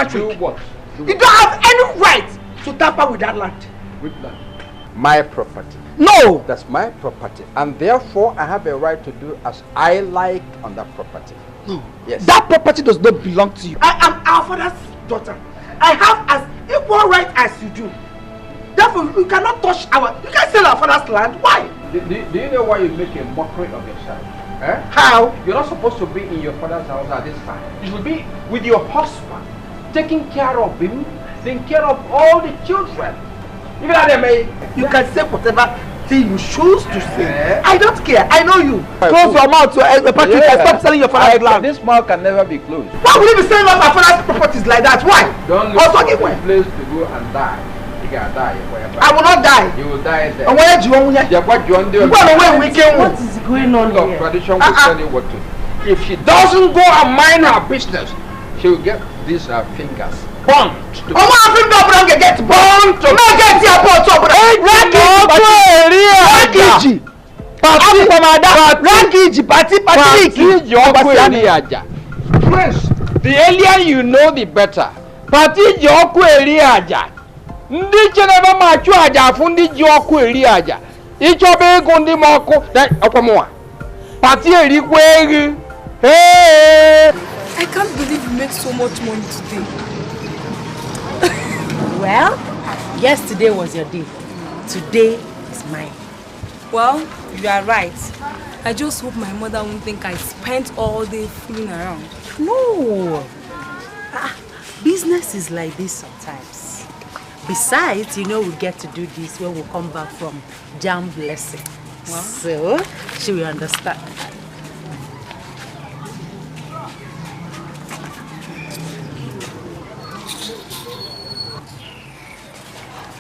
eccentric. Do what? You don't have any right to tamper with that land. With land? My property. No! That's my property. And therefore, I have a right to do as I like on that property. No. Yes. That property does not belong to you. I am our father's daughter. I have as equal right as you do. Therefore, you cannot touch you can't sell our father's land. Why? Do you know why you make a mockery of yourself? Eh? How? You're not supposed to be in your father's house at this time. You should be with your husband, taking care of him, taking care of all the children. Even though they may... You can say whatever thing you choose to say. I don't care. I know you. Close your mouth to Patrick and stop selling your father's land. This mouth can never be closed. Why would you be selling off our father's properties like that? Why? Don't look for a place to go and die. You can die wherever. I will not die. You will die there. And where do you want to What is going on here? Tradition will tell you what to do. If she doesn't go and mind her business, she will get these fingers burnt. Ọmọ àfihàn ọ̀bùrọ̀ ń get burnt. Má get your pot ọ̀bùrọ̀. Rákìjì. Rákìjì pàtí. Prince, the earlier you know the better. Pàtí ji ọkụ eri aja. Ndị chenebe ma chụ aja afụ ndị ji ọkụ eri aja. Ịchọba ego ndị ma ọkụ ọkpọmụwa. Pàtí erikwa eri. Hey! I can't believe you made so much money today. Well, yesterday was your day. Today is mine. Well, you are right. I just hope my mother won't think I spent all day fooling around. No. Business is like this sometimes. Besides, you know we get to do this when we come back from Jam Blessing. Well, so, she will understand.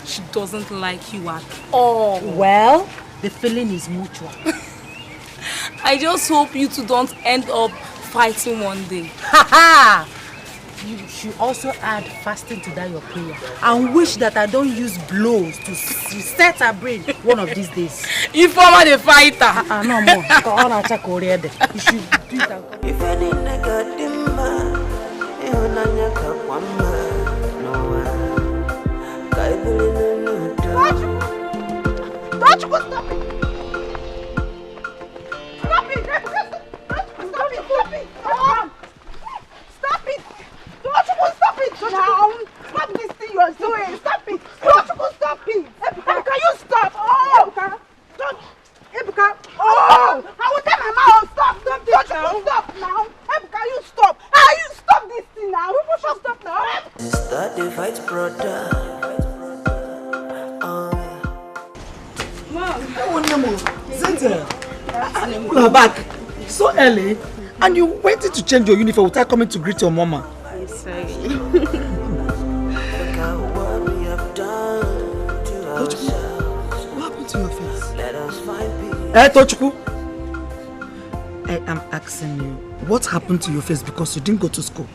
She doesn't like you at all. Well, the feeling is mutual. I just hope you two don't end up fighting one day. Ha! You should also add fasting to that your prayer and wish that I don't use blows to set her brain one of these days. You former the fighter. No more. You should do that. If any Don't you go stop it! Stop it! Stop it! Stop it! Don't you go stop it now! Stop this thing you're doing! Stop it! Don't you go stop it! Ebuka, can you stop? Oh! Ebuka! Don't! Ebuka! Oh! I will tell my mom stop! Don't you go stop now! Ebuka, you stop! You stop this thing now! You should stop now! Start the fight, brother. You are back so early and you waited to change your uniform without coming to greet your mama. I'm sorry. What happened to your face? Hey, Tochukwu. I am asking you, what happened to your face because you didn't go to school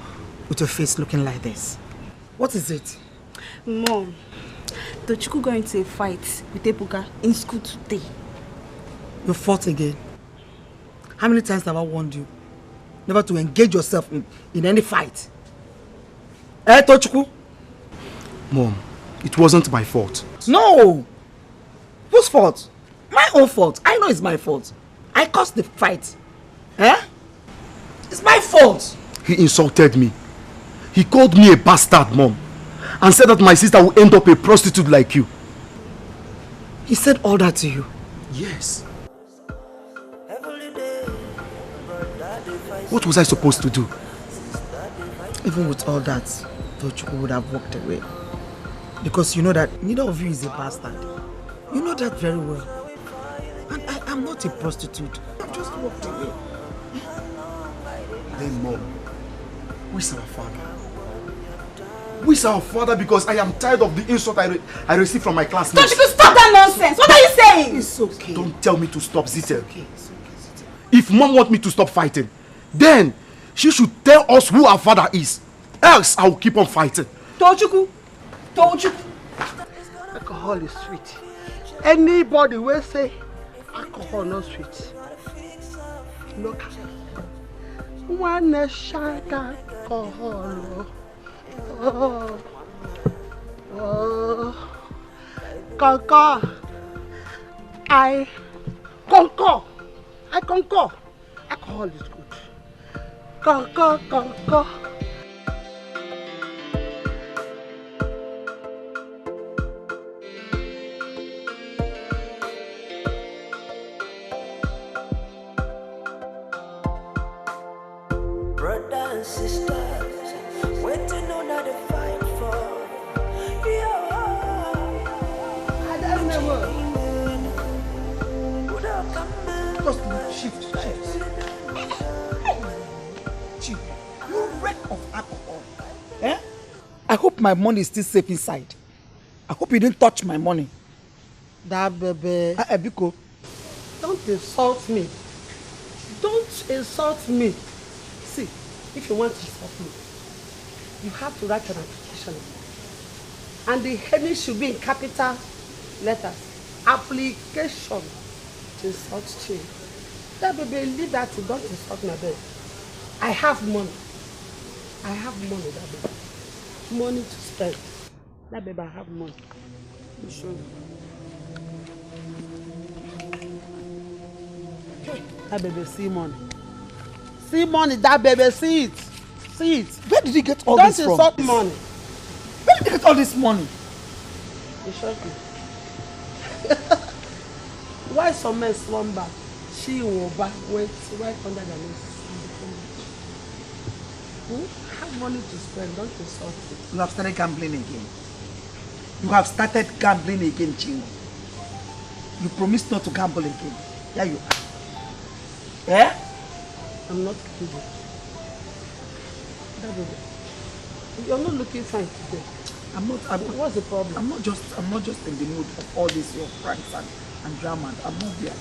with your face looking like this? What is it? Mom, Tochukwu got into a fight with Ebuka in school today. You fought again? How many times have I warned you never to engage yourself in any fight? Eh, Tochukwu? Mom, it wasn't my fault. No! Whose fault? My own fault. I know it's my fault. I caused the fight. Eh? It's my fault. He insulted me. He called me a bastard, Mom, and said that my sister will end up a prostitute like you. He said all that to you? Yes. What was I supposed to do? Even with all that, Tochukwu would have walked away. Because you know that neither of you is a bastard. You know that very well. And I am not a prostitute. I've just walked away. Then, Mom, where's our father? Where's our father? Because I am tired of the insult I received from my classmates. Tochukwu, stop that nonsense! What are you saying? It's okay. Don't tell me to stop, Zita. It's okay. If Mom wants me to stop fighting, then she should tell us who our father is. Else, I will keep on fighting. Tochukwu! Alcohol is sweet. Anybody will say alcohol not sweet. Look. One shot alcohol. Concur. I concur. Alcohol is good. Concur. Brothers and sisters, waiting on how to fight for. Just shift. Chief, you wreck of alcohol. Eh? I hope my money is still safe inside. I hope you didn't touch my money. That baby. Biko. Don't insult me. Don't insult me. See, if you want to insult me, you have to write an application. And the heading should be in capital letters. Application to insult you. That baby, leave that to don't insult my baby. I have money. That baby. Money to spend. That baby, I have money. I'm sure. That baby see money. See money, that baby see it. See it. Where did you get all Don't this from? insult money. Where did you get all this money? You shock me. Why some men slumber? She went right under the nose. Have money to spend, don't insult me. You have started gambling again. Chinwe. You promised not to gamble again. Here you are. Eh? I'm not kidding. You're not looking fine today. What's the problem? I'm not just in the mood of all this your pranks and drama. I'm not there.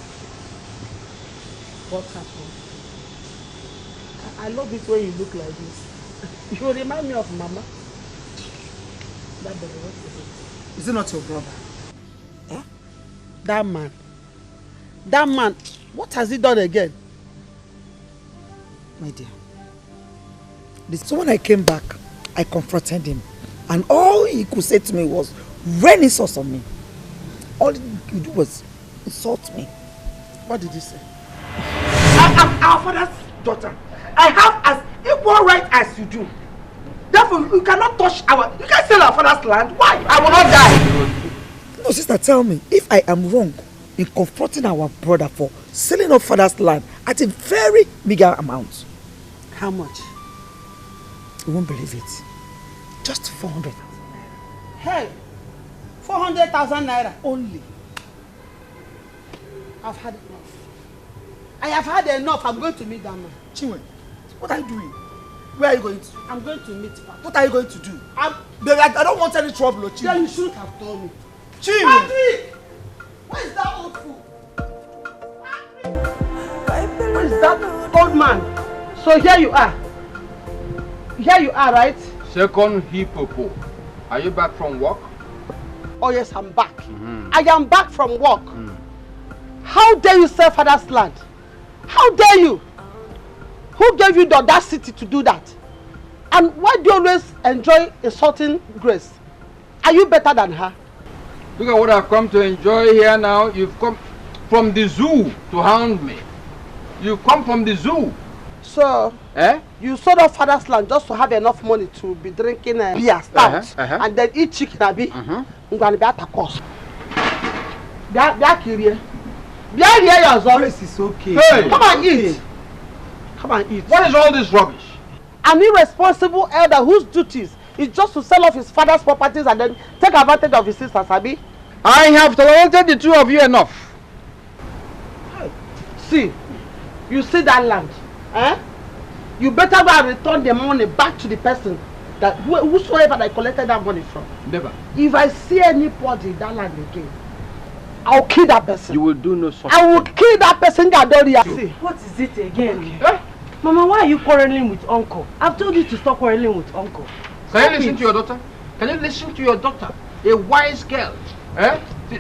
What happened? I love it when you look like this. You remind me of Mama. That baby, what is it? Is it not your brother? Eh? That man, what has he done again? My dear. So when I came back, I confronted him. And all he could say to me was, rain insults on me. All he could do was insult me. What did he say? I am our father's daughter. I have as equal right as you do. Therefore, you cannot touch you can't sell our father's land. Why? I will not die. No, sister, tell me, if I am wrong in confronting our brother for selling our father's land at a very meager amount. How much? You won't believe it. Just 400,000 naira. Hey, 400,000 naira only. I've had enough. I have had enough. I'm going to meet that man. Chinwe, what are you doing? Where are you going to? I'm going to meet him. What are you going to do? Baby, I don't want any trouble, Chinwe. Then you shouldn't have told me. Chinwe! Patrick! Where is that old fool? Where is that old man? So here you are. Here you are, right? Second hippopo. Are you back from work? Oh yes, I'm back. I am back from work. How dare you sell father's land? How dare you? Who gave you the audacity to do that? And why do you always enjoy insulting Grace? Are you better than her? Look at what I've come to enjoy here now. You've come from the zoo to hound me. You come from the zoo. So, you sold off father's land just to have enough money to be drinking beer, stout, and then eat chicken, abi? I'm going to be at a cost. This is okay. Hey! Come and eat. Come and eat. What is all this rubbish? An irresponsible elder whose duties is just to sell off his father's properties and then take advantage of his sisters, abi? I have tolerated the two of you enough. See, you see that land, you better go and return the money back to the person that whosoever that collected that money from. Never. If I see anybody in that land again, I'll kill that person. You will do no such I will kill that person that don't see. What is it again? Mama, why are you quarreling with uncle? I've told you to stop quarreling with uncle. Can you listen to your daughter? Can you listen to your daughter? A wise girl.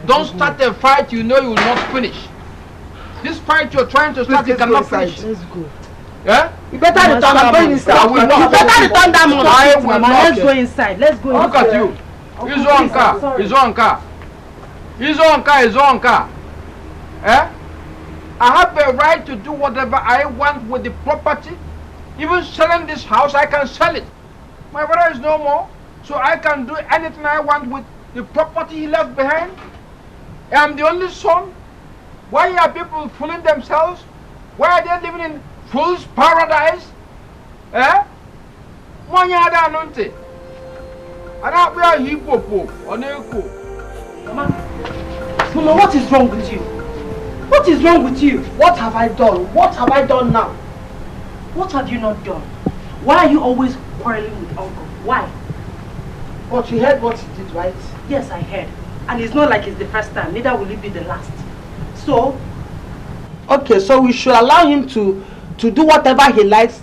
Don't start a fight you know you will not finish. This fight you're trying to start, you cannot finish. Let's go. You better return. I'm going inside. You better return that money. I will Mama, not. let's go inside. Let's go inside. Look at you. His own car. His own car. His own car. His own car. Eh? I have the right to do whatever I want with the property. Even selling this house, I can sell it. My brother is no more, so I can do anything I want with the property he left behind. I'm the only son. Why are people fooling themselves? Why are they living in fool's paradise? Eh? Mama, what is wrong with you? What is wrong with you? What have I done? What have I done now? What have you not done? Why are you always quarreling with Uncle? Why? But you heard what he did, right? Yes, I heard. And it's not like it's the first time. Neither will it be the last. So? Okay, so we should allow him to do whatever he likes.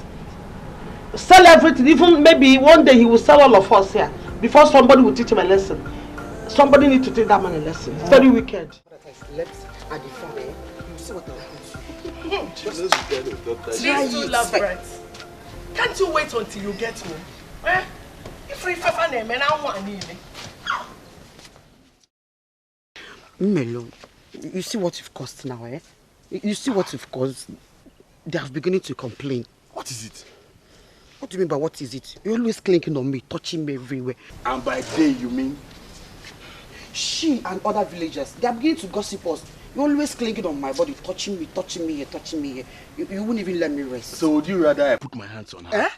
Sell everything. Even maybe one day he will sell all of us here. Before somebody will teach him a lesson. Somebody needs to teach that man a lesson. It's very wicked. But I slept at the farm, you see what I Please do love breath. Can't you wait until you get home? Eh? If we fafa name, I want to Melo, you see what you've caused now, eh? You see what you've caused? They are beginning to complain. What is it? What do you mean by what is it? You're always clinking on me, touching me everywhere. And by day, you mean? She and other villagers, they are beginning to gossip us. You're always clinking on my body, touching me here, touching me here. You wouldn't even let me rest. So would you rather I put my hands on her? Eh?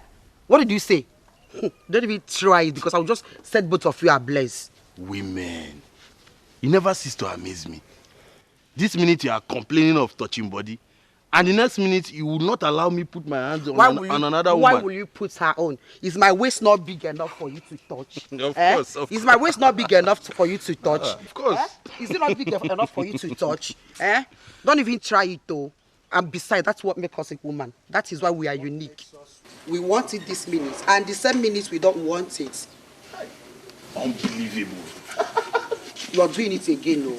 What did you say? Don't even try it because I'll just set both of you ablaze. Women. You never cease to amaze me. This minute you are complaining of touching body, and the next minute you will not allow me put my hands on, another woman. Why will you put her on? Is my waist not big enough for you to touch? Of course. Is my waist not big enough for you to touch? Of course. Is it not big enough for you to touch? Don't even try it though. And besides, that's what makes us a woman. That is why we are unique. We want it this minute, and the same minute we don't want it. Unbelievable. You are doing it again, no.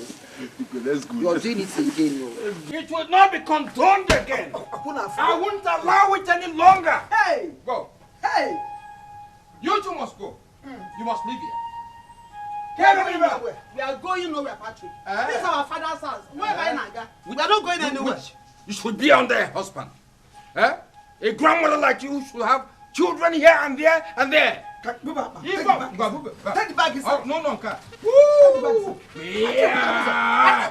Let's go. You are doing it again, no. It will not be condoned again. I won't allow it any longer. Hey! Go. Hey! You two must go. You must leave here. We are going nowhere, Patrick. This is our father's house. Where am I, Naga? We are not going anywhere. You should be on their husband. A grandmother like you should have children here and there and there. Take the bag inside. Oh, no, car. Woo! Yeah.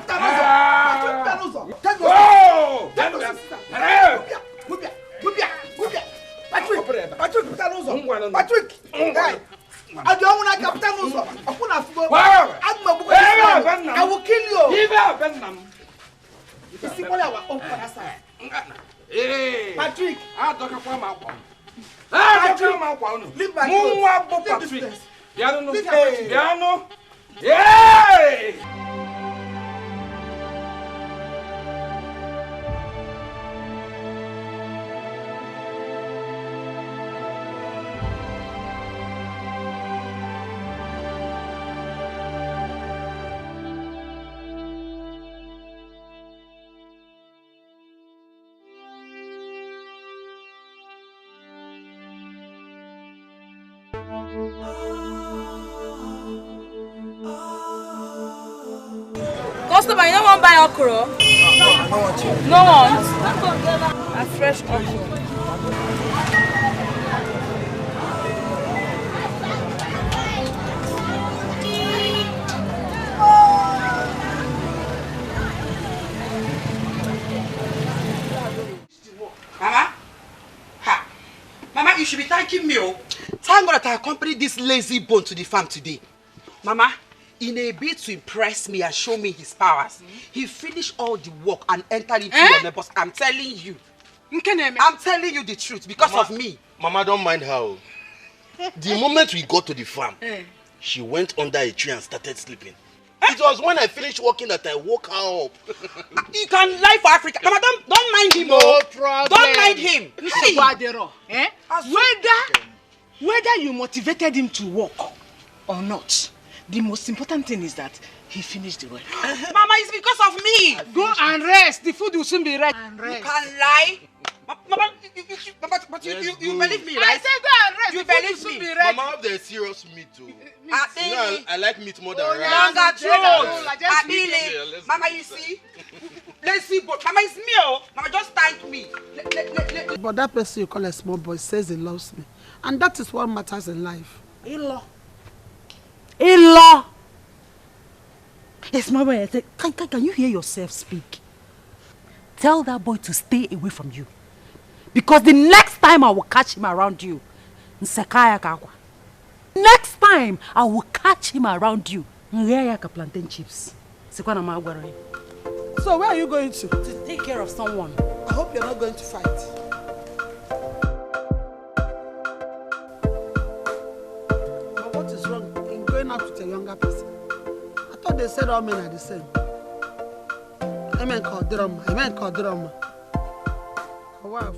Patrick! Hey! I don't want to captain also. I will kill you. You see what I want Patrick! Leave my clothes. Leave this place. Yay! Customer, you don't want to buy okra? No want. A fresh okra. Mama? Ha! Mama, you should be thanking me. Thank God that I accompanied this lazy bone to the farm today. Mama, in a bid to impress me and show me his powers, he finished all the work and entered into your neighbors. I'm telling you. I'm telling you the truth because of me. Mama, don't mind her. The moment we got to the farm, she went under a tree and started sleeping. It was when I finished working that I woke her up. You can lie for Africa. Mama, don't mind him. No problem. Don't mind him. See, whether you motivated him to work or not, the most important thing is that he finished the work. Mama, it's because of me. Go and rest. The food will soon be ready. You can lie. Mama, you believe me, right? I said go and rest. You believe me? Mama, have the serious meat too. I like meat more than rice. Longer throat. Mama, you see? Let's see, but Mama, it's me, oh. Mama, just thank me. But that person you call a small boy says he loves me. And that is what matters in life. In-law. In-law. A small boy, can you hear yourself speak? Tell that boy to stay away from you. Because the next time I will catch him around you, next time I will catch him around you, plantain chips. So where are you going to? To take care of someone. I hope you're not going to fight. But what is wrong in going out with a younger person? I thought they said all men are the same. Amen, call drama. Amen, call drama. Wow.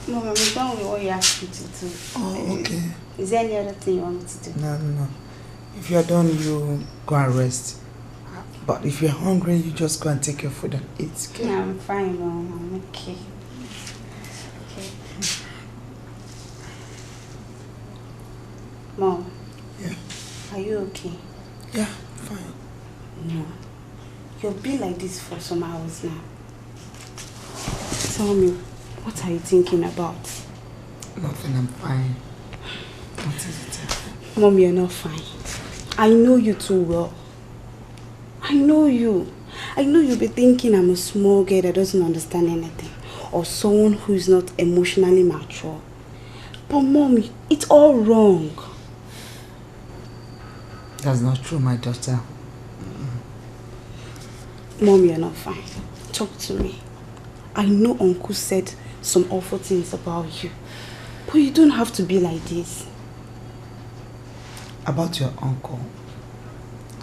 Mom, I'm done with what you asked me to do. Oh, okay. Is there any other thing you want me to do? No. If you're done, you go and rest. But if you're hungry, you just go and take your food and eat. Okay? No, I'm fine, Mom. I'm okay. Okay. Mom. Yeah. Are you okay? Yeah, fine. No. You've been like this for some hours now. Tell me, what are you thinking about? Nothing, I'm fine. What is it? Mom, you're not fine. I know you too well. I know you. I know you'll be thinking I'm a small girl that doesn't understand anything. Or someone who is not emotionally mature. But Mom, it's all wrong. That's not true, my daughter. Mom, you're not fine. Talk to me. I know Uncle said some awful things about you. But you don't have to be like this. About your uncle,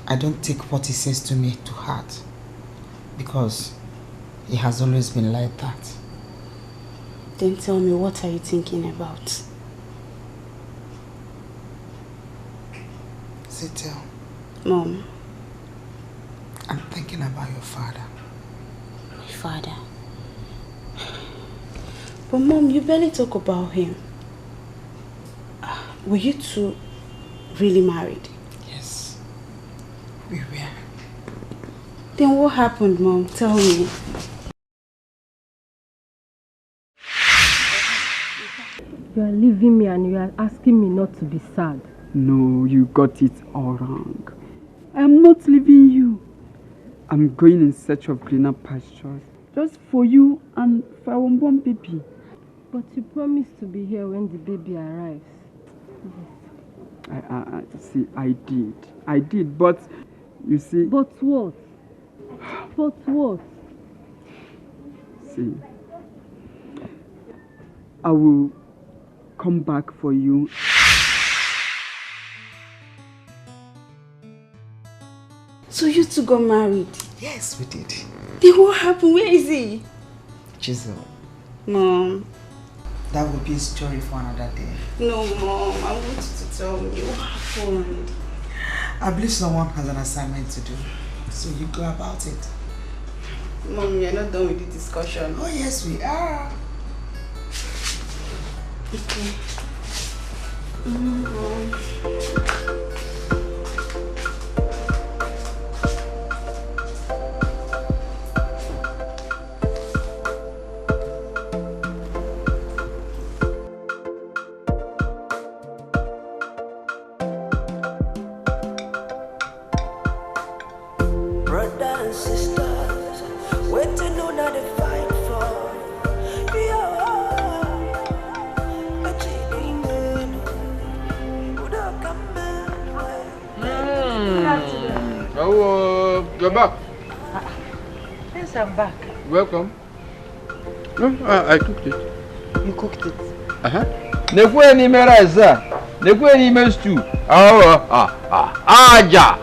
I don't take what he says to me to heart. Because he has always been like that. Then tell me, what are you thinking about? Sit down. Mom. I'm thinking about your father. My father? But Mom, you barely talk about him. Were you two really married? Yes, we were. Then what happened, Mom? Tell me. You are leaving me and you are asking me not to be sad. No, you got it all wrong. I am not leaving you. I'm going in search of greener pastures. Just for you and for our unborn baby. But you promised to be here when the baby arrives. See, I did, but you see... But what? But what? See, I will come back for you. So you two got married? Yes, we did. Then what happened? Where is he? Chisel. Mom. That will be a story for another day. No, Mom. I want you to tell me what happened. I believe someone has an assignment to do. So you go about it. Mom, you're not done with the discussion. Oh, yes, we are. Okay. You're back. Yes, I'm back. Welcome. No, I cooked it. You cooked it? Nekwe ni me rice, nekwe ni me stew. Aja.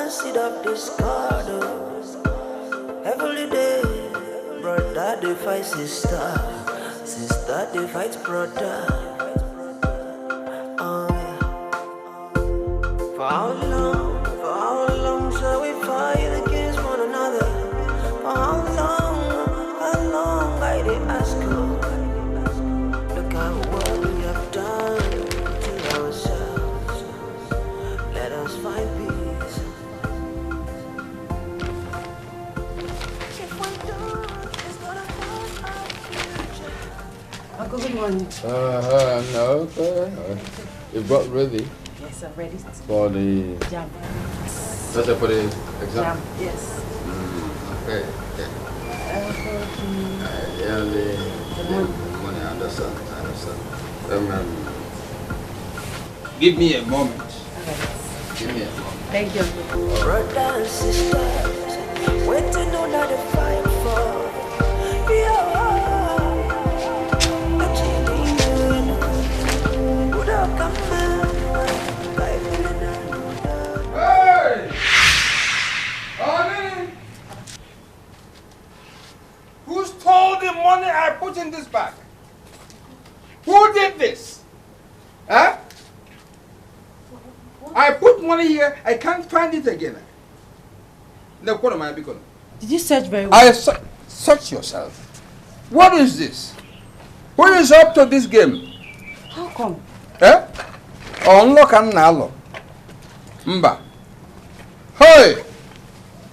one seed of discord. Every day, brother they fight sister, sister they fight brother. For how long shall we fight against one another? For how long I they ask you? Look at what we have done to ourselves. Let us find peace. If we don't, it's gonna hurt our future. Uncle, good morning. No, you've got ready. Yes, I'm ready. For the jam. That's for the exam. Jam, yes. Okay. The money. I understand. Give me a moment. Give me a moment. Thank you. Brothers and sisters, waiting on the fight for. Hey! Honey! Who stole the money I put in this bag? Who did this? Huh? I put money here, I can't find it again. No, what am I becoming? Did you search very well? Search yourself. What is this? Who is up to this game? How come? Eh? Unlock and nalo. Mba. Hey!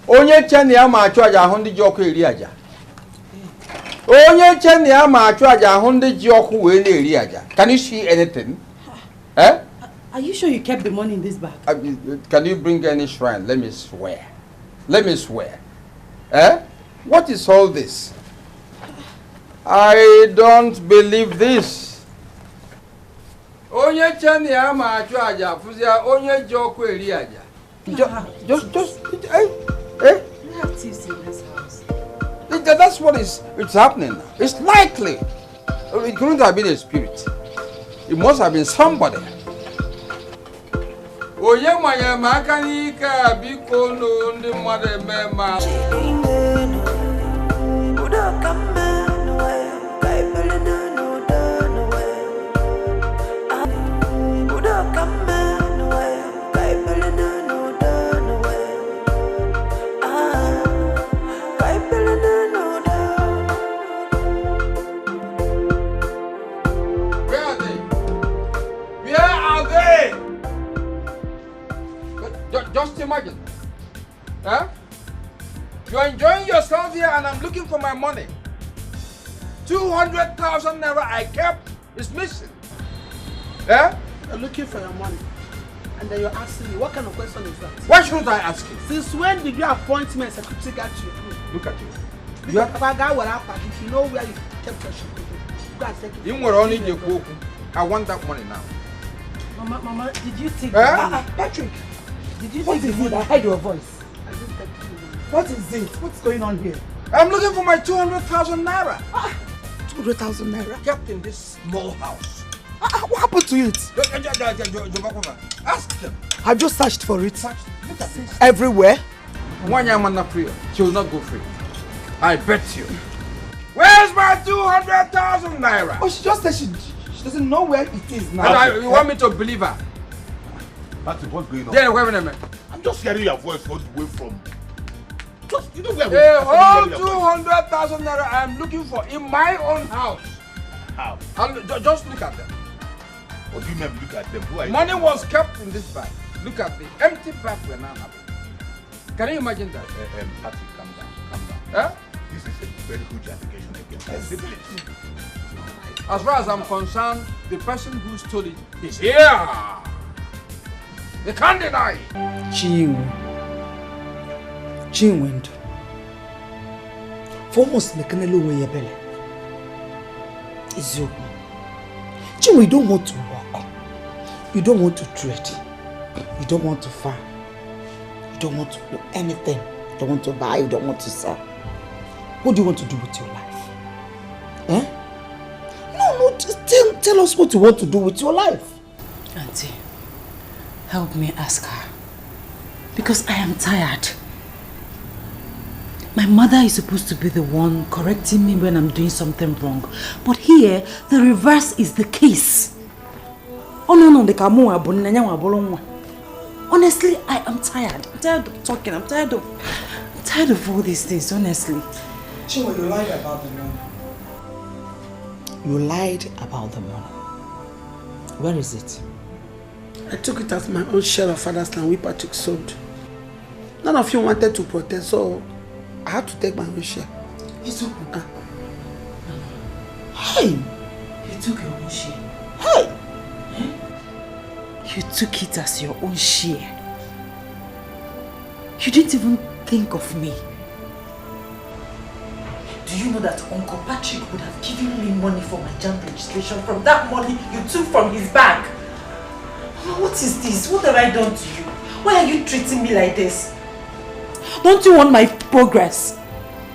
Onye cheni ama achu aja ahụ ndị ji ọkụ eri aja. Onye cheni ama achu aja ahụ ndị ji ọkụ wee na-eri aja. Can you see anything? Eh? Are you sure you kept the money in this bag? Can you bring any shrine? Let me swear. Let me swear. Eh? What is all this? I don't believe this. Onye cheni ama achu aja fuzia onye ji ọkụ eri aja. Just We have thieves in this house. That's what it's happening now. It's likely. It couldn't have been a spirit. It must have been somebody. Onye manya maka n'ike biko no ndị mmadụ eme ma. Just imagine. Huh? You're enjoying yourself here and I'm looking for my money. 200,000 naira I kept is missing. Yeah? You're looking for your money. And then you're asking me, what kind of question is that? Why shouldn't I ask you? Since when did you appoint me as a security guard to your room? Look at you. Because if I got what happened, if you know where you kept your shit, you guys take it. You were only the cook. I want that money now. Mama, did you take the money? Patrick, did you take the money? I heard your voice. I didn't take the money. What is it? What's going on here? I'm looking for my 200,000 naira. 200,000 naira? Kept in this small house. What happened to it? Ask them. I just searched for it. Look at this. Everywhere. One young man not free. She will not go free. I bet you. Where's my 200,000 naira? Oh, she just said she doesn't know where it is now. And you want me to believe her? Patrick, what's going on? Yeah, wait a minute. I'm just hearing your voice all the way from. Just, you know where the whole 200,000 naira I'm looking for in my own house. How? Just look at them. What do you mean look at them? Who are you? Money was kept in this bag. Look at the empty bag we're now having. Can you imagine that? Patrick, calm down. Calm down. Huh? This is a very huge allegation against us. As far as I'm concerned, the person who stole it is here. They can't deny it. Chinwendo. For almost mekanelo we yebele. Is you. Chinwe, you don't want to walk. You don't want to trade. You don't want to farm. You don't want to do anything. You don't want to buy. You don't want to sell. What do you want to do with your life? Eh? No, just tell us what you want to do with your life. Auntie, help me ask her. Because I am tired. My mother is supposed to be the one correcting me when I'm doing something wrong. But here, the reverse is the case. Oh no, honestly, I am tired. I'm tired of talking. I'm tired of all these things, honestly. Chinwe, you lied about the money. You lied about the money. Where is it? I took it as my own share of father's land we Patrick sold. None of you wanted to protest, so I had to take my own share. You took it? Hey! You took your own share? Hey! You took it as your own share. You didn't even think of me. Do you know that Uncle Patrick would have given me money for my jam registration from that money you took from his bag? What is this? What have I done to you? Why are you treating me like this? Don't you want my progress?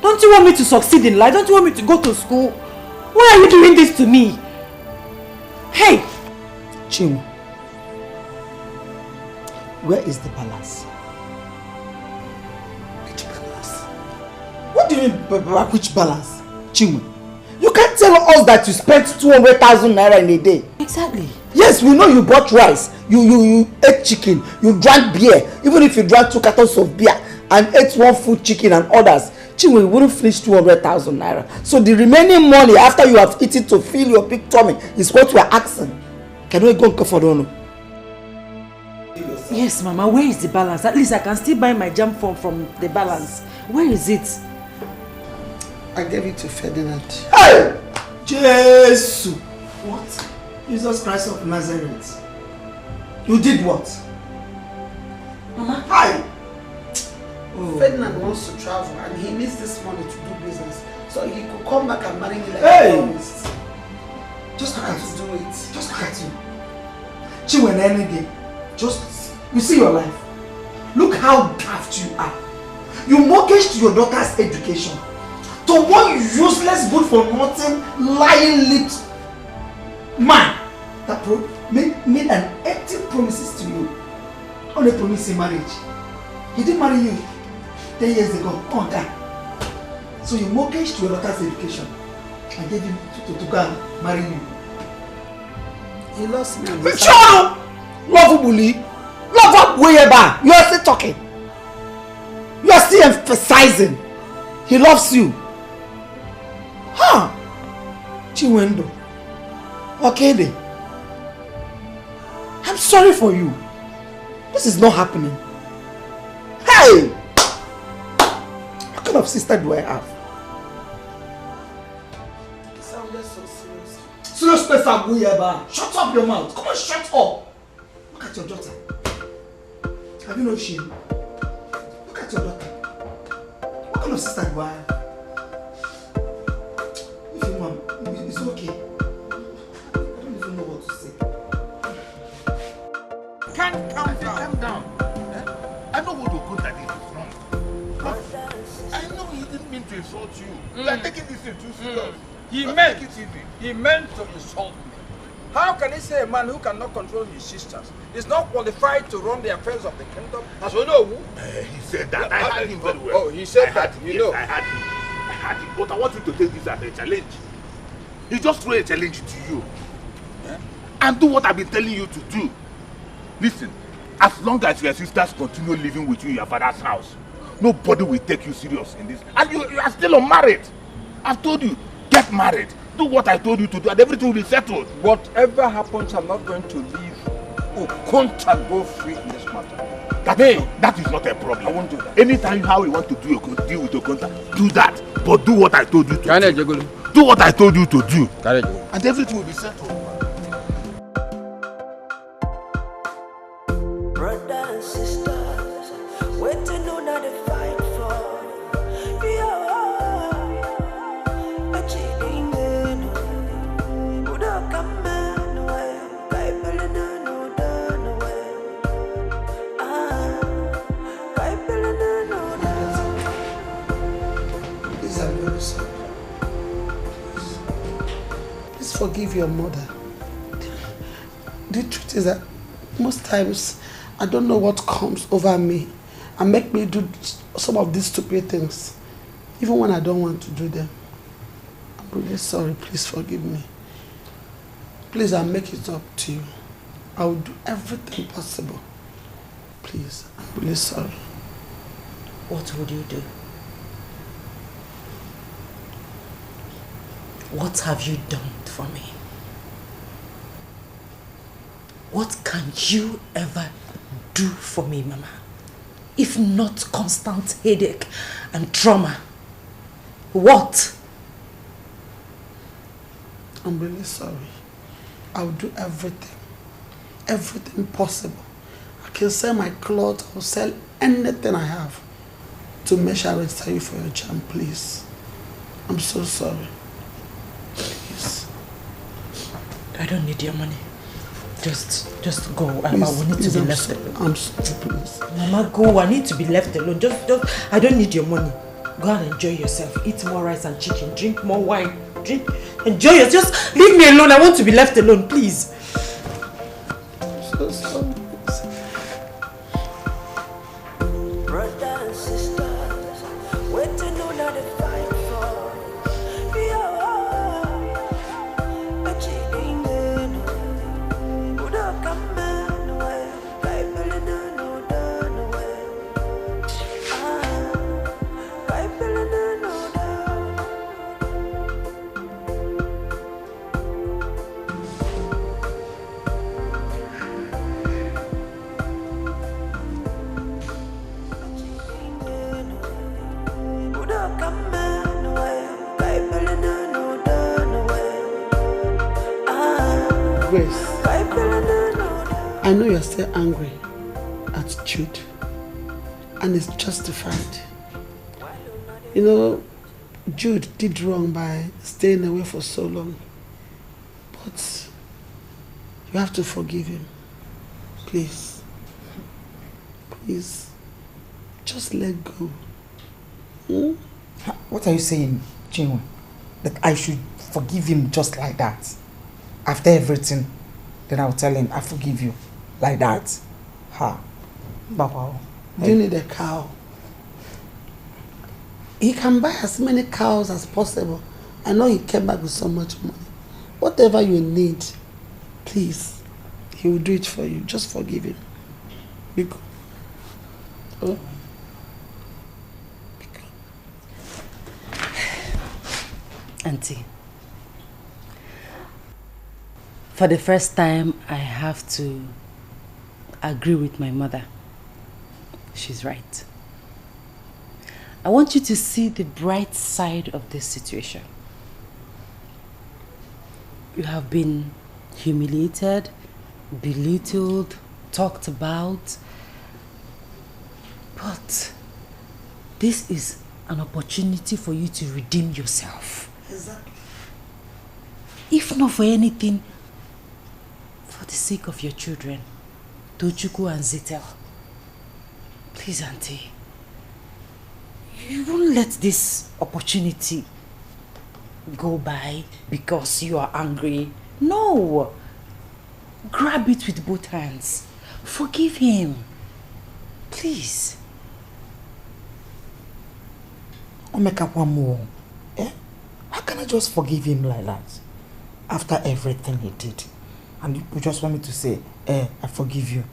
Don't you want me to succeed in life? Don't you want me to go to school? Why are you doing this to me? Hey! Chinwe, where is the balance? Which balance? What do you mean by which balance? Chinwe, you can't tell us that you spent 200,000 naira in a day. Exactly. Yes, we know you bought rice, you ate chicken, you drank beer. Even if you drank 2 cartons of beer and ate 1 full chicken and others, Chinwe, you wouldn't finish 200,000 naira. So the remaining money after you have eaten to fill your big tummy is what we are asking. Can we go and for Dono? Yes, Mama, where is the balance? At least I can still buy my jam from the balance. Where is it? I gave it to Ferdinand. Hey! Jesus! What? Jesus Christ of Nazareth. You did what? Mama? Hi! Oh. Ferdinand wants to travel and he needs this money to do business. So he could come back and marry me like hey! I promised. Just look at you. Do it. Just look at you. Chinwe, any day. Just, you see your life. Look how daft you are. You mortgaged your daughter's education to one useless, good for nothing, lying-lipped man that made an empty promises to you. On a promising marriage. He didn't marry you 10 years ago. On that. So you mortgaged your daughter's education and gave him to go and marry you. He lost me. Shut up! Love bully. Love up way back. You are still talking. You are still emphasizing. He loves you. Huh? Chiwendo. Okay then. I'm sorry for you. This is not happening. Hey! What kind of sister do I have? It sounded so serious. Serious person, shut up your mouth. Come on, shut up. Look at your daughter. Have you no shame? Look at your daughter. What kind of sister do I have? If you want, it's okay. I don't even know what to say. Calm down. I know what Okunta did is wrong. But I know he didn't mean to insult you. You are taking this thing too serious. He meant to insult me. How can he say a man who cannot control his sisters is not qualified to run the affairs of the kingdom? As we know. He said that. I heard him very well. Oh, he said that. You know. I heard him. But I want you to take this as a challenge. He just threw a challenge to you. Yeah? And do what I've been telling you to do. Listen, as long as your sisters continue living with you in your father's house, nobody will take you serious in this. And you are still unmarried. I've told you, get married. Do what I told you to do and everything will be settled. Whatever happens, I'm not going to leave Okunta go free in this matter. That is not a problem. I won't do that. Anytime how you want to deal with Okunta, do that. But do what I told you to do. Do what I told you to do. And everything will be settled. Forgive your mother. The truth is that most times I don't know what comes over me and make me do some of these stupid things, even when I don't want to do them. I'm really sorry. Please forgive me. Please, I'll make it up to you. I will do everything possible. Please, I'm really sorry. What would you do? What have you done for me? What can you ever do for me, Mama? If not constant headache and trauma. What? I'm really sorry. I'll do everything. Everything possible. I can sell my clothes, I'll sell anything I have to make sure I register you for your jam, please. I'm so sorry. Please. I don't need your money. Just go. I will need to be left alone. I'm sorry, please. Mama, go. I need to be left alone. Just, I don't need your money. Go and enjoy yourself. Eat more rice and chicken. Drink more wine. Enjoy yourself. Just leave me alone. I want to be left alone, please. I'm so sorry. Brothers and sisters, wait to know that they fight for. Grace, I know you're still angry at Jude, and it's justified. You know, Jude did wrong by staying away for so long, but you have to forgive him. Please. Please. Just let go. Hmm? What are you saying, Chinwe? That I should forgive him just like that? After everything, then I'll tell him, I forgive you. Like that? Ha. Baba. Do you need a cow? He can buy as many cows as possible. I know he came back with so much money. Whatever you need, please, he will do it for you. Just forgive him. Because, oh. Auntie, for the first time, I have to agree with my mother. She's right. I want you to see the bright side of this situation. You have been humiliated, belittled, talked about, but this is an opportunity for you to redeem yourself. Exactly. If not for anything, for the sake of your children, Tochukwu and Zitel. Please, Auntie, you won't let this opportunity go by because you are angry. No! Grab it with both hands. Forgive him. Please. I'll make up one more. Eh? How can I just forgive him like that? After everything he did. And you just want me to say, I forgive you.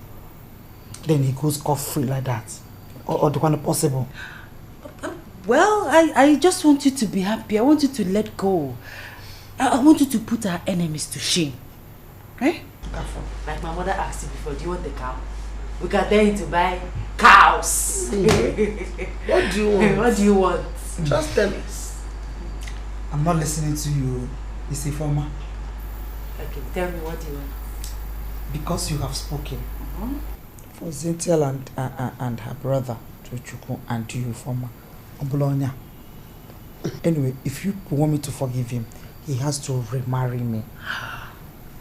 Then he goes off-free like that. Or the one possible. Well, I just want you to be happy. I want you to let go. I want you to put our enemies to shame. Eh? Like my mother asked you before, do you want the cow? We got there to buy cows. What do you want? What do you want? Just tell us. I'm not listening to you, Mr. Former. Okay, tell me what you want. Because you have spoken. For Zintel and her brother, Tochukwu, and you, Former. Obolonya. Anyway, if you want me to forgive him, he has to remarry me.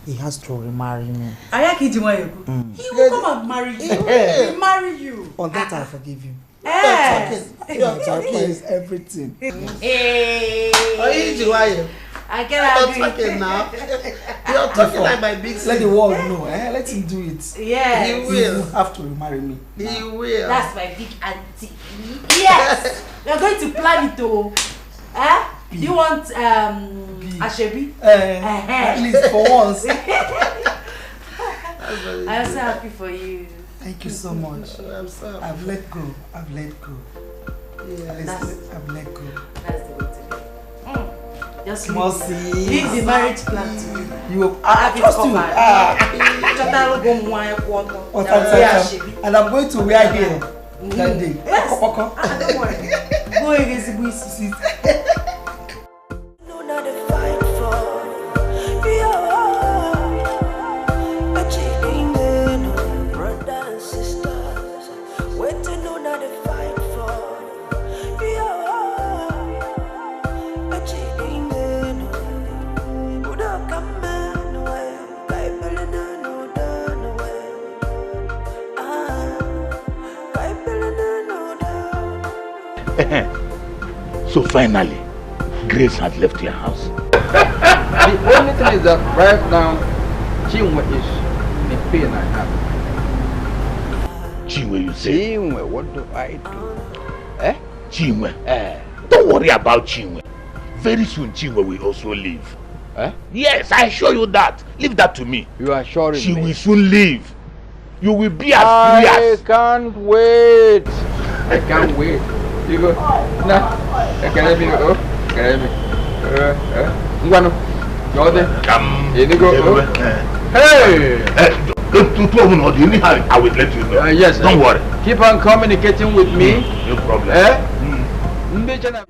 He has to remarry me. He will come and marry you. He will marry you. On that I forgive you. Yes. Is everything. Hey. I cannot agree. talking now. You You're talking like my big sis. Let the world know, eh? Let him do it. Yes. He will. You have to marry me. He will. That's my big auntie. Yes. We're going to plan it though. Eh? Do you want Ashebi? At least for once. I'm so happy for you. Thank you so much. I'm so happy. I've let go. Yeah, I've let go. That's the way to be. Just Mercy. leave the marriage plan to me. I trust you. And I'm going to wear here that day. Yes. Don't worry. Go against the So finally, Grace had left your house. The only thing is that right now, Chinwe is the pain I have. Chinwe, you say? Chinwe, what do I do? Eh? Chinwe? Don't worry about Chinwe. Very soon Chinwe will also leave. Eh? Yes, I assure you that. Leave that to me. You are assuring me? She will soon leave. You will be as free as... I can't wait. I can't wait. You go. Nah. Can I be? Oh, can I be? Ngwano. You're there. Come. Here you go. Hey. I will let you know. Yes. Don't worry. Keep on communicating with me. No problem.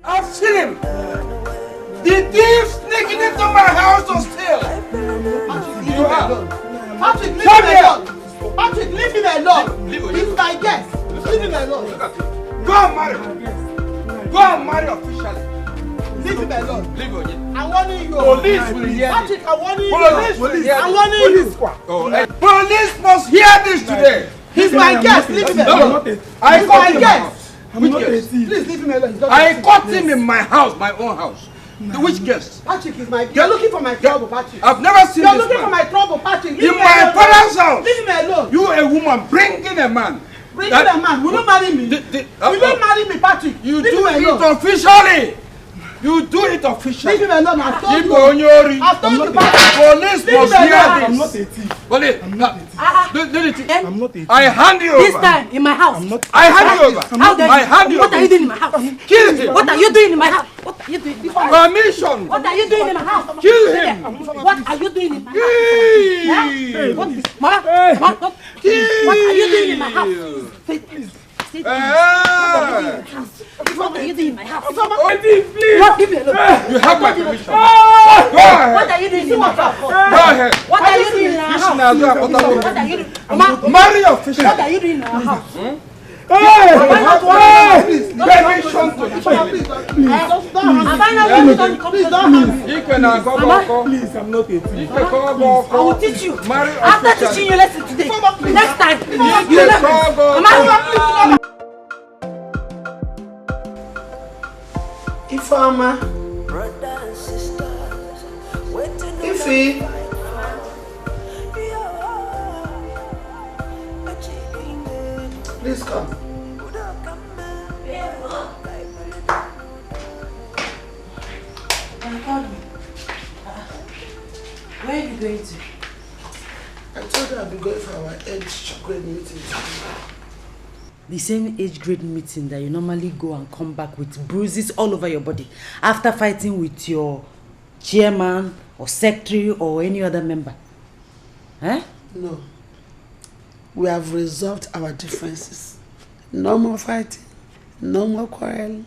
I've seen him. The thief sneaking into my house to steal. You have. Patrick, leave him alone. Patrick, leave him alone. He's my guest. Leave him alone. Go and marry. Go and marry officially. Leave him alone. Leave him. I'm warning you. Police will hear Patrick, I'm warning you. Police. I'm warning you. Police must hear this today. He's my guest. Leave him alone. I caught him. Which guest? Please leave him alone. I caught him in my house, my own house. Which guest? Patrick is my guest. You're looking for my trouble, Patrick. I've never seen You're this looking for man. my trouble, Patrick. In my father's house. Leave him alone. You a woman bringing a man. Bringing a man. Will you marry me? Will you marry me, Patrick? You do it officially. You do it officially. Leave him alone. I've told you. I've told you, Patrick. Police must hear this. I'm not a thief. Police. I'm not a thief. I hand you over. This time in my house. I hand you over. I hand you over. What are you doing in my house? Kill him. What are you doing in my house? What are you doing? Permission. What are you doing in my house? Kill him. What are you doing in my house? What is Mama? What are you doing in my house? What are you doing in my house? Please. What? Leave me alone. You have my permission. Go ahead. What are you doing in my house? Go ahead. What are you doing in our house? What are you doing? Mama, marry officially. What are you doing in our house? Permission to Please, I'm not a thief. I will teach you. After teaching you lesson today, next time you learn. Mama, Ifeoma. Ife. Please come. Where are you going to? I told her I'll be going for our age grade meeting. The same age grade meeting that you normally go and come back with bruises all over your body after fighting with your chairman or secretary or any other member. Eh? No. We have resolved our differences. No more fighting. No more quarreling.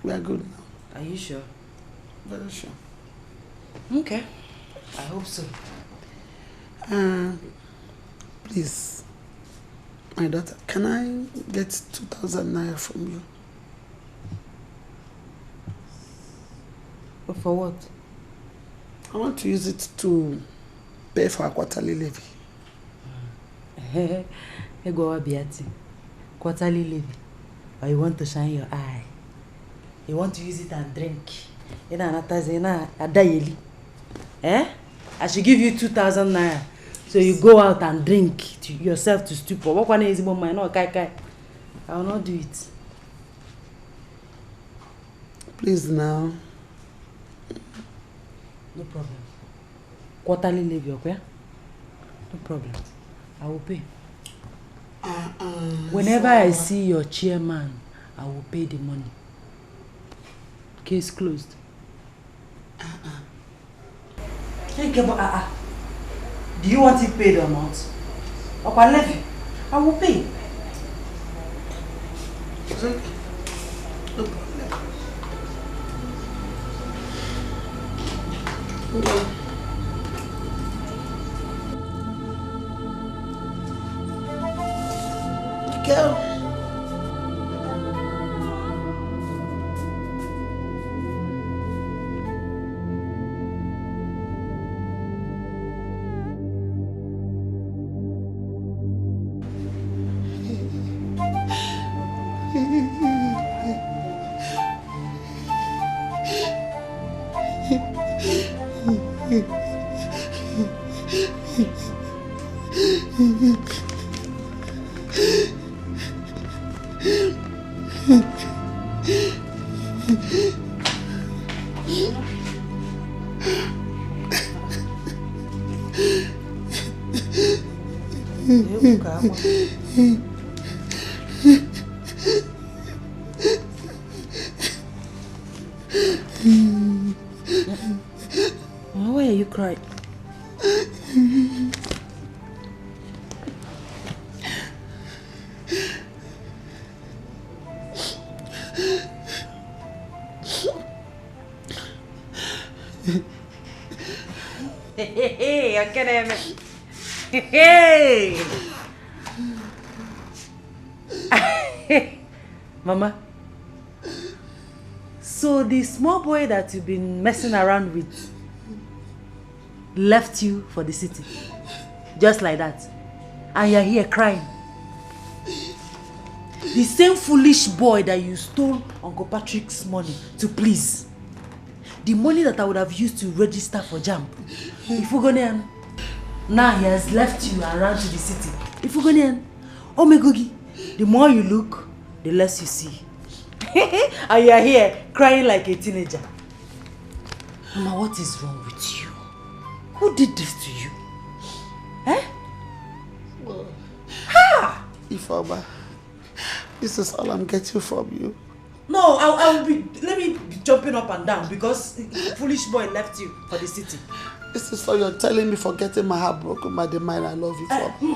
We are good now. Are you sure? Very sure. Okay. I hope so. Please, my daughter, can I get 2,000 naira from you? But for what? I want to use it to pay for a quarterly levy. Quarterly levy. Or you want to shine your eye? You want to use it and drink? Eh? I should give you 2,000 naira. So you go out and drink yourself to stupor. What one is about my no kai? I will not do it. Please now. No problem. Quarterly leave your okay? No problem. I will pay. Whenever I see your chairman, I will pay the money. Case closed. Hey, Kebo, do you want it paid or not? I will pay. No problem. No. Girl. Why are you crying? Hey, okay, hey. Mama, so the small boy that you've been messing around with left you for the city, just like that, and you're here crying. The same foolish boy that you stole Uncle Patrick's money to please, the money that I would have used to register for JAMB. Ifugonian, now he has left you around to the city. Ifugonian, oh my gogi, the more you look, the less you see. And you are here crying like a teenager. Mama, what is wrong with you? Who did this to you? Eh? Well, Ha! Ifeoma, this is all I'm getting from you. No, I will be. Let me be jumping up and down because foolish boy left you for the city. This is all you're telling me for getting my heart broken by the man I love you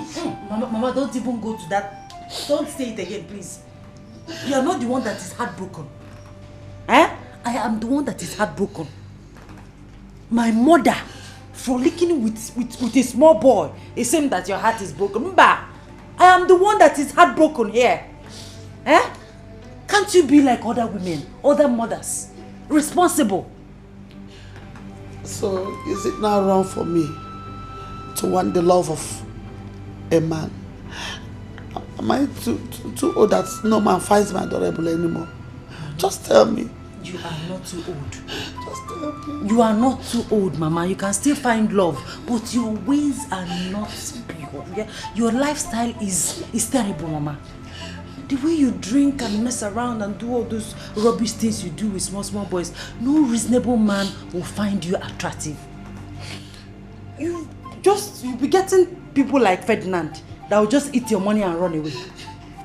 for. Mama, don't even go to that. Don't say it again, please. You are not the one that is heartbroken. Eh? I am the one that is heartbroken. My mother frolicking with a small boy is saying that your heart is broken. Mba, I am the one that is heartbroken here. Eh? Can't you be like other women, other mothers? Responsible. So, is it now wrong for me to want the love of a man? Am I too old that no man finds me adorable anymore? Just tell me. You are not too old. Just tell me. You are not too old, Mama. You can still find love, but your ways are not pure. Yeah? Your lifestyle is terrible, Mama. The way you drink and mess around and do all those rubbish things you do with small boys, no reasonable man will find you attractive. You'll be getting people like Ferdinand that will just eat your money and run away.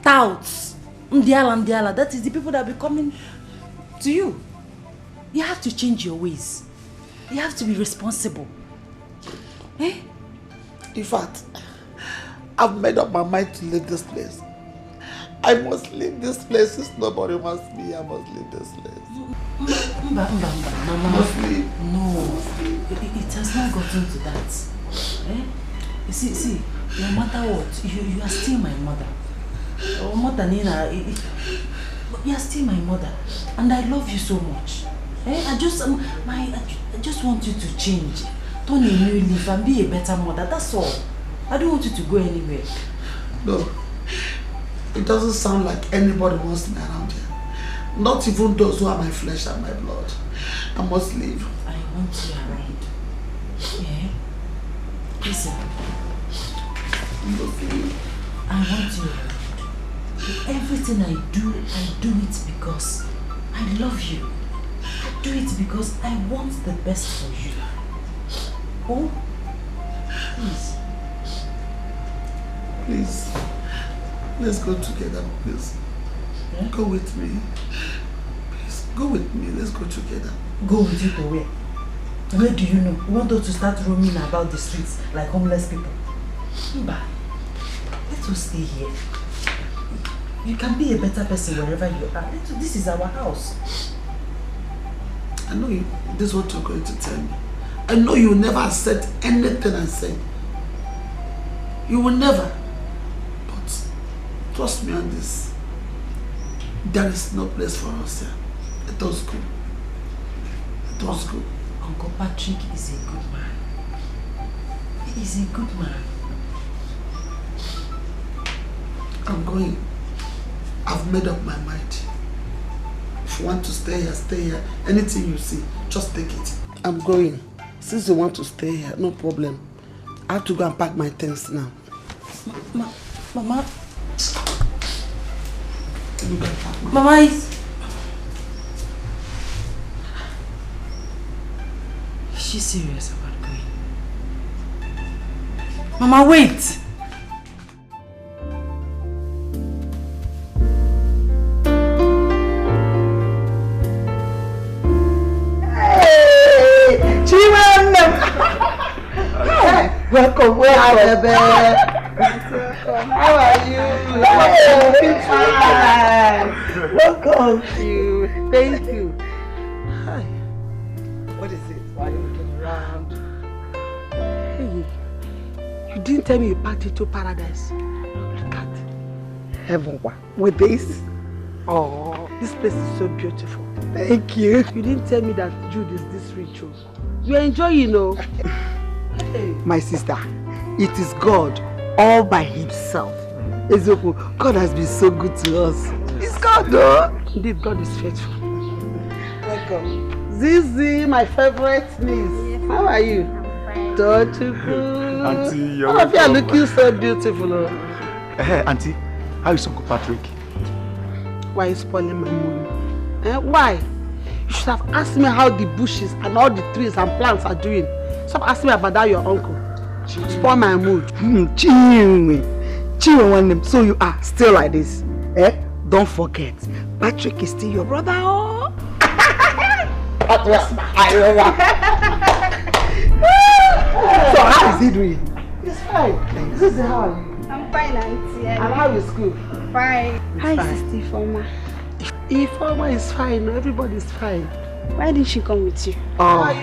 Touts, Ndiala, that is the people that will be coming to you. You have to change your ways. You have to be responsible. Eh? In fact, I've made up my mind to leave this place. I must leave this place. Since nobody wants me, I must leave this place. Mama, must leave. No, it has not gotten to that. Eh? You see, no matter what, you are still my mother. Oh, mother Nina, you are still my mother, and I love you so much. Eh? I just want you to change, turn a new leaf, and be a better mother. That's all. I don't want you to go anywhere. No. It doesn't sound like anybody wants me around here. Not even those who are my flesh and my blood. I must leave. I want you around. Yeah? Listen. I want you. Everything I do it because I love you. I do it because I want the best for you. Oh, please. Please. Let's go together, please. Yeah? Go with me. Please, go with me. Let's go together. Go with you to where? Where do you know? You want us to start roaming about the streets like homeless people? Mba, let us stay here. You can be a better person wherever you are. This is our house. I know you. This is what you're going to tell me. I know you will never accept anything I say. You will never. But trust me on this. There is no place for us here. Let us go. Let us go. Uncle Patrick is a good man. He is a good man. I'm going. I've made up my mind. If you want to stay here, stay here. Anything you see, just take it. I'm going. Since you want to stay here, no problem. I have to go and pack my things now. Mama. Mama is she serious about going? Mama, wait! Welcome. How are you? Welcome to you. Thank you. Hi. What is it? Why are you looking around? Hey, you didn't tell me you packed into paradise. Look at heaven with this. Oh, this place is so beautiful. Thank you. You didn't tell me that Jude is this rich. You enjoy, you know. My sister, it is God all by himself. God has been so good to us. It's God, though. Indeed, God is faithful. Welcome. Zizi, my favorite niece. How are you? I'm fine. Auntie, you're all of you are looking so beautiful. Auntie, how is Uncle Patrick? Why are you spoiling my mood? Why? You should have asked me how the bushes and all the trees and plants are doing. Stop asking me about that, your uncle. Spoil my mood. So you are still like this. Don't forget, Patrick is still your brother. Oh. So how is he doing? He's fine. This is how are you? I'm fine, Auntie. And how is school? Fine. Hi, fine. Sister Ifeoma. Ifeoma is fine. Everybody's fine. Why didn't she come with you? Oh,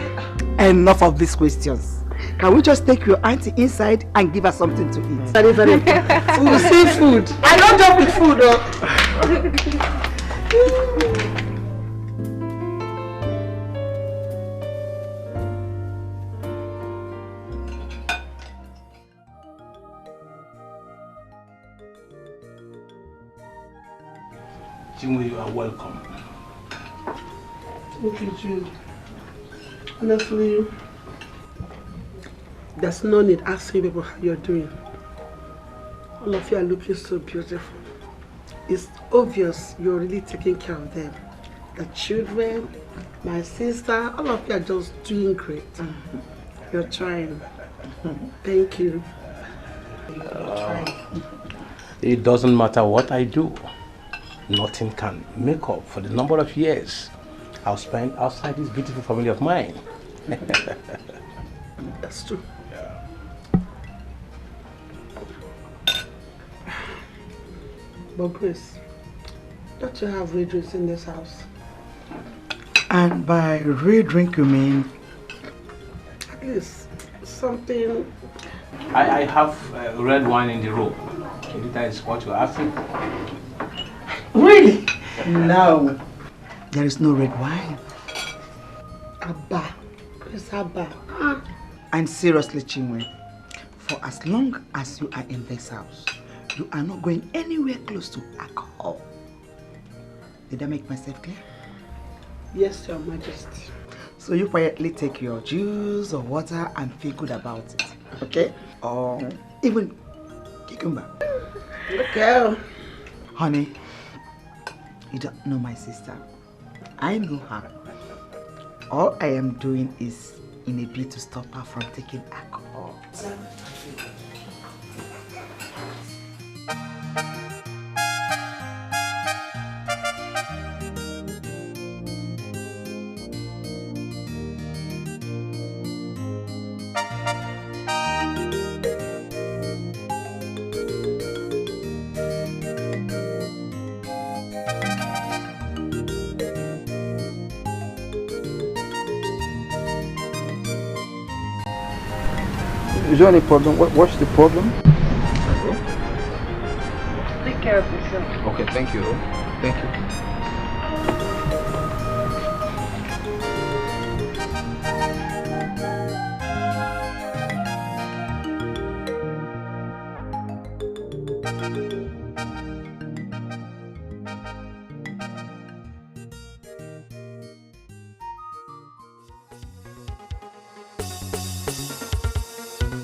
enough of these questions. Can we just take your auntie inside and give her something to eat? Very, very important. Food, seafood. I don't joke with food, though. Chinwe, you are welcome. Thank you, Jude. Honestly, there's no need asking people how you're doing. All of you are looking so beautiful. It's obvious you're really taking care of them. The children, my sister, all of you are just doing great. You're trying. Thank you. You're trying. It doesn't matter what I do. Nothing can make up for the number of years I'll spend outside this beautiful family of mine. That's true. Yeah. But Grace, don't you have red drinks in this house? And by red drink you mean? At least something. I have red wine in the room. That is what you're asking. Really? No. There is no red wine. Abba. It's Abba. And seriously, Chinwe, for as long as you are in this house, you are not going anywhere close to alcohol. Did I make myself clear? Yes, Your Majesty. So you quietly take your juice or water and feel good about it. Okay? Or even cucumber. Okay. Honey, you don't know my sister. I know her. All I am doing is in a bid to stop her from taking alcohol. Is there any problem? What's the problem? Take care of yourself. Okay, thank you. Thank you.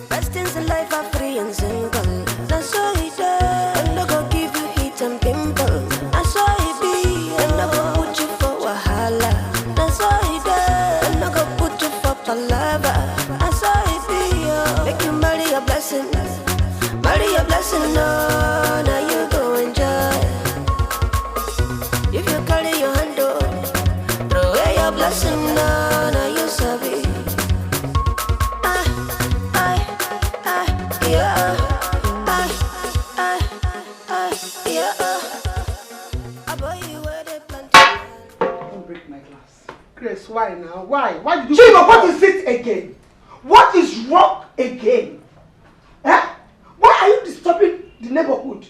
Best things in life are free and simple. That's all it does. I'm not gonna give you heat and pimples. That's all it be. I'm not gonna put you for wahala. That's all it does. I'm not gonna put you for palava. That's all it be. Make you marry a blessing. Marry a blessing. No, now you go enjoy. If you carry your hand, throw away your blessing. No, now you sabi. Grace, why now? Why? Why did you... Chiba, what is it again? What is wrong again? Eh? Why are you disturbing the neighborhood?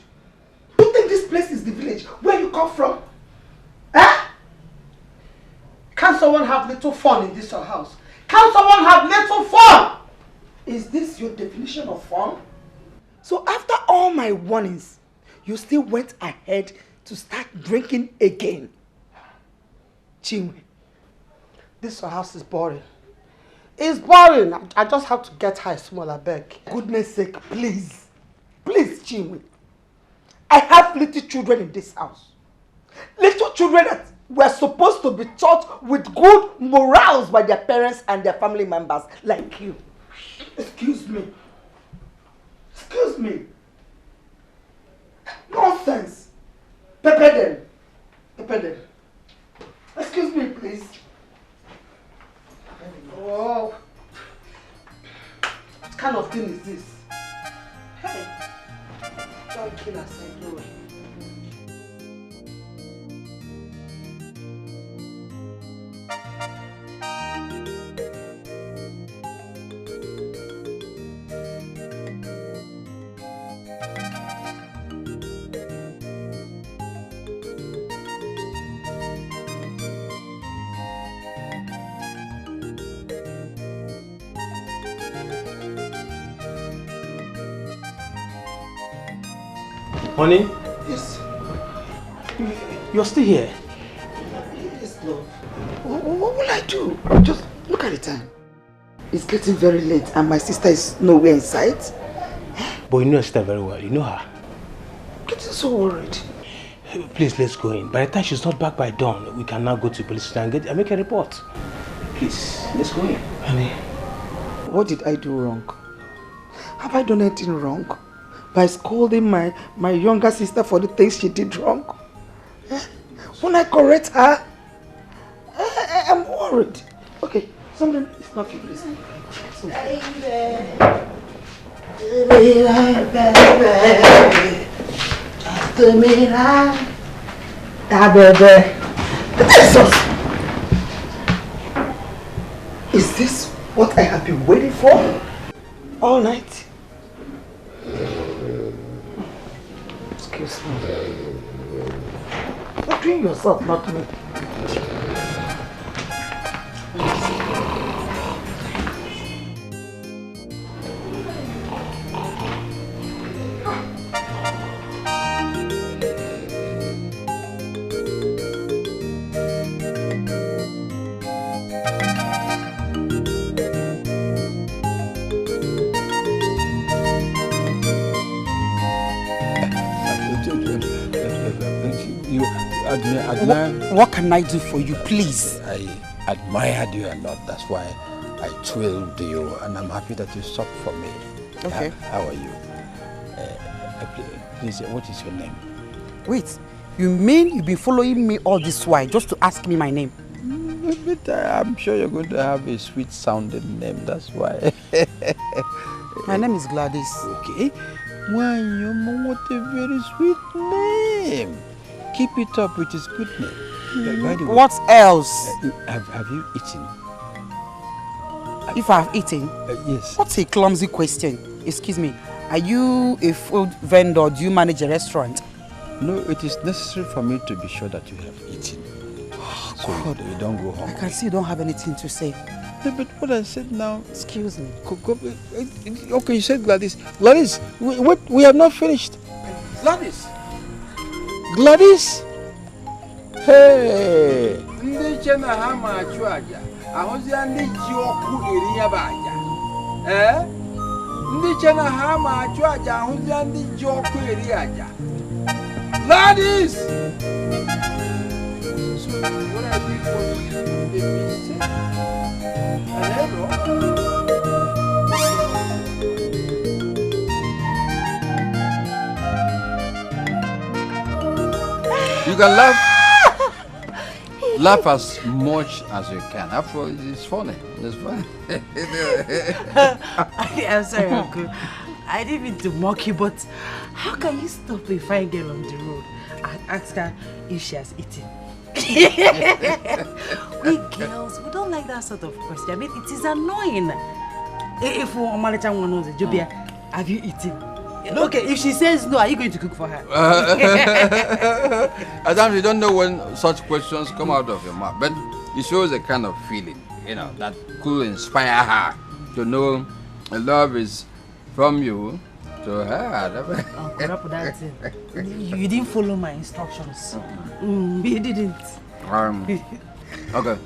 You think this place is the village where you come from? Eh? Can someone have little fun in this your house? Can someone have little fun? Is this your definition of fun? So after all my warnings, you still went ahead to start drinking again. Chinwe, this your house is boring. It's boring. I just have to get high small, I beg. Goodness sake, please. Please, Chinwe. I have little children in this house. Little children that were supposed to be taught with good morals by their parents and their family members, like you. Excuse me. Excuse me. Nonsense. Pepper them. Pepper them. Excuse me, please. Oh. What kind of thing is this? Hey. Don't kill us, I know. Honey? Yes. You're still here? Yes, love. What will I do? Just look at the time. It's getting very late and my sister is nowhere in sight. But you know your sister very well. You know her. I'm getting so worried. Please, let's go in. By the time she's not back by dawn, we can now go to the police station and make a report. Please, let's go in. Honey, what did I do wrong? Have I done anything wrong? By scolding my younger sister for the things she did wrong? When I correct her, I'm worried. Okay, something is not you, please. Is this what I have been waiting for all night? Excuse me. You're doing yourself, not me. What can I do for you, please? I admired you a lot. That's why I thrilled you, and I'm happy that you stopped for me. Okay. How are you? Please, what is your name? Wait, you mean you've been following me all this while just to ask me my name? But I'm sure you're going to have a sweet-sounding name. That's why. My name is Gladys. Okay. Why, what a very sweet name. Keep it up, it is good name. By the way, What else? Have you eaten? If I've eaten? Yes. What's a clumsy question? Excuse me. Are you a food vendor? Do you manage a restaurant? No, it is necessary for me to be sure that you have eaten. So you don't go home. I can see you don't have anything to say. No, but what I said now... Excuse me. Okay, you said Gladys. Gladys, we have not finished. Gladys! Gladys! Hey! Ndị chena ha ma achụ aja, ahụzia ndị ji ọkụ eri ya bụ aja. Ndị chena ha ma achụ aja, ahụzia ndị ji ọkụ eri aja. Gladys! So what I did was a mistake. You can laugh as much as you can. After all, it's funny. It's funny. I'm sorry, Uncle. I didn't mean to mock you, but how can you stop a fine girl on the road and ask her if she has eaten? We girls, we don't like that sort of question. I mean, it is annoying. If Omalicha knows it, Jobia, have you eaten? Okay, if she says no, are you going to cook for her? At times you don't know when such questions come out of your mouth, but it shows a kind of feeling, that could inspire her to know love is from you to her. Uncle, that's it. You didn't follow my instructions. You didn't. Okay.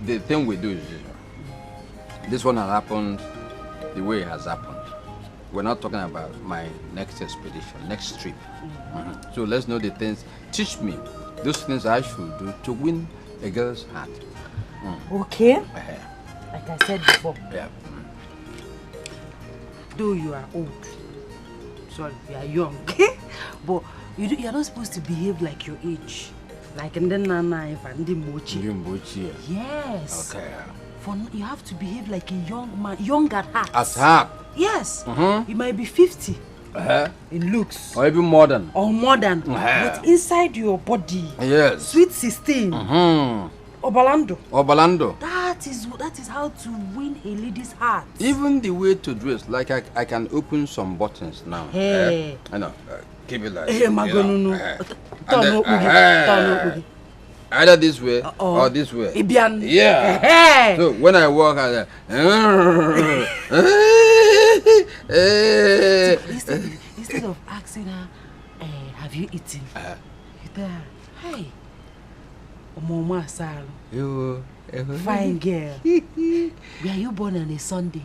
The thing we do is this one has happened the way it has happened. We're not talking about my next expedition, next trip. So let's know the things. Teach me those things I should do to win a girl's heart. Okay. Like I said before. Yeah. Though you are old, sorry, you are young, but you're not supposed to behave like your age. Like and then Nana and the Mochi. Yes. Okay. You have to behave like a young man, young at heart. At heart? Yes. You might be 50 in looks. Or even modern. Or modern. But inside your body. Yes. Sweet 16. Obalando. That is how to win a lady's heart. Even the way to dress, like I can open some buttons now. Hey. I know. Keep it like. Hey, either this way or this way. Ibian. Yeah. Hey. So when I walk, I instead of asking her, have you eaten? You tell her, hey, Mama Sal. Fine girl. Were you born on a Sunday?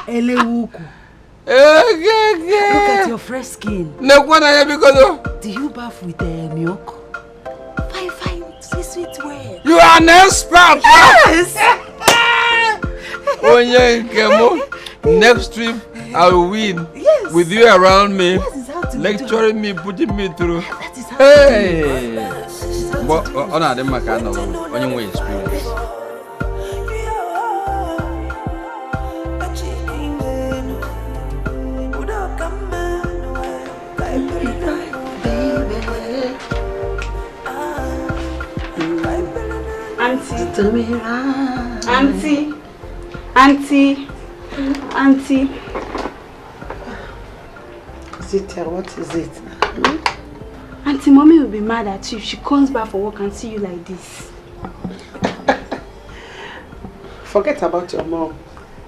Elewuku. Look at your fresh skin. Do you bath with milk? Fine, sweet way. You are an expert. Yes. Next trip, I'll win. Yes. With you around me, lecturing me, putting me through. That is how hey. But honor them, I can't know on your way experience. Auntie. Zita, what is it? Auntie, Mommy will be mad at you if she comes back for work and see you like this. Forget about your mom.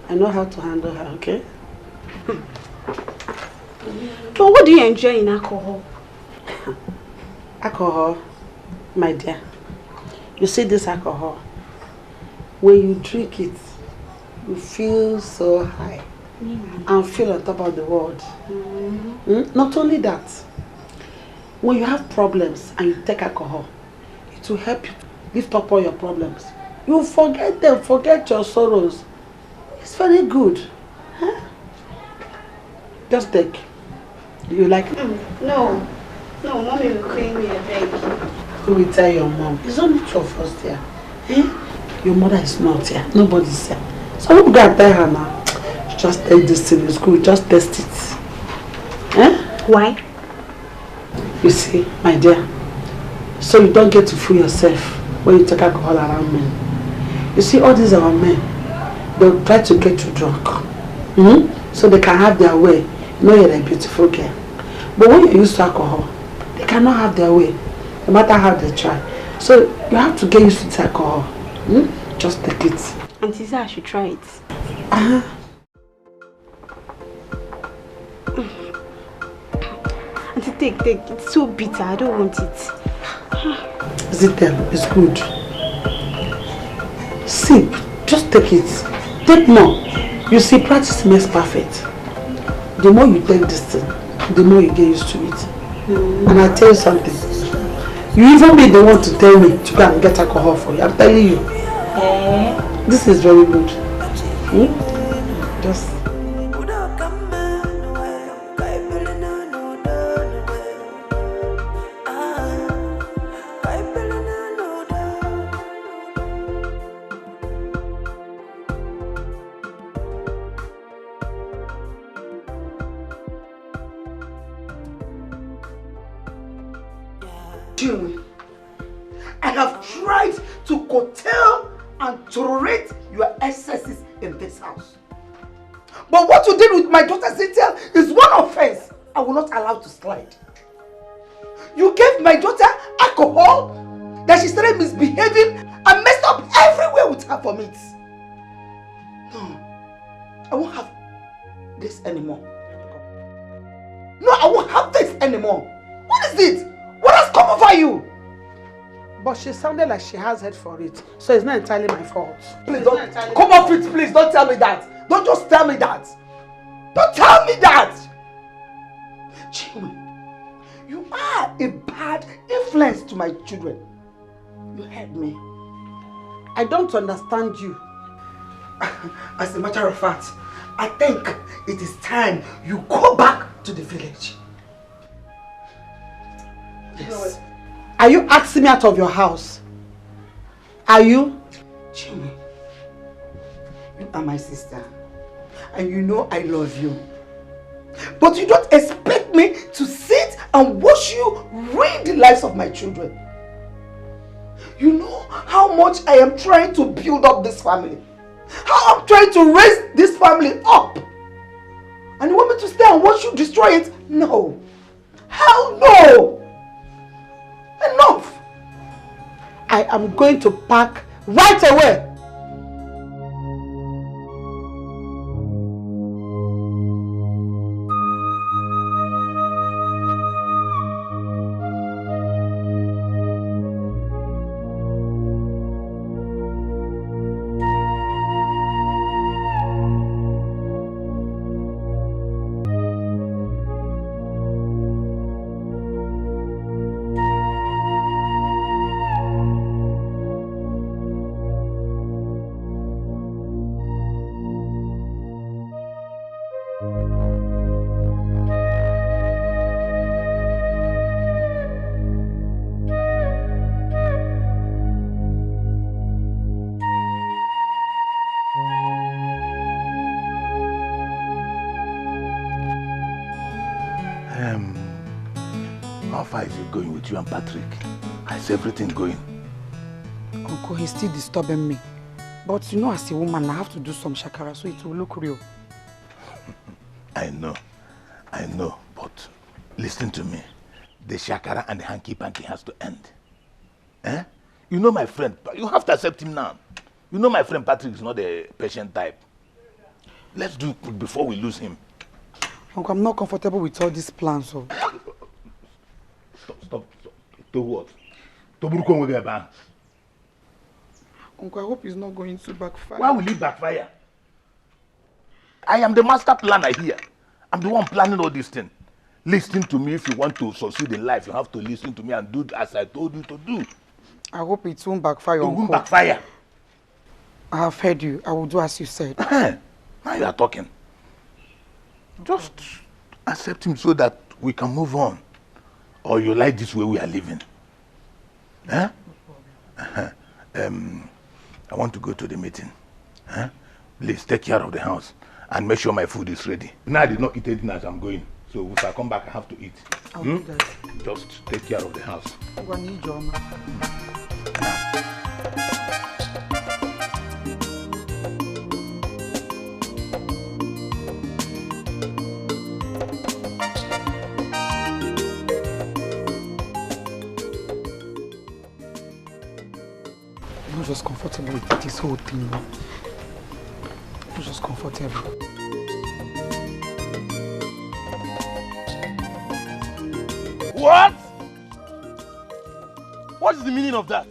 I know how to handle her, okay? But what do you enjoy in alcohol? Alcohol, my dear. You see this alcohol? When you drink it, you feel so high. and feel on top of the world. Not only that, when you have problems and you take alcohol, it will help you lift up all your problems. You forget them, forget your sorrows. It's very good. Huh? Just take. Do you like it? No. No, mommy will clean me, I beg. Who will tell your mom? It's only two of us here. Your mother is not here. Nobody's here. So we gotta tell her now. Just take this thing in school. Just test it. Why? You see, my dear, so you don't get to fool yourself when you take alcohol around men. You see, all these are men. They'll try to get you drunk. So they can have their way. You know you're a beautiful girl. But when you're used to alcohol, they cannot have their way, no matter how they try. So you have to get used to the alcohol. Just take it. Auntie said I should try it. Auntie, take. It's so bitter. I don't want it. Zitem, it's good. Sip. Just take it. Take more. You see, practice makes perfect. The more you take this thing, the more you get used to it. And I tell you something. You even be the one to tell me to go and get alcohol for you. I'm telling you. This is very good. Just. I have tried to curtail and tolerate your excesses in this house. But what you did with my daughter Cynthia is one offense I will not allow to slide. You gave my daughter alcohol that she started misbehaving and messed up everywhere with her vomit. No, I won't have this anymore. No, I won't have this anymore. What is it? What has come over you? But she sounded like she has head for it, so it's not entirely my fault. Please don't come off it, please. Don't tell me that. Don't just tell me that. Don't tell me that. Chinwe, you are a bad influence to my children. You heard me. I don't understand you. As a matter of fact, I think it is time you go back to the village. Yes. Are you asking me out of your house? Are you? Chinwe, you are my sister. And you know I love you. But you don't expect me to sit and watch you ruin the lives of my children. You know how much I am trying to build up this family. How I'm trying to raise this family up. And you want me to stay and watch you destroy it? No. Hell no. Enough! I am going to pack right away. How far is it going with you and Patrick? How's everything going? Uncle, he's still disturbing me. But you know, as a woman, I have to do some shakara so it will look real. I know, but listen to me. The shakara and the hanky-panky has to end. Eh? You know my friend, you have to accept him now. You know my friend Patrick is not a patient type. Let's do it before we lose him. Uncle, I'm not comfortable with all these plans. So. Stop. To what? To Uncle, I hope it's not going to backfire. Why will it backfire? I am the master planner here. I'm the one planning all this thing. Listen to me. If you want to succeed in life, you have to listen to me and do as I told you to do. I hope it won't backfire. It won't backfire. I have heard you. I will do as you said. Now you are talking. Just accept him so that we can move on. Or you like this way we are living. Huh? I want to go to the meeting. Huh? Please take care of the house and make sure my food is ready. Now I did not eat anything as I'm going. So if I come back, I have to eat. I'll do that. Just take care of the house. I'm not just comfortable with this whole thing. I'm not just comfortable. What? What is the meaning of that?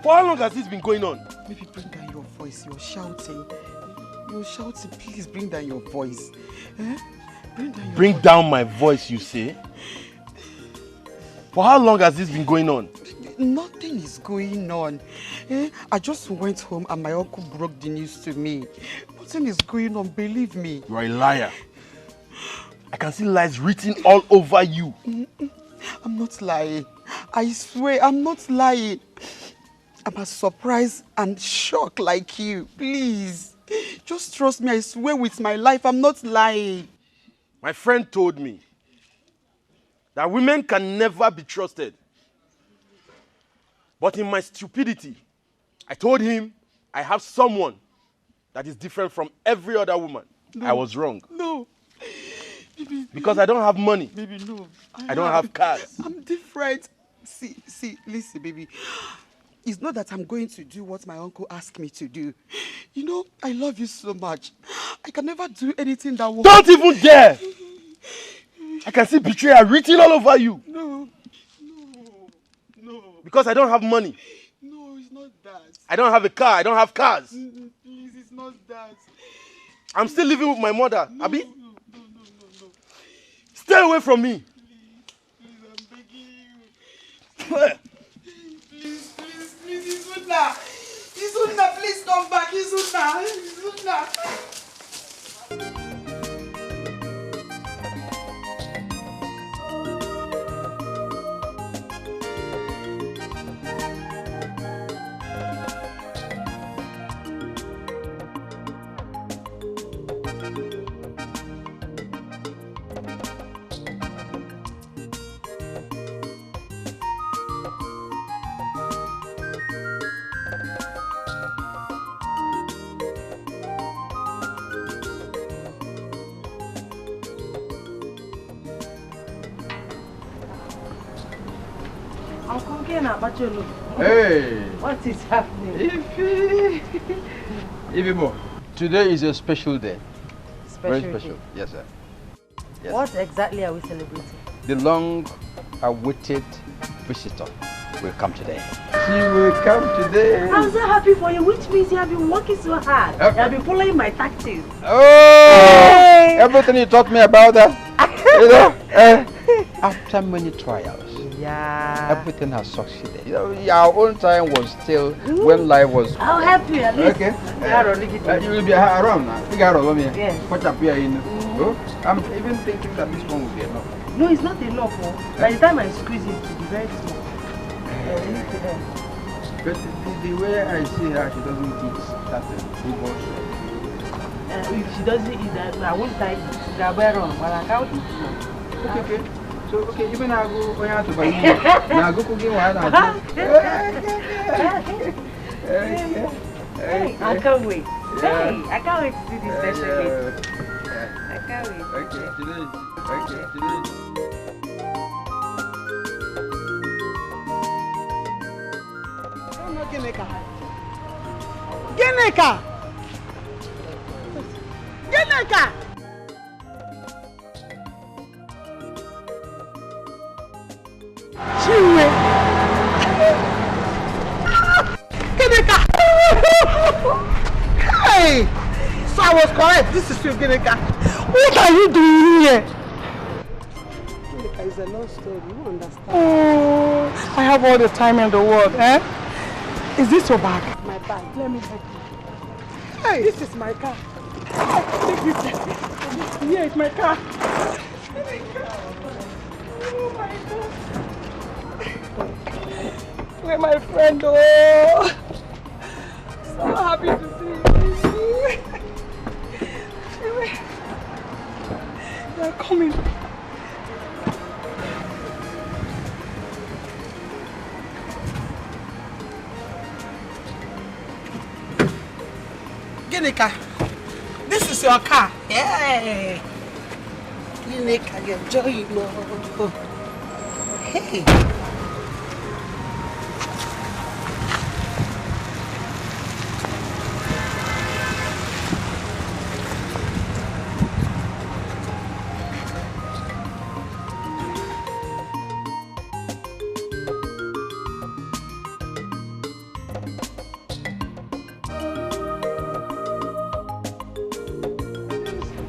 For how long has this been going on? Maybe bring down your voice. You're shouting. You're shouting. Please bring down your voice. Eh? Bring down my voice, you say? For how long has this been going on? Nothing is going on. Eh? I just went home and my uncle broke the news to me. Nothing is going on, believe me. You are a liar. I can see lies written all over you. I'm not lying. I swear, I'm not lying. I'm as surprised and shocked like you. Please, just trust me. I swear with my life, I'm not lying. My friend told me that women can never be trusted. But in my stupidity, I told him I have someone that is different from every other woman. No. I was wrong. No. Baby, because I don't have money. Baby, no. I don't have cars. I'm different. See, listen, baby. It's not that I'm going to do what my uncle asked me to do. You know, I love you so much. I can never do anything that will... Don't even dare! I can see betrayal written all over you. No. Because I don't have money. No, it's not that. I don't have a car. I don't have cars. Please, it's not that. I'm still living with my mother. No, Abi? No. Stay away from me. Please, I'm begging you. Please, Izuna. Izuna, please come back. Izuna. Hey! What is happening? Ifimo, today is a special day. Very special. Day. Yes, sir. Yes. What exactly are we celebrating? The long-awaited visitor will come today. She will come today. I'm so happy for you, which means you have been working so hard. You have been following my tactics. Oh! Hey. Everything you taught me about that. You know, after many trials, everything has succeeded. You know, our own time was still when life was. I'll help you at least. Okay. You will be around now. You got all of me. Yes. Put up here in. I'm even thinking that this one will be enough. No, it's not enough. Oh. By the time I squeeze it, it will be very small. But the way I see her, she doesn't eat that if she doesn't eat that, I won't tie it. But I can't eat now. Okay. So, okay, even I go going out to buy now go cooking one. Hey, I can't wait. Hey, I can't wait to see this special day. I can't wait. Okay, Gineka! Chiwe! Gineka! Hey! I was correct. This is Ginika. What are you doing here? Ginika is a long story. You won't understand. Oh, I have all the time in the world, eh? Is this your bag? My bag. Let me help you. Hey, this is my car. Take this. Here is my car. Oh my God. Where my friend? Oh, so happy to see you. They are coming. Ginika, this is your car. Yeah. Ginika, you're enjoying love. Hey.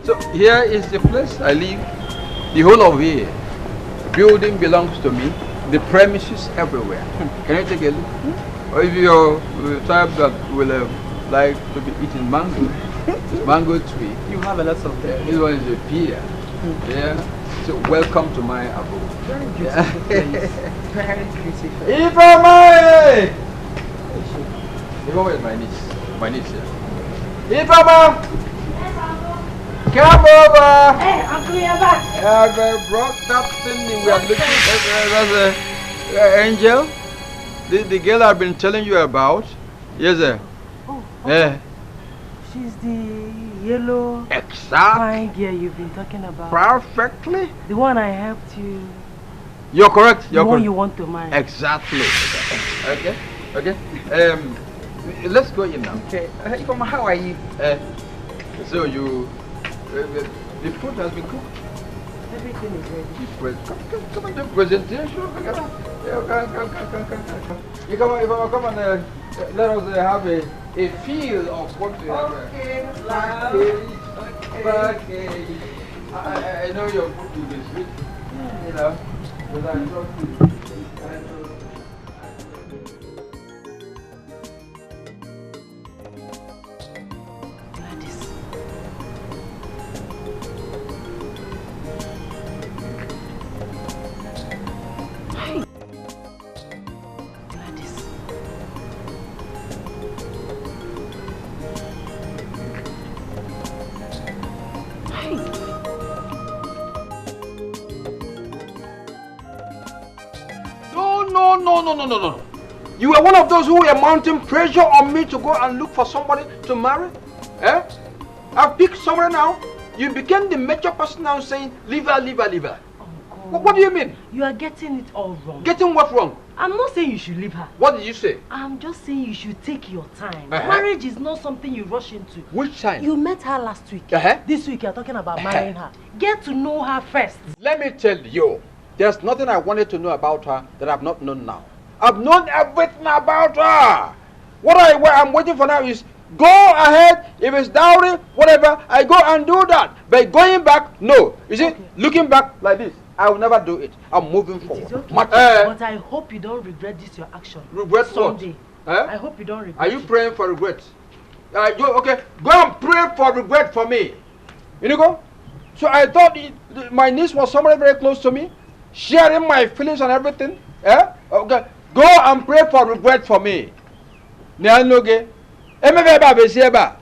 So here is the place I live. The whole of here. The building belongs to me. The premises everywhere. Can you take a look? Or if you're the type that will like to be eating mango, mango tree. You have a lot of them. This one is a pear. Yeah. So welcome to my abode. Very beautiful place. Very beautiful. Ifama! Ifama is my niece. My niece, yeah. Ifama! Come over! Hey, Uncle, you're back. I've brought that thing we are looking at. Angel, the girl I've been telling you about. Yes, sir. Oh, yeah. She's the yellow fine girl you've been talking about. Perfectly. The one I helped you. You're correct. You're the one correct. you want to marry. Exactly. Okay. Okay. Let's go in now. Okay. Ifama, how are you? So you. The food has been cooked. Everything is ready. Come on, the presentation. Come. You come and let us have a feel of what we have. Okay. I know your food will be sweet. You know, but I trust you. No. You were one of those who were mounting pressure on me to go and look for somebody to marry? Eh? I've picked somebody now. You became the major person now saying, leave her. What do you mean? You are getting it all wrong. Getting what wrong? I'm not saying you should leave her. What did you say? I'm just saying you should take your time. Marriage is not something you rush into. Which time? You met her last week. This week you're talking about marrying her. Get to know her first. Let me tell you, there's nothing I wanted to know about her that I've not known now. I've known everything about her. What I'm waiting for now is go ahead. If it's dowry, whatever, I go and do that. But going back, no. You see, looking back like this, I will never do it. I'm moving forward. Okay. But I hope you don't regret this your action. Regret someday. What? I hope you don't regret. Are you praying for regret? Okay, go and pray for regret for me. You know? So I thought my niece was somebody very close to me, sharing my feelings and everything. Okay. Go and pray for regret for me. Nianoge. Emebeba besieba.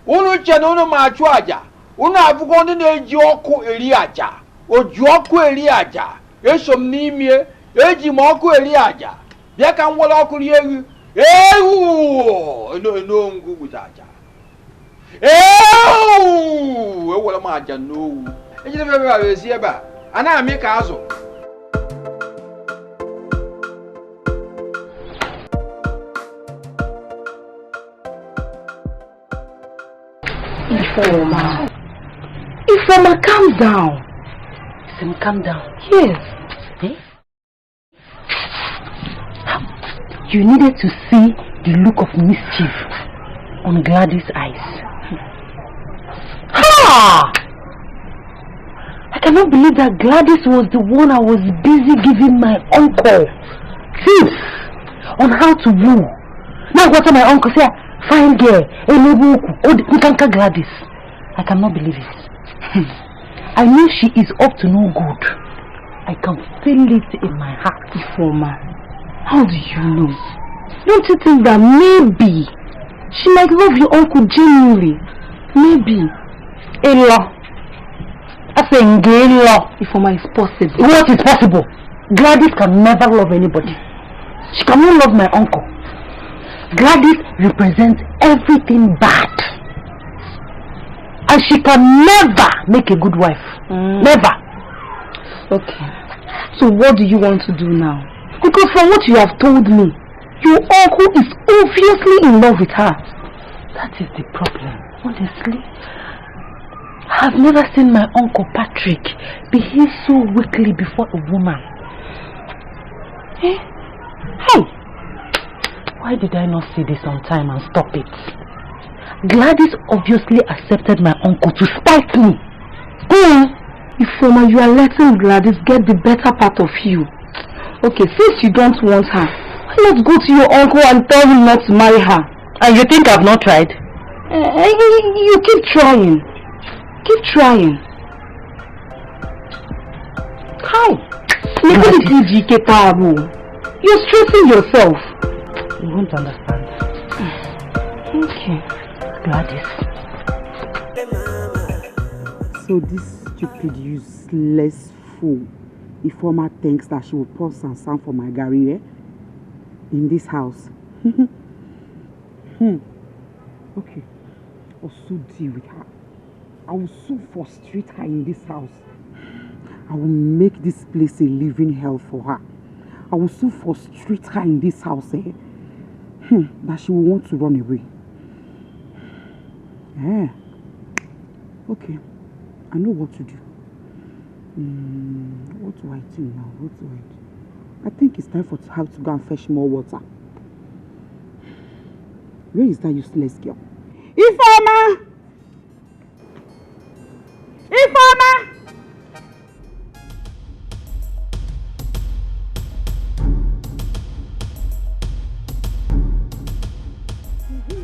Unu chenono machu aja. Una avugondi neji oku eri aja. Oju oku eri aja. Esom nimie. Eji moku eri aja. Bia kan wala oku riegu. Ewu. No ngu aja. Ewu. Ewala ma aja no. Eji nebeba besieba. Ana amika azo. Ifeoma, calm down. Ifeoma, calm down. Yes. Eh? You needed to see the look of mischief on Gladys' eyes. Ha! I cannot believe that Gladys was the one I was busy giving my uncle tips on how to woo. Now what my uncle say? Fine girl, Gladys. I cannot believe it. I know she is up to no good. I can feel it in my heart. Ifoma, how do you know? Don't you think that maybe she might love your uncle genuinely? Maybe. Ella. I say Ella. Ifoma, is possible. What is possible? Gladys can never love anybody. She cannot love my uncle. Gladys represents everything bad. And she can never make a good wife. Never. Okay. So what do you want to do now? Because from what you have told me, your uncle is obviously in love with her. That is the problem. Honestly, I've never seen my uncle Patrick behave so weakly before a woman. Eh? Hey! Why did I not see this on time and stop it? Gladys obviously accepted my uncle to spite me. Ifoma, you are letting Gladys get the better part of you. Okay, since you don't want her, why not go to your uncle and tell him not to marry her? And you think I've not tried? You keep trying. Keep trying. Hi. You're stressing yourself. You won't understand. Okay. Gladys. So this stupid, useless fool, Ifoma thinks that she will pour some sand for my Gary in this house. Okay. I'll so deal with her. I will so frustrate her in this house. I will make this place a living hell for her. I will so frustrate her in this house that she will want to run away. Okay. I know what to do. What do I do now? What do I do? I think it's time for her to go and fetch more water. Where is that useless girl? Ifoma! Ifoma!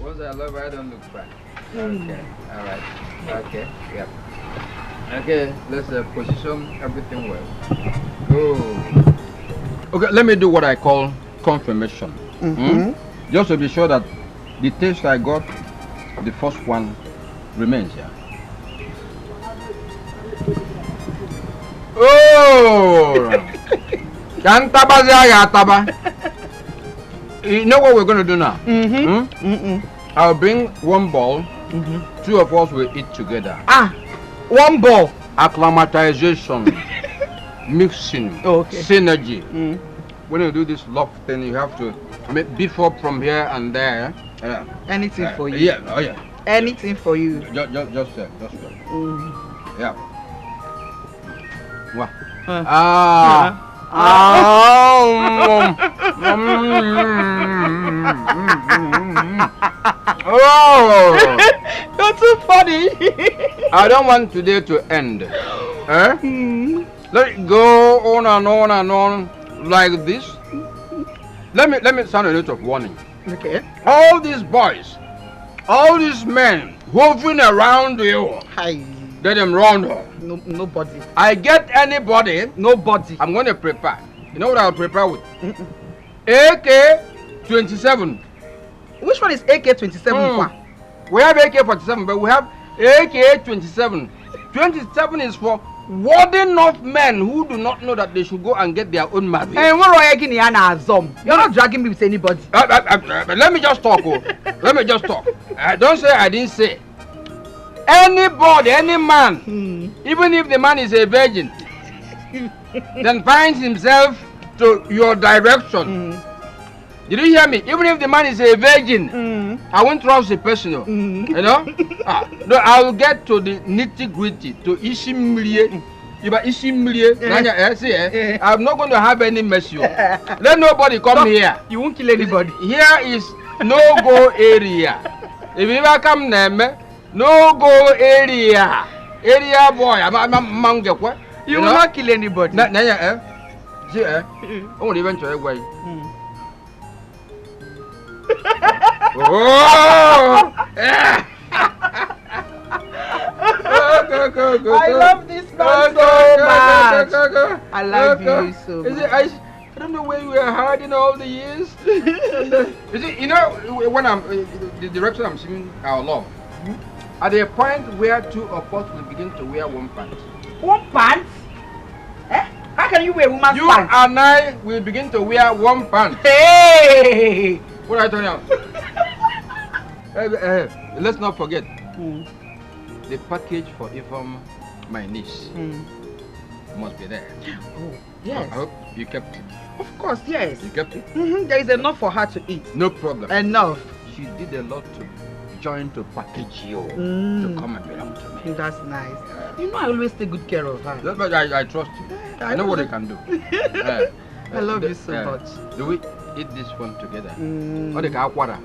Once I love her, I don't look back. Okay, alright. Okay, yep. Okay, let's position everything well. Oh. Okay, let me do what I call confirmation. Just to be sure that the taste I got, the first one, remains here. Oh! You know what we're going to do now? I'll bring one ball. Two of us will eat together. One ball. Acclimatization. Mixing. Synergy. When you do this love thing, you have to beef up from here and there. Anything for you. Yeah, oh yeah. Anything for you. Just yeah. Wow. Oh, you're too funny. I don't want today to end. Let it go on and on and on like this. Let me sound a note of warning. Okay. All these boys, all these men hovering around you, let them run. Nobody. I get anybody. Nobody. I'm going to prepare. You know what I'll prepare with? AK-27. Which one is AK-27? We have AK-47, but we have AK-27. 27 is for warding off men who do not know that they should go and get their own marriage. You're not dragging me with anybody. Let me just talk. Let me just talk. Don't say I didn't say. Anybody, any man, even if the man is a virgin, then finds himself to your direction. Did you hear me? Even if the man is a virgin, I won't trust the person. You know? No, I will get to the nitty-gritty, to Ishimliye. I'm not going to have any mess. Let nobody come here. You won't kill anybody. Here is no-go area. If you ever come name, no go area boy. I'm what? You will not kill anybody. See, only eventually way. Oh! Go. I love this man so much. I love you so much. I don't know where we are hiding all the years. You know, when I'm the direction I'm singing our love, at the point where two of us will begin to wear one pant. One pant? Eh? How can you wear a woman's pant? You and I will begin to wear one pant. Hey! What are I telling you? Let's not forget the package for even my niece must be there. Oh, yes. I hope you kept it. Of course, yes. You kept it? There is enough for her to eat. No problem. Enough. She did a lot to join to package you to come and belong to me. That's nice. You know I always take good care of her. But I trust you. I know what I can do. I love you so much. Do we eat this one together? Or the water?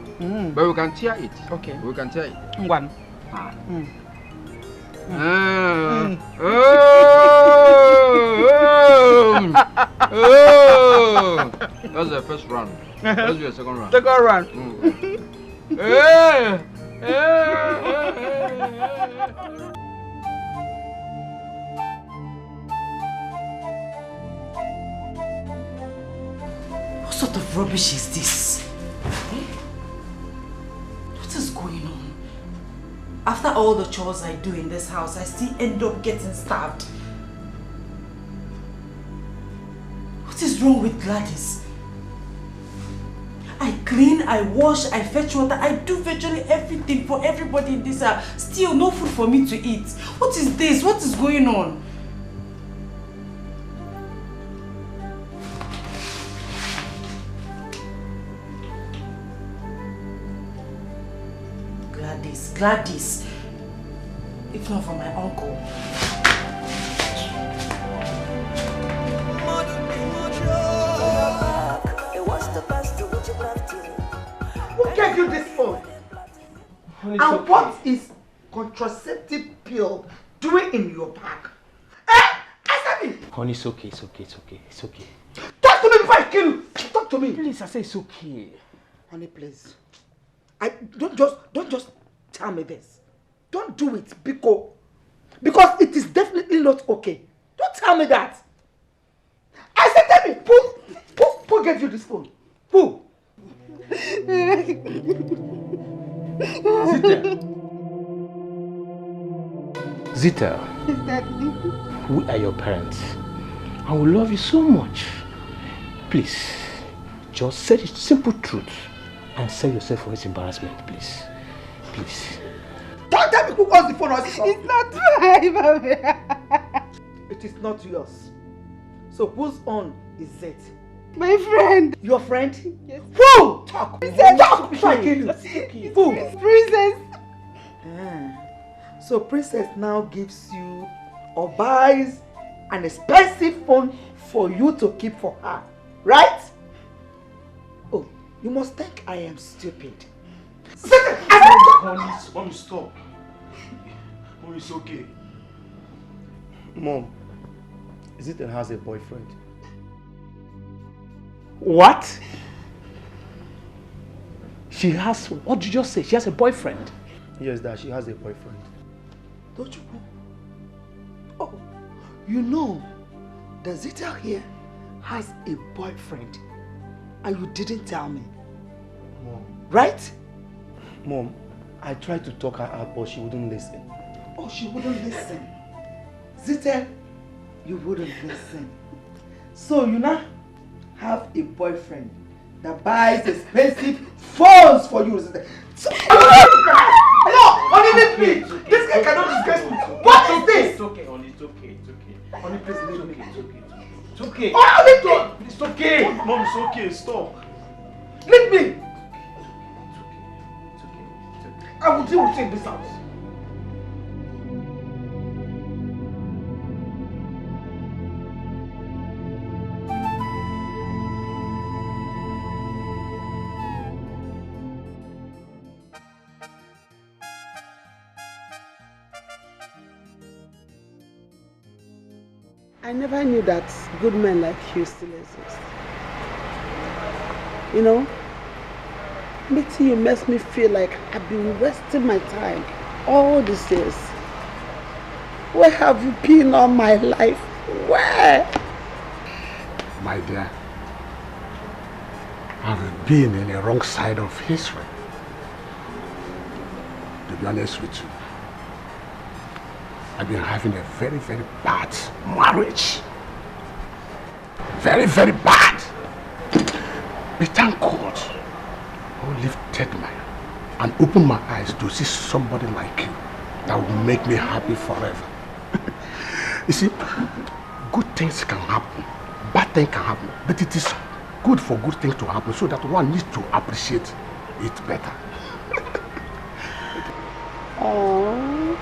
But we can tear it. Okay. We can tear it. One. That's the first round. Let's do the second round. Second round. What sort of rubbish is this? What is going on? After all the chores I do in this house, I still end up getting starved. What is wrong with Gladys? I clean, I wash, I fetch water, I do virtually everything for everybody in this house. Still no food for me to eat. What is this? What is going on? Gladys. If not for my uncle. Who gave you this phone? And okay. What is contraceptive pill doing in your bag? Answer me! Honey, it's okay. Talk to me before I kill you! Talk to me! Please, I say it's okay. Honey, please. Don't just tell me this. Don't do it because it is definitely not okay. Don't tell me that. I said, tell me, who gave you this phone? Who? Zita, we are your parents and we love you so much. Please, just say the simple truth and save yourself for his embarrassment, please. Please. Don't tell me who owns the phone. It's not mine, It is not yours. So whose own is it? My friend. Your friend? Yes. Who? Talk. Talk before I kill you. Who? Princess. So Princess now gives you or buys an expensive phone for you to keep for her, right? Oh, you must think I am stupid. Mommy, stop. Mommy, it's okay. Mom, Zita has a boyfriend. What? She has, what did you just say? She has a boyfriend? Yes, Dad, she has a boyfriend. Don't you know? Oh, you know that Zita here has a boyfriend and you didn't tell me. Mom. Right? Mom, I tried to talk her out, but she wouldn't listen. Oh, she wouldn't listen. Zita, you wouldn't listen. So you now have a boyfriend that buys expensive phones for you. So, no, honey, leave me. This guy cannot disgrace me. What is this? It's okay, honey, it's okay. Honey, please leave me. It's okay. Oh, leave me. It's okay. Mom, it's okay, stop. Leave me. I will deal with you in this house. I never knew that good men like you still exist. You know, meeting you makes me feel like I've been wasting my time all these years. Where have you been all my life? Where? My dear, I've been in the wrong side of history. To be honest with you, I've been having a very, very bad marriage. Very, very bad. But thank God, who lifted me and opened my eyes to see somebody like you that will make me happy forever. You see, good things can happen, bad things can happen, but it is good for good things to happen so that one needs to appreciate it better. Oh,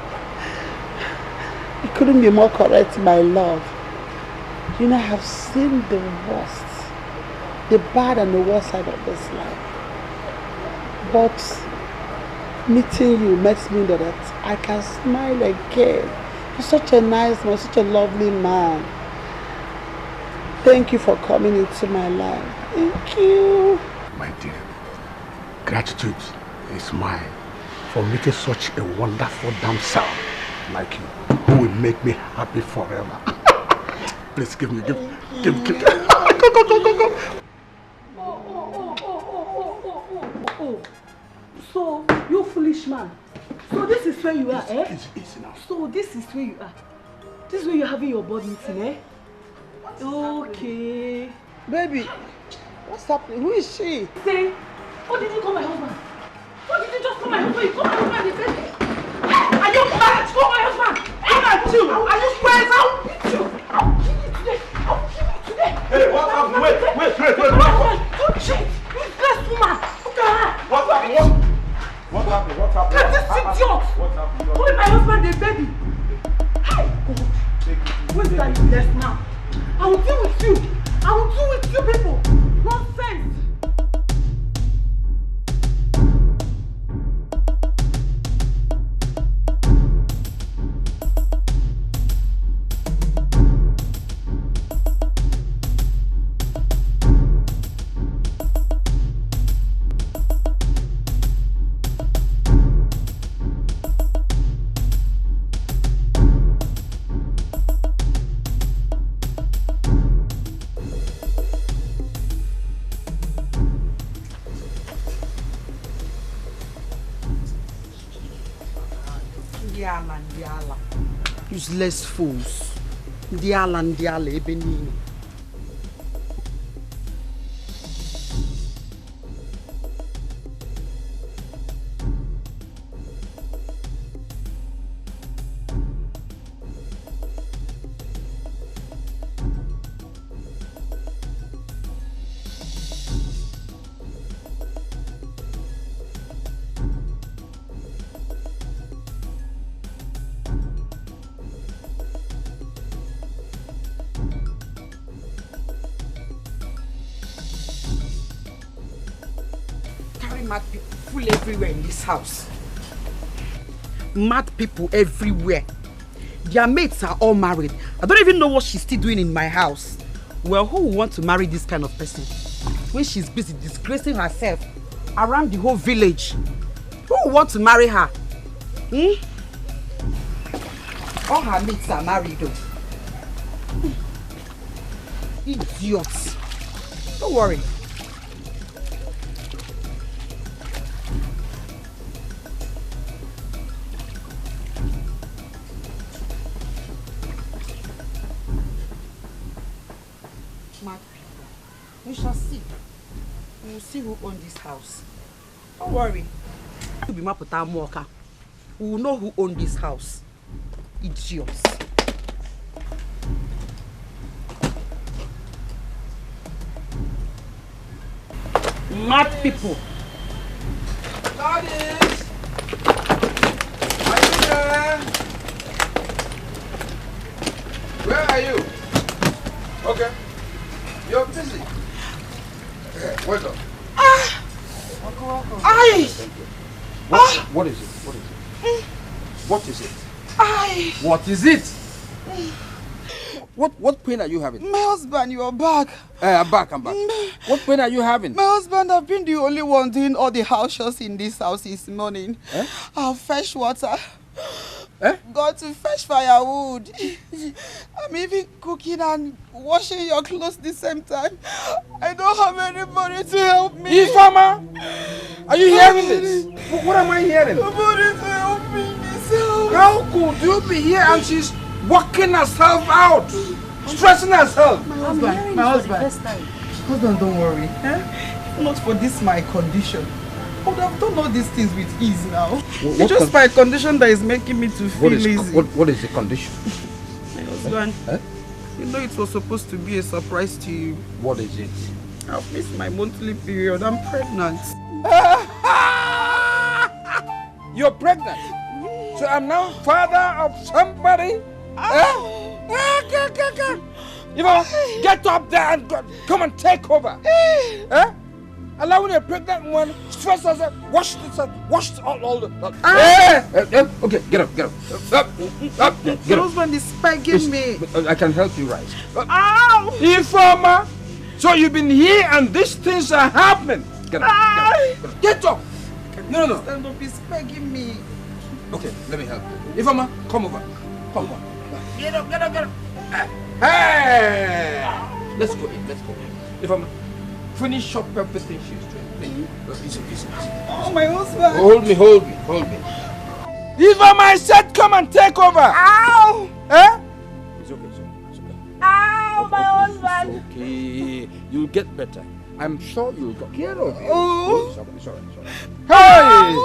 it couldn't be more correct, my love. You know, I have seen the worst, the bad and the worst side of this life. But meeting you makes me know that I can smile again. You're such a nice man, such a lovely man. Thank you for coming into my life. Thank you. My dear, gratitude is mine for meeting such a wonderful damsel like you, who will make me happy forever. Please give me. Go. Oh. So, you foolish man. So this is where you are, eh? So this is where you are. This is where you're having your board meeting, eh? Okay. Baby, what's happening? Who is she? Say, what did you call my husband? What did you just call my husband? You call my husband the baby. Are you mad? Call my husband. Come at you. Are you square? I'll beat you. I'll kill you today. I'll kill you today. Hey, what happened? Wait. Don't cheat. Useless woman. Look at her. What happened? Look at this idiot. Calling my husband the baby. Hey, God. Where's that useless man? I will deal with you. I will deal with you people. Nonsense. Ndiala. Useless fools. Ndiala ebenini. Mad people full everywhere in this house. Mad people everywhere. Their mates are all married. I don't even know what she's still doing in my house. Well, who would want to marry this kind of person when she's busy disgracing herself around the whole village? Who would want to marry her? All her mates are married though. Idiots. Don't worry. We shall see. We will see who owns this house. Don't worry. We will know who owns this house. Idiots. Mad people. Ladies! Are you there? Where are you? Okay. You're busy. What's up? What is it? What is it? What is it? What pain are you having? My husband, you are back. I'm back. What pain are you having? My husband, I've been the only one doing all the house chores in this house this morning. I'll fetch water. Got to fetch firewood. I'm even cooking and washing your clothes the same time. I don't have anybody to help me. Ifama, are you hearing this? What am I hearing? Nobody to help me in this house. How could you be here and she's working herself out, stressing herself? My husband, don't worry. If not for this my condition, I would have done all these things with ease now. It's just my condition that is making me to feel lazy. What is the condition? My husband, you know it was supposed to be a surprise to you. What is it? I've missed my monthly period. I'm pregnant. You're pregnant? So I'm now father of somebody? You know, get up there and come and take over. Allowing a pregnant one stress herself, wash all the. Okay, get up. Up. Your husband is begging me. I can help you rise. Ow! Informer, so you've been here and these things are happening. Get up. Get up. No. Stand up, he's begging me. Okay, let me help you. Ifama, come over. Come on. Get up. Hey! Let's go in. Ifama, finish up everything she's doing. Please. Easy. Oh, my husband. Hold me. Ifama, I said come and take over. Ow! It's okay. Ow, my husband. It's okay. You'll get better. I'm sure you'll get care of you. Oh. It's all right. Hey!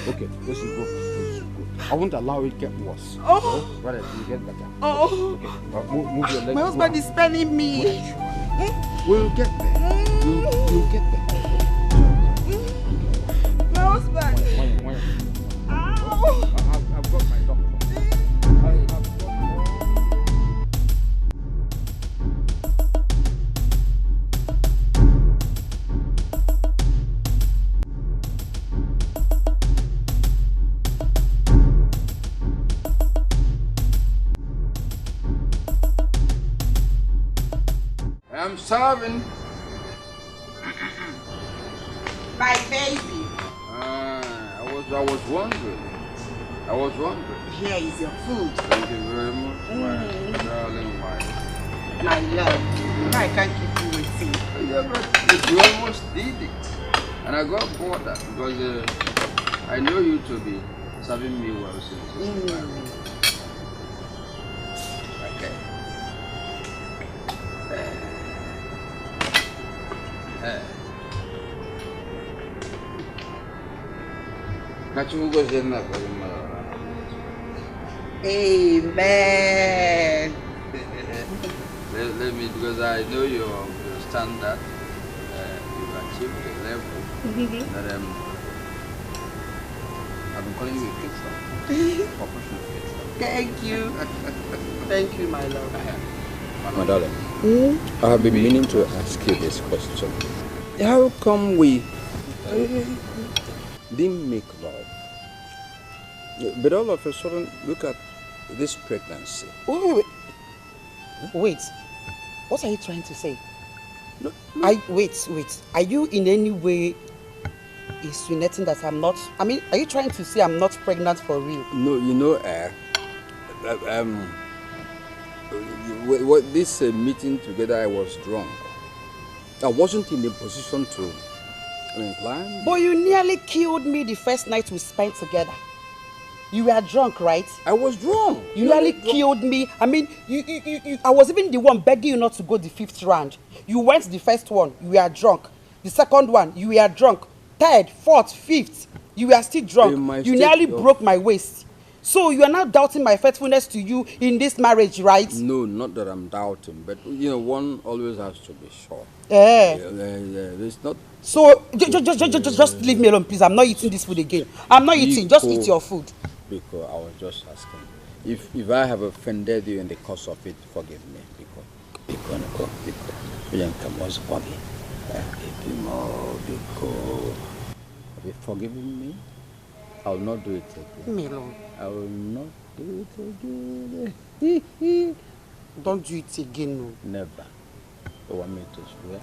Okay. Let's go. I won't allow it to get worse. Rather, you get better. Okay. Move your leg. My husband is spelling me. We'll get there. You'll get there. My husband. I've got my doctor. I'm starving. My baby. I was wondering. Here is your food. Thank you very much, my darling wife. My love. I can't keep you waiting. Yeah, but you almost did it. And I got bored because I know you to be serving me well since. Okay. Amen. Let me, because I know your standard, you've achieved a level that I've been calling you a kickstart. Thank you. Thank you, my love. My darling, I have been meaning to ask you this question. How come we didn't make love? But all of a sudden, look at this pregnancy. Wait. What are you trying to say? No. Wait. Are you in any way insinuating that I'm not? I mean, are you trying to say I'm not pregnant for real? No, you know, this meeting together, I was drunk. I wasn't in a position to climb. But you nearly killed me the first night we spent together. You were drunk, right? I was drunk. You nearly killed me. I mean, I was even the one begging you not to go the 5th round. You went the first one, you were drunk. The second one, you were drunk. 3rd, 4th, 5th, you were still drunk. You nearly broke my waist. So you are now doubting my faithfulness to you in this marriage, right? No, not that I'm doubting, but you know, one always has to be sure. It's not. So just leave me alone, please. I'm not eating this food again. I'm not eating. Just eat your food. Because I was just asking, if I have offended you in the course of it, forgive me. Because have you forgiven me? I will not do it again. Milo. I will not do it again. Don't do it again, no. Never. You want me to swear?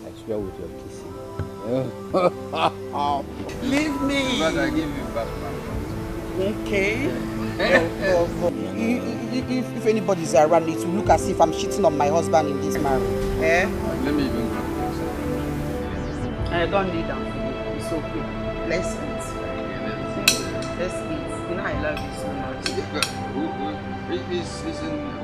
I swear with your kissing. Leave me. But I give you back my Okay. If anybody's around, it will look as if I'm cheating on my husband in this marriage. Eh? Let me even go. I don't need that. It's okay. Let's eat. Let's eat. You know I love you so much. It's in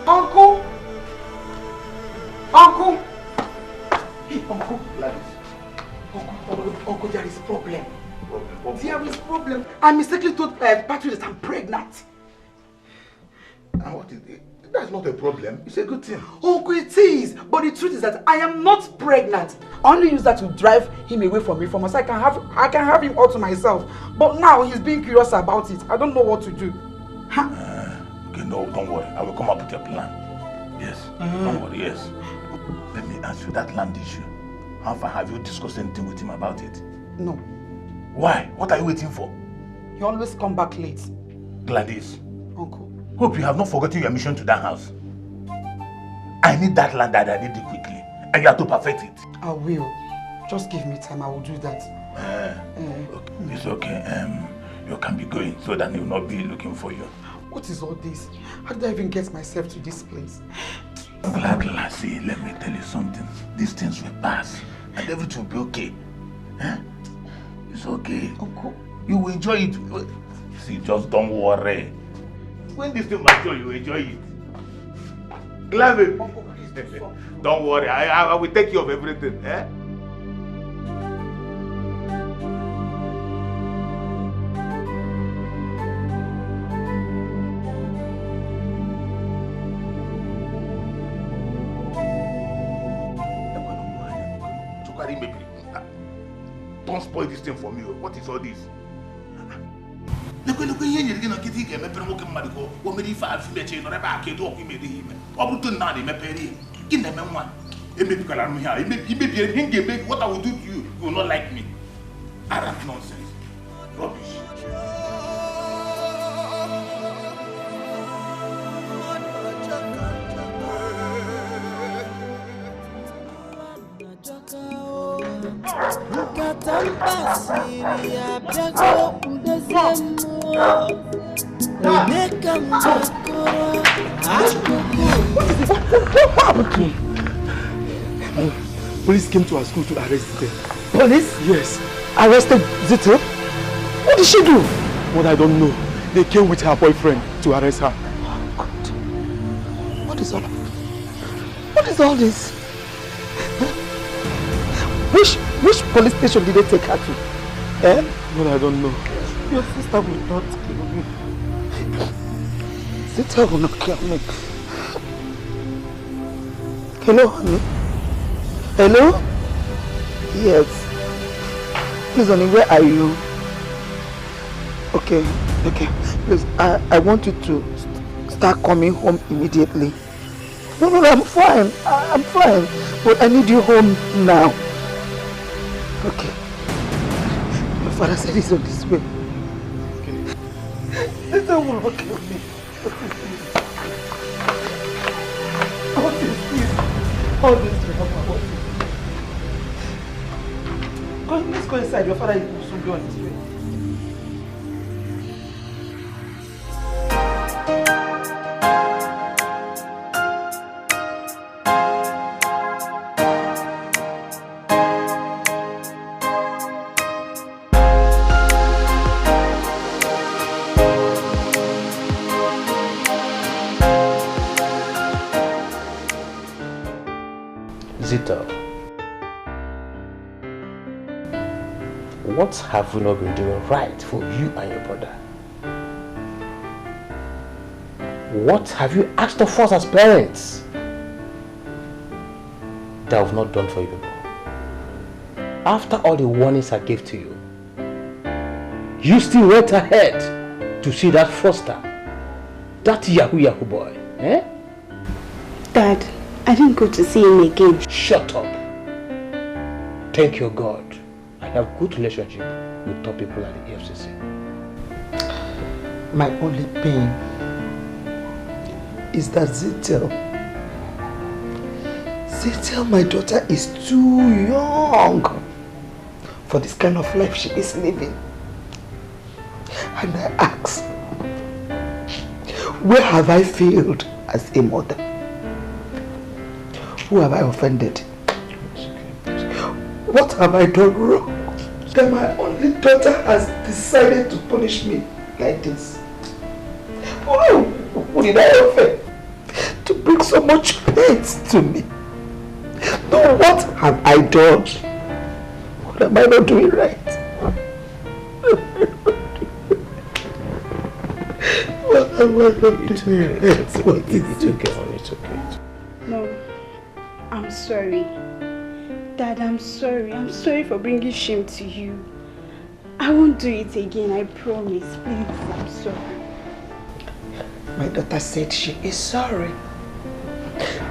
Uncle! Uncle! Hey, Uncle! Uncle, there is a problem. There is a problem. I mistakenly told Patrick that I'm pregnant. And what is it? That's not a problem. It's a good thing. Uncle, it is. But the truth is that I am not pregnant. I only use that to drive him away from me, from us. I can have him all to myself. But now he's being curious about it. I don't know what to do. Okay, no, don't worry. I will come up with a plan. Yes, don't worry, yes. Let me ask you that land issue. How far have you discussed anything with him about it? No. Why? What are you waiting for? You always come back late. Gladys. Uncle. Hope you have not forgotten your mission to that house. I need that land that I need it quickly. And you have to perfect it. I will. Just give me time, I will do that. Okay. It's okay. You can be going so that he will not be looking for you. What is all this? How did I even get myself to this place? See, let me tell you something. These things will pass and everything will be okay. It's okay. Uncle. You will enjoy it. See, just don't worry. When this thing mature, you will enjoy it. Glad Uncle, don't worry. I will take care of everything. Don't spoil this thing for me. What is all this? Look, you're going to get it. I'm going to go. What made you find me? I'm going to go. I'm going to go. I'm going to go. What I will do to you, you will not like me. Arrant nonsense. Rubbish. What happened to him? Police came to our school to arrest Zito. Police? Yes. Arrested Zito? What did she do? What I don't know. They came with her boyfriend to arrest her. Oh God. What is all this? Which police station did they take her to? What I don't know. Your sister will not kill me. Zito will not kill me. Hello, honey? Hello? Yes. Please, honey, where are you? Okay. Please, I want you to start coming home immediately. No, I'm fine. I'm fine. But I need you home now. Okay. My father said he's on this way. Okay. This will not kill me. All this drama. Let's go inside. Your father will soon be on his way. Zito, what have we not been doing right for you and your brother? What have you asked of us as parents that we've not done for you? After all the warnings I gave to you, You still went ahead to see that Foster, that Yahoo boy, eh? Dad, I didn't go to see him again. Shut up. Thank your God. I have good relationship with top people at the EFCC. My only pain is that Zitel, my daughter, is too young for this kind of life she is living. And I ask, where have I failed as a mother? Who have I offended? What have I done wrong that my only daughter has decided to punish me like this? Who did I offend to bring so much hate to me? No, what have I done? What am I not doing right? What am I not doing right? It's okay, honey, it's okay. No, I'm sorry. Dad, I'm sorry. I'm sorry for bringing shame to you. I won't do it again, I promise. Please, I'm sorry. My daughter said she is sorry.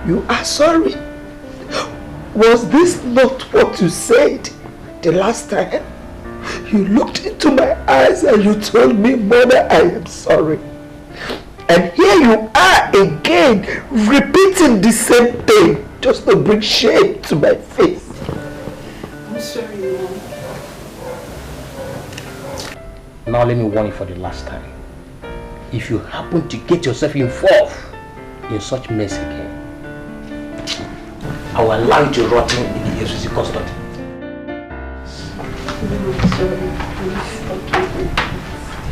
You are sorry? Was this not what you said the last time? You looked into my eyes and you told me, Mother, I am sorry. And here you are again, repeating the same thing, just to bring shame to my face. I'm sorry, Mom. Now let me warn you for the last time. If you happen to get yourself involved in such mess again, I will allow you to rot in the EFCC custody. I'm sorry.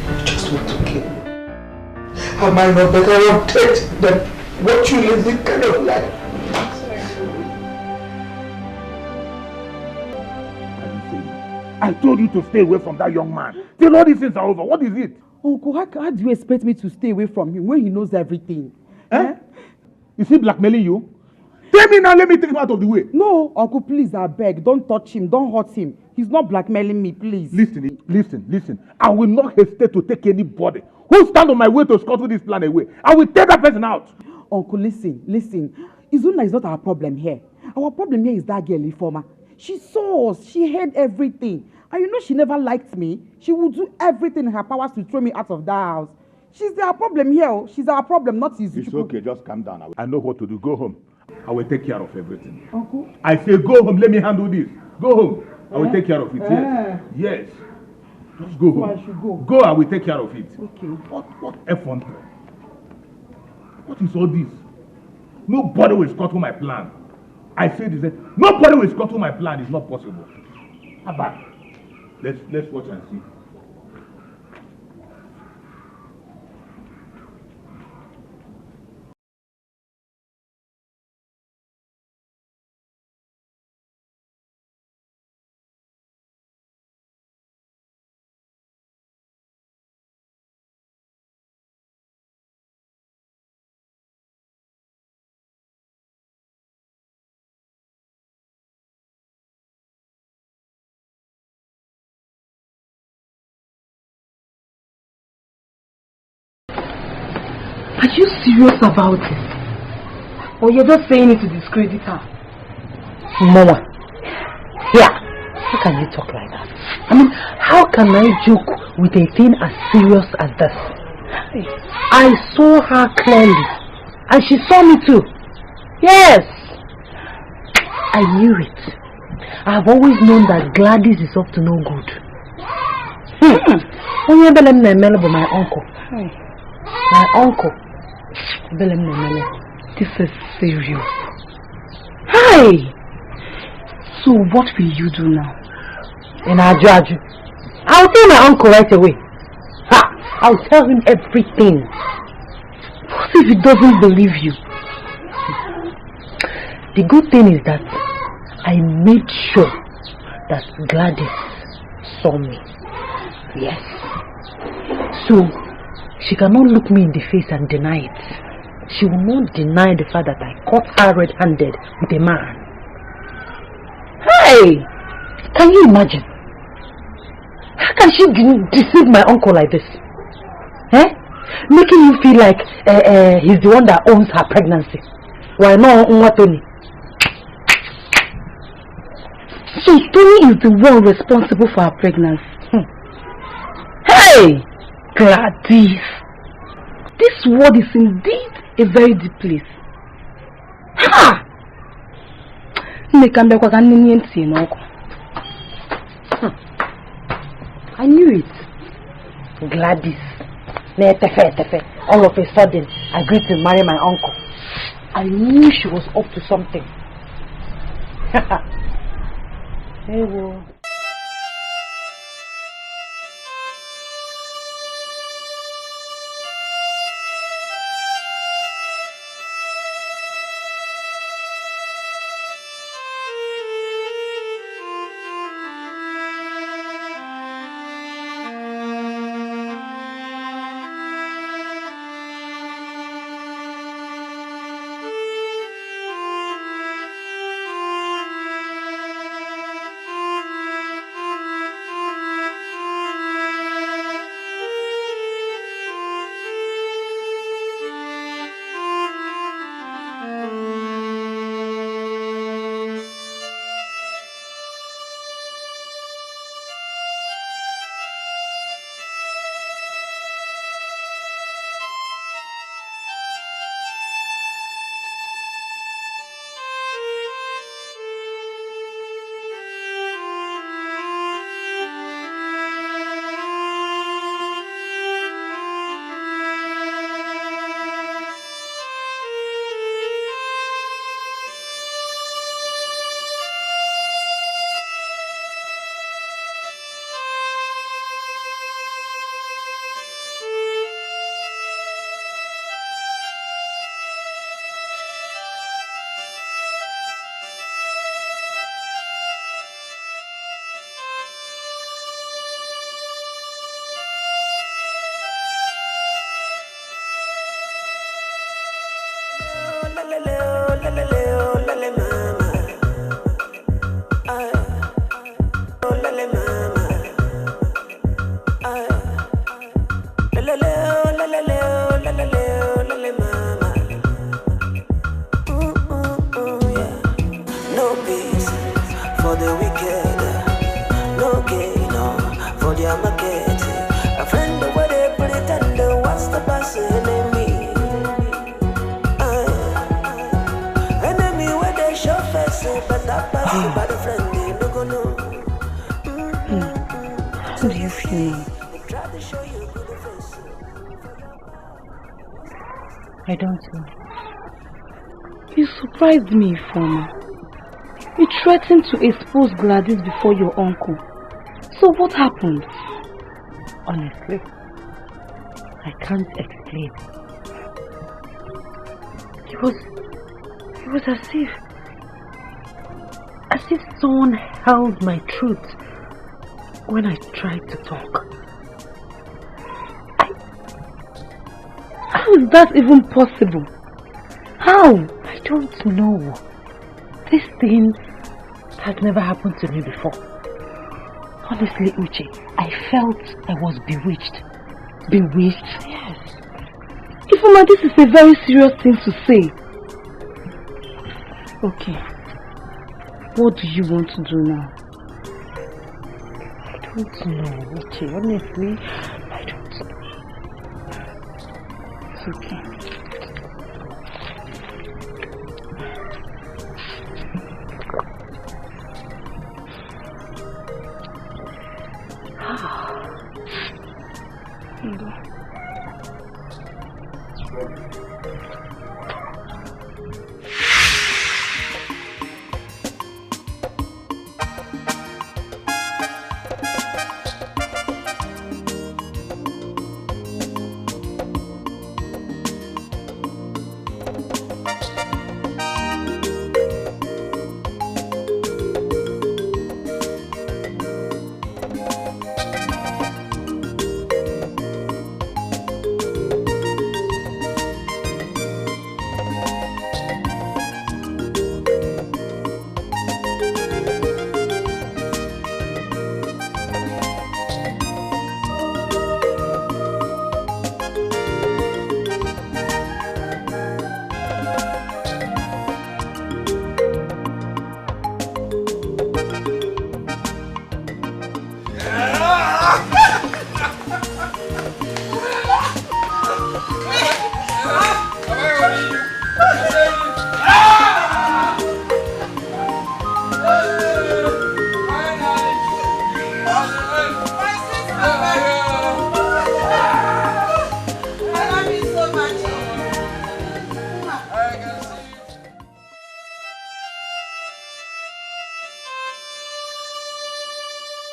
I just want to kill me. Am I not better off dead than what you live this kind of life? I told you to stay away from that young man. Till all these things are over. What is it? Uncle, how do you expect me to stay away from him when he knows everything? Eh? Is he blackmailing you? Tell me now, let me take him out of the way. No, Uncle, please, I beg. Don't touch him. Don't hurt him. He's not blackmailing me, please. Listen. I will not hesitate to take anybody who stand on my way to scuttle this plan away. I will take that person out. Uncle, listen. Izuna is not our problem here. Our problem here is that girl, Ifoma. She saw us. She heard everything. And you know she never liked me. She would do everything in her powers to throw me out of that house. She's our problem here. She's our problem, not his. It's okay. Just calm down. I know what to do. Go home. I will take care of everything. Uncle? I say go home. Let me handle this. Go home. I will take care of it. Yes. Just go home. So I should go. Go. I will take care of it. Okay. What effort? What is all this? Nobody will scuttle my plan. I say this. Nobody will scuttle my plan. It's not possible. Abba. Let's watch and see. Are you serious about it? Or you're just saying it to discredit her? Mama, yeah, how can you talk like that? I mean, how can I joke with a thing as serious as this? I saw her clearly, and she saw me too. Yes, I knew it. I have always known that Gladys is up to no good. My uncle. My uncle. This is serious. Hi! So what will you do now? And I'll judge you. I'll tell my uncle right away. I'll tell him everything. What if he doesn't believe you? The good thing is that I made sure that Gladys saw me. Yes. So she cannot look me in the face and deny it. She will not deny the fact that I caught her red-handed with a man. Hey! Can you imagine? can she deceive my uncle like this? Eh? Making you feel like he's the one that owns her pregnancy. Why not Tony? So Tony is the one responsible for her pregnancy. Hey! Gladys! This world is indeed a very deep place. Ha! I knew it. Gladys. All of a sudden, agreed to marry my uncle. I knew she was up to something. Hey, well. How do you feel now? I don't know. You surprised me, Ifeoma. You threatened to expose Gladys before your uncle. So what happened? Honestly, I can't explain. It was as if someone held my truth when I tried to talk. How is that even possible? How? I don't know. This thing has never happened to me before. Honestly, Uche, I felt I was bewitched. Bewitched? Yes. Ifeoma, this is a very serious thing to say. Okay. What do you want to do now? I don't know, Uche. Honestly, I don't know. It's okay.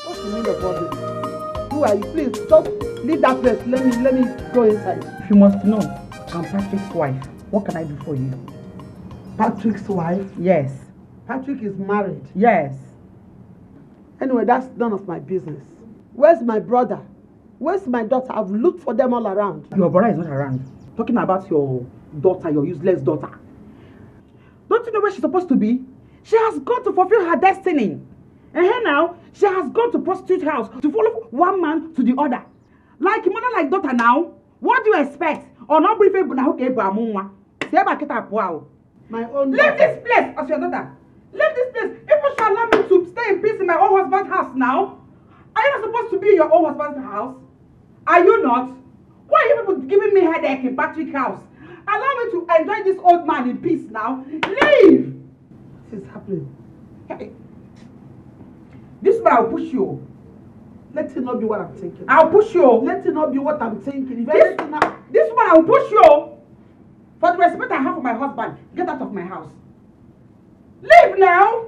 What's the meaning of all this? Who are you? Please, just leave that place. Let me go inside. You must know, I'm Patrick's wife. What can I do for you? Patrick's wife? Yes. Patrick is married? Yes. Anyway, that's none of my business. Where's my brother? Where's my daughter? I've looked for them all around. Your brother is not around. Talking about your daughter, your useless daughter. Don't you know where she's supposed to be? She has gone to fulfill her destiny. And here now, she has gone to prostitute house to follow one man to the other. Like mother, like daughter now. What do you expect? Or not brief my own. Leave this place as your daughter. Leave this place. People shall allow me to stay in peace in my own husband's house now. Are you not supposed to be in your own husband's house? Are you not? Why are you people giving me headache in Patrick's house? Allow me to enjoy this old man in peace now. Leave! What is happening? Hey. This one I'll push you. Let it not be what I'm thinking. I'll push you. Let it not be what I'm thinking. This one I'll push you. For the respect I have for my husband, get out of my house. Leave now.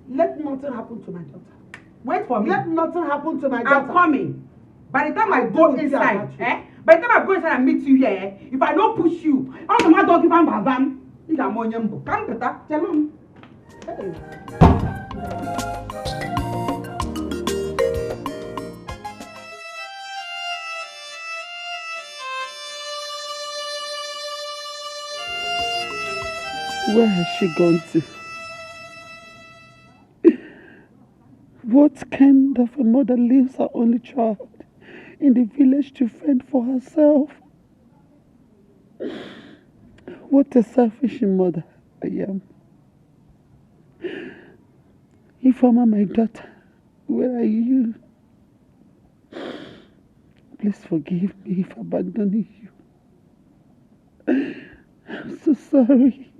Let nothing happen to my daughter. Wait for me. Let nothing happen to my daughter. I'm coming. By the time I go inside, by the time I go inside and meet you here, if I don't push you, I'm not talking about Babam. You got more yumbo. Come, Peter. Tell him. Hey. Where has she gone to? What kind of a mother leaves her only child in the village to fend for herself? What a selfish mother I am. Ifeoma, my daughter, where are you? Please forgive me for abandoning you. I'm so sorry.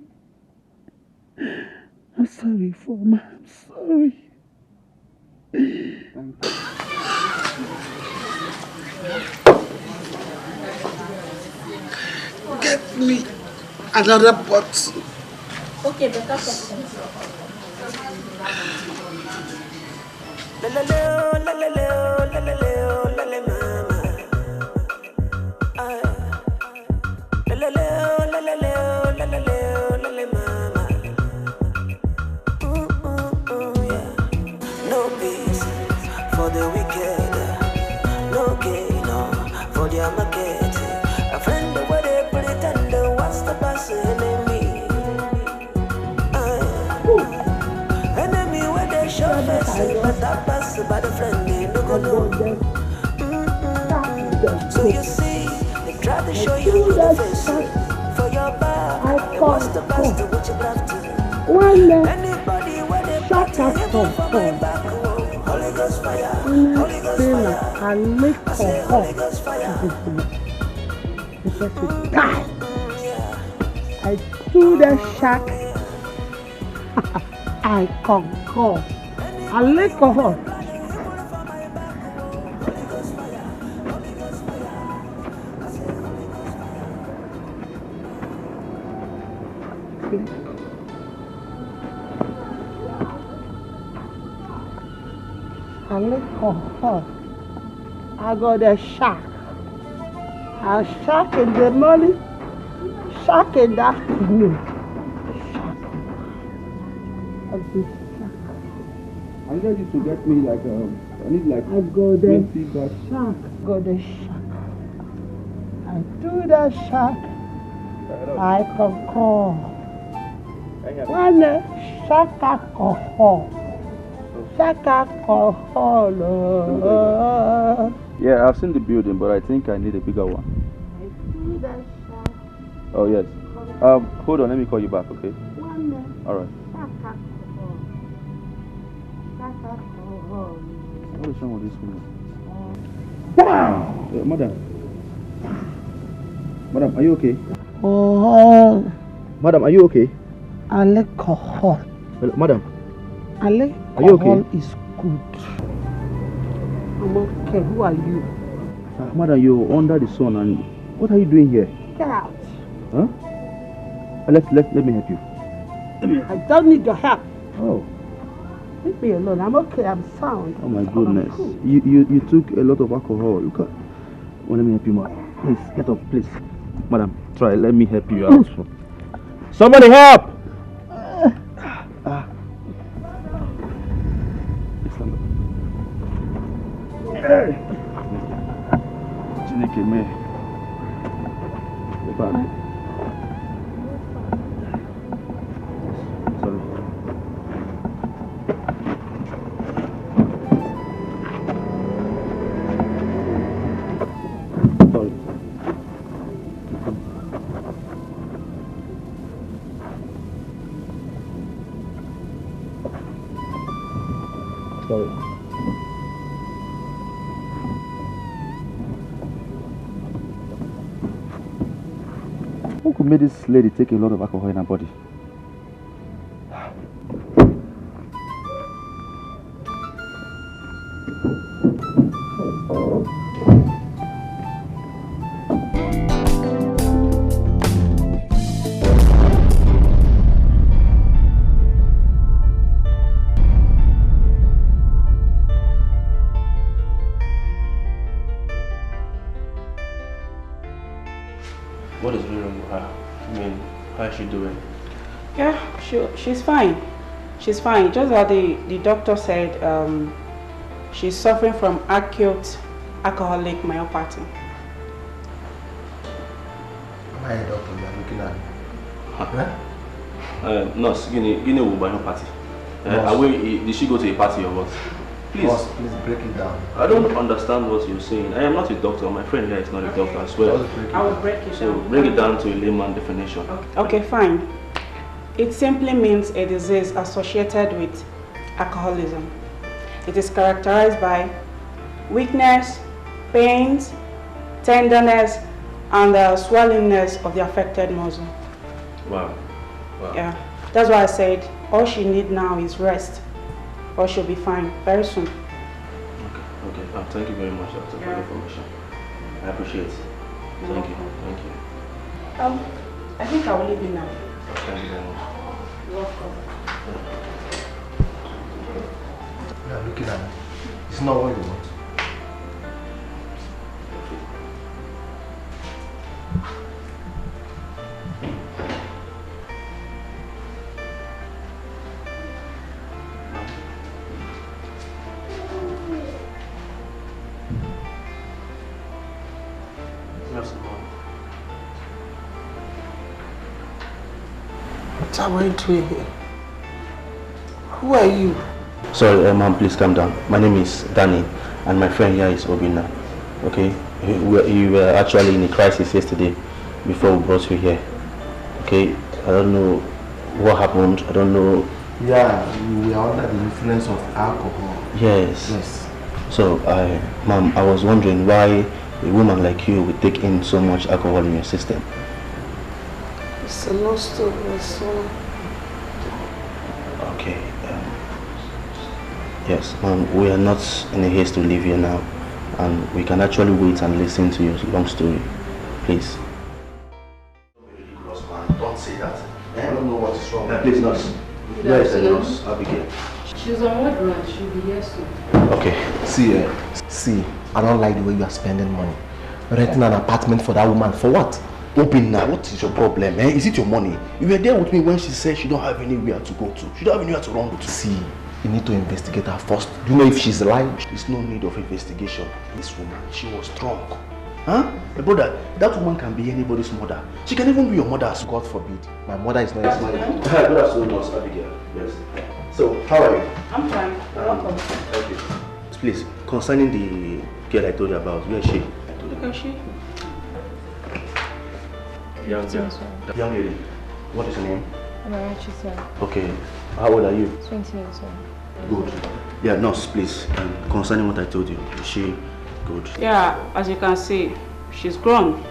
I'm sorry, Ifeoma. I'm sorry. Get me another bottle. Okay, better question. No peace for the wicked, no gain for their market. A friend where they pretend what's the best enemy? Enemy where they show face, but that pass by the friend they no go know. So you see, they try to show you the face for your back. What's the best what you have to? Anybody where they party, you go for my back. Holy Ghost fire, Holy Ghost fire. I say Holy Ghost fire. Because you die. I do the shack. I conquer. I lick her. I lick her. I got a shack. I shack in the morning, shack in the afternoon. I need you to get me like I need like I go there 20 bags. shack. Go the shack. I do the shack. I conquer. One shack alcohol. Shack alcohol. Yeah, I've seen the building, but I think I need a bigger one. I do the shack. Oh yes. Hold on, let me call you back, okay? One All right. shack alcohol. Shack alcohol. What is What's wrong with this woman? Wow! Madam. Madam, are you okay? Oh, Madam, are you okay? alcohol. Well, madam, Alcohol are you okay? is good. I'm okay. Who are you? Madam, you're under the sun and what are you doing here? Get out. Huh? Let me help you. I don't need your help. Oh. Leave me alone. I'm okay. I'm sound. Oh my goodness. You took a lot of alcohol. Look at. Well, let me help you, madam. Please, get up, please. Madam, try. Let me help you out. Somebody help! Chineke me. Sorry. Sorry. Who could make this lady take a lot of alcohol in her body? What is really wrong with her? I mean, how is she doing? Yeah, she's fine. She's fine. Just that the doctor said she's suffering from acute alcoholic myopathy. Am I a doctor? You are looking at me. Nurse, give me myopathy. Did she go to a party or what? Please. Boss, please break it down. I don't understand what you're saying. I am not a doctor. My friend here is not a doctor as well. I will break it down. So bring it down to a layman definition. Okay, fine. It simply means a disease associated with alcoholism. It is characterized by weakness, pains, tenderness, and swellingness of the affected muscle. Wow. Yeah, that's why I said all she needs now is rest, or she'll be fine very soon. Okay. Thank you very much, doctor, for the information. I appreciate it. Thank you. I think I will leave you now. Thank you very much. You're welcome. You are looking at me. It's not what you want. What am I doing here? Who are you? Sorry, ma'am, please calm down. My name is Danny, and my friend here is Obina. Okay? You were actually in a crisis yesterday before we brought you here. Okay? I don't know what happened. I don't know. Yeah, we are under the influence of alcohol. Yes. Yes. So, ma'am, I was wondering why a woman like you would take in so much alcohol in your system. It's a long story, so... Okay. Yes, ma'am, we are not in a haste to leave here now, and we can actually wait and listen to your long story. Please. Don't say that. I don't know what is wrong. Please, nurse. Where is the nurse, Abigail? She's on ward run. She'll be here soon. Okay. See, I don't like the way you are spending money. Renting an apartment for that woman, for what? Open now, what is your problem? Is it your money? You were there with me when she said she don't have anywhere to go to. She don't have anywhere to run to. See, you need to investigate her first. Do you know if she's alive? There's no need of investigation. This woman, she was drunk. Huh? My brother, that woman can be anybody's mother. She can even be your mother. God forbid. My mother is not your mother. Good afternoon, nurse Abigail. Yes. So, how are you? I'm fine. You're welcome. Thank you. Please, concerning the girl I told you about, where is she? Look at she. Young girl. Young lady. What is your name? I'm Arachisa. Okay. How old are you? 20 years old. Good. Yeah, nurse, please. Concerning what I told you, is she good? Yeah, as you can see, she's grown.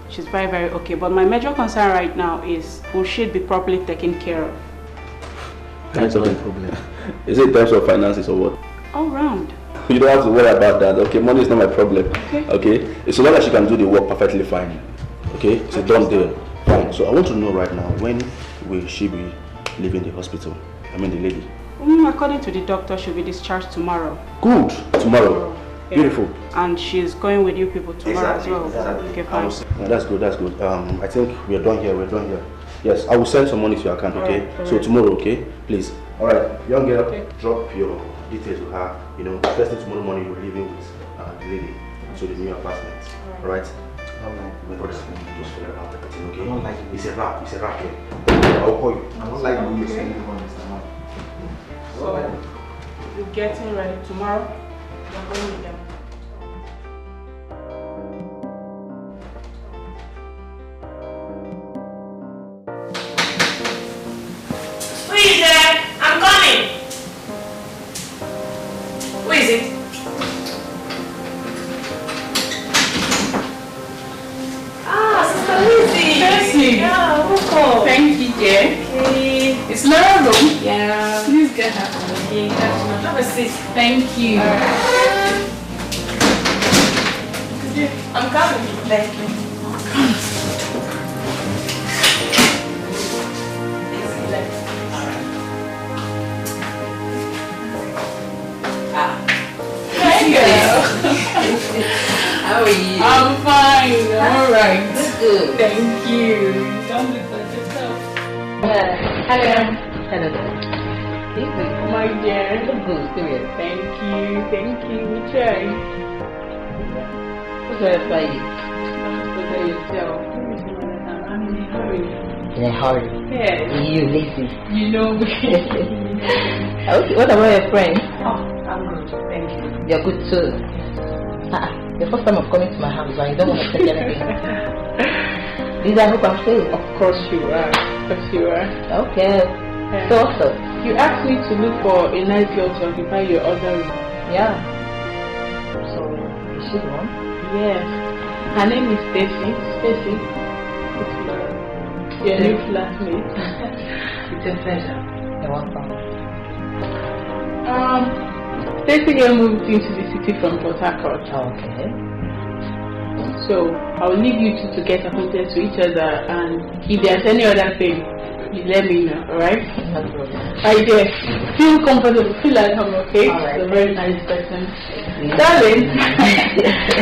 She's very, very okay. But my major concern right now is, will she be properly taken care of? That's not a problem. Is it in terms of finances or what? All round. You don't have to worry about that. Okay, money is not my problem. Okay. It's so long as she can do the work perfectly fine. Okay, it's a done deal. Fine. So I want to know right now, when will she be leaving the hospital? I mean the lady. According to the doctor, she'll be discharged tomorrow. Good. Tomorrow. Yeah. Beautiful. And she's going with you people tomorrow as well. Exactly. Okay, fine. That's good. That's good. I think we're done here. We're done here. Yes, I will send some money to your account. Okay. All right. So tomorrow, okay, please. All right, young girl, drop your details to her. You know, first thing tomorrow morning you're leaving with the lady to the new apartment. All right. My brother, just forget about everything, okay? I don't like it. It's a wrap. It's a wrap. Okay? I'll call you. I don't like when you spend money, Mr. Man. So, you're getting ready tomorrow? You're going with them. Who is there? I'm coming. Who is it? Ah, Sister Lizzie. Bessie. Yeah, welcome. Thank you, dear. Okay. It's Laura room. Yeah. Please get her. Okay, have a seat. Thank you. I'm coming. Thank you. Hi, girl. How are you? I'm fine. I'm alright. Good. Thank you. Don't look like yourself. Hello. Hello there. My dear. Good, serious. Thank you. Thank you. We try. Who's going to fly you? Better yourself. I'm in a hurry. In a hurry? Yes. You lazy. You know me. Okay, what about your friend? Oh, I'm good. Thank you. You're good too. The first time of coming to my house and you don't want to take anything. These are who I'm saying. Of course you are. Of course you are. Okay. So also, you asked me to look for a nice girl to occupy your other room. Yeah. So, is she the one? Yes. Her name is Stacy. Stacy. It's your new flatmate. It's a pleasure. You're welcome. Stacy here moved into the city from Port Harcourt. Okay. So I'll leave you two to get acquainted to each other, and if there's any other thing, you let me know, alright? No problem. I guess. Feel comfortable, feel like I'm okay. Alright. You're a very nice person. Darling.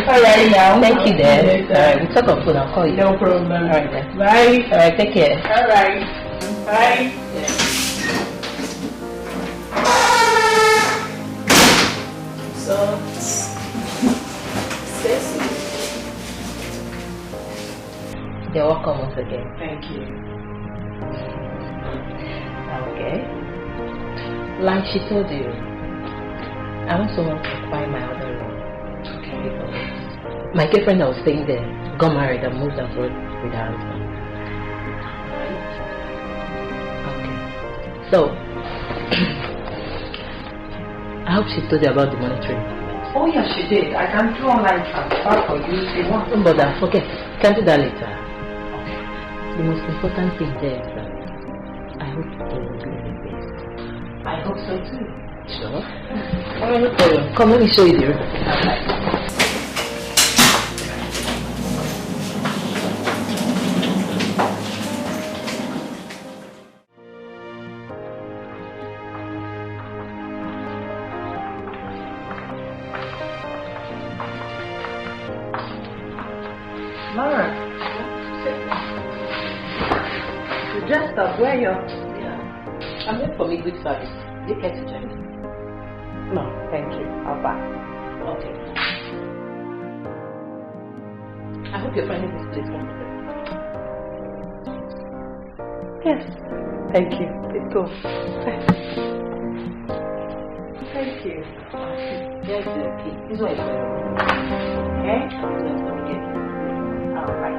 Alright now. Thank you, Dad. Alright, we'll talk on phone. I'll call you. No problem. Alright, then. Bye. Alright, take care. Alright. Bye. Yeah. So, Stacy. You're welcome once again. Thank you. Okay. Like she told you, I want someone to occupy my other room. Okay. Because my girlfriend that was staying there got married and moved abroad with her husband. Okay. So, I hope she told you about the monetary. Oh yeah, she did. I can do online transfer for you if you want. Don't bother, forget. Can do that later. Okay. The most important thing there is that I hope they will do the best. I hope so too. Sure? Alright, no problem. Come, let me show you the room. Laura, you dressed up. Where are you? Yeah. I'm here for midweek service. You care to join me? No, thank you. I'll buy. Okay. I hope you're finding this place comfortable. Yes. Thank you. Let's go. Thank you. Yes, okay. This one is for you. Okay? Okay. Alright.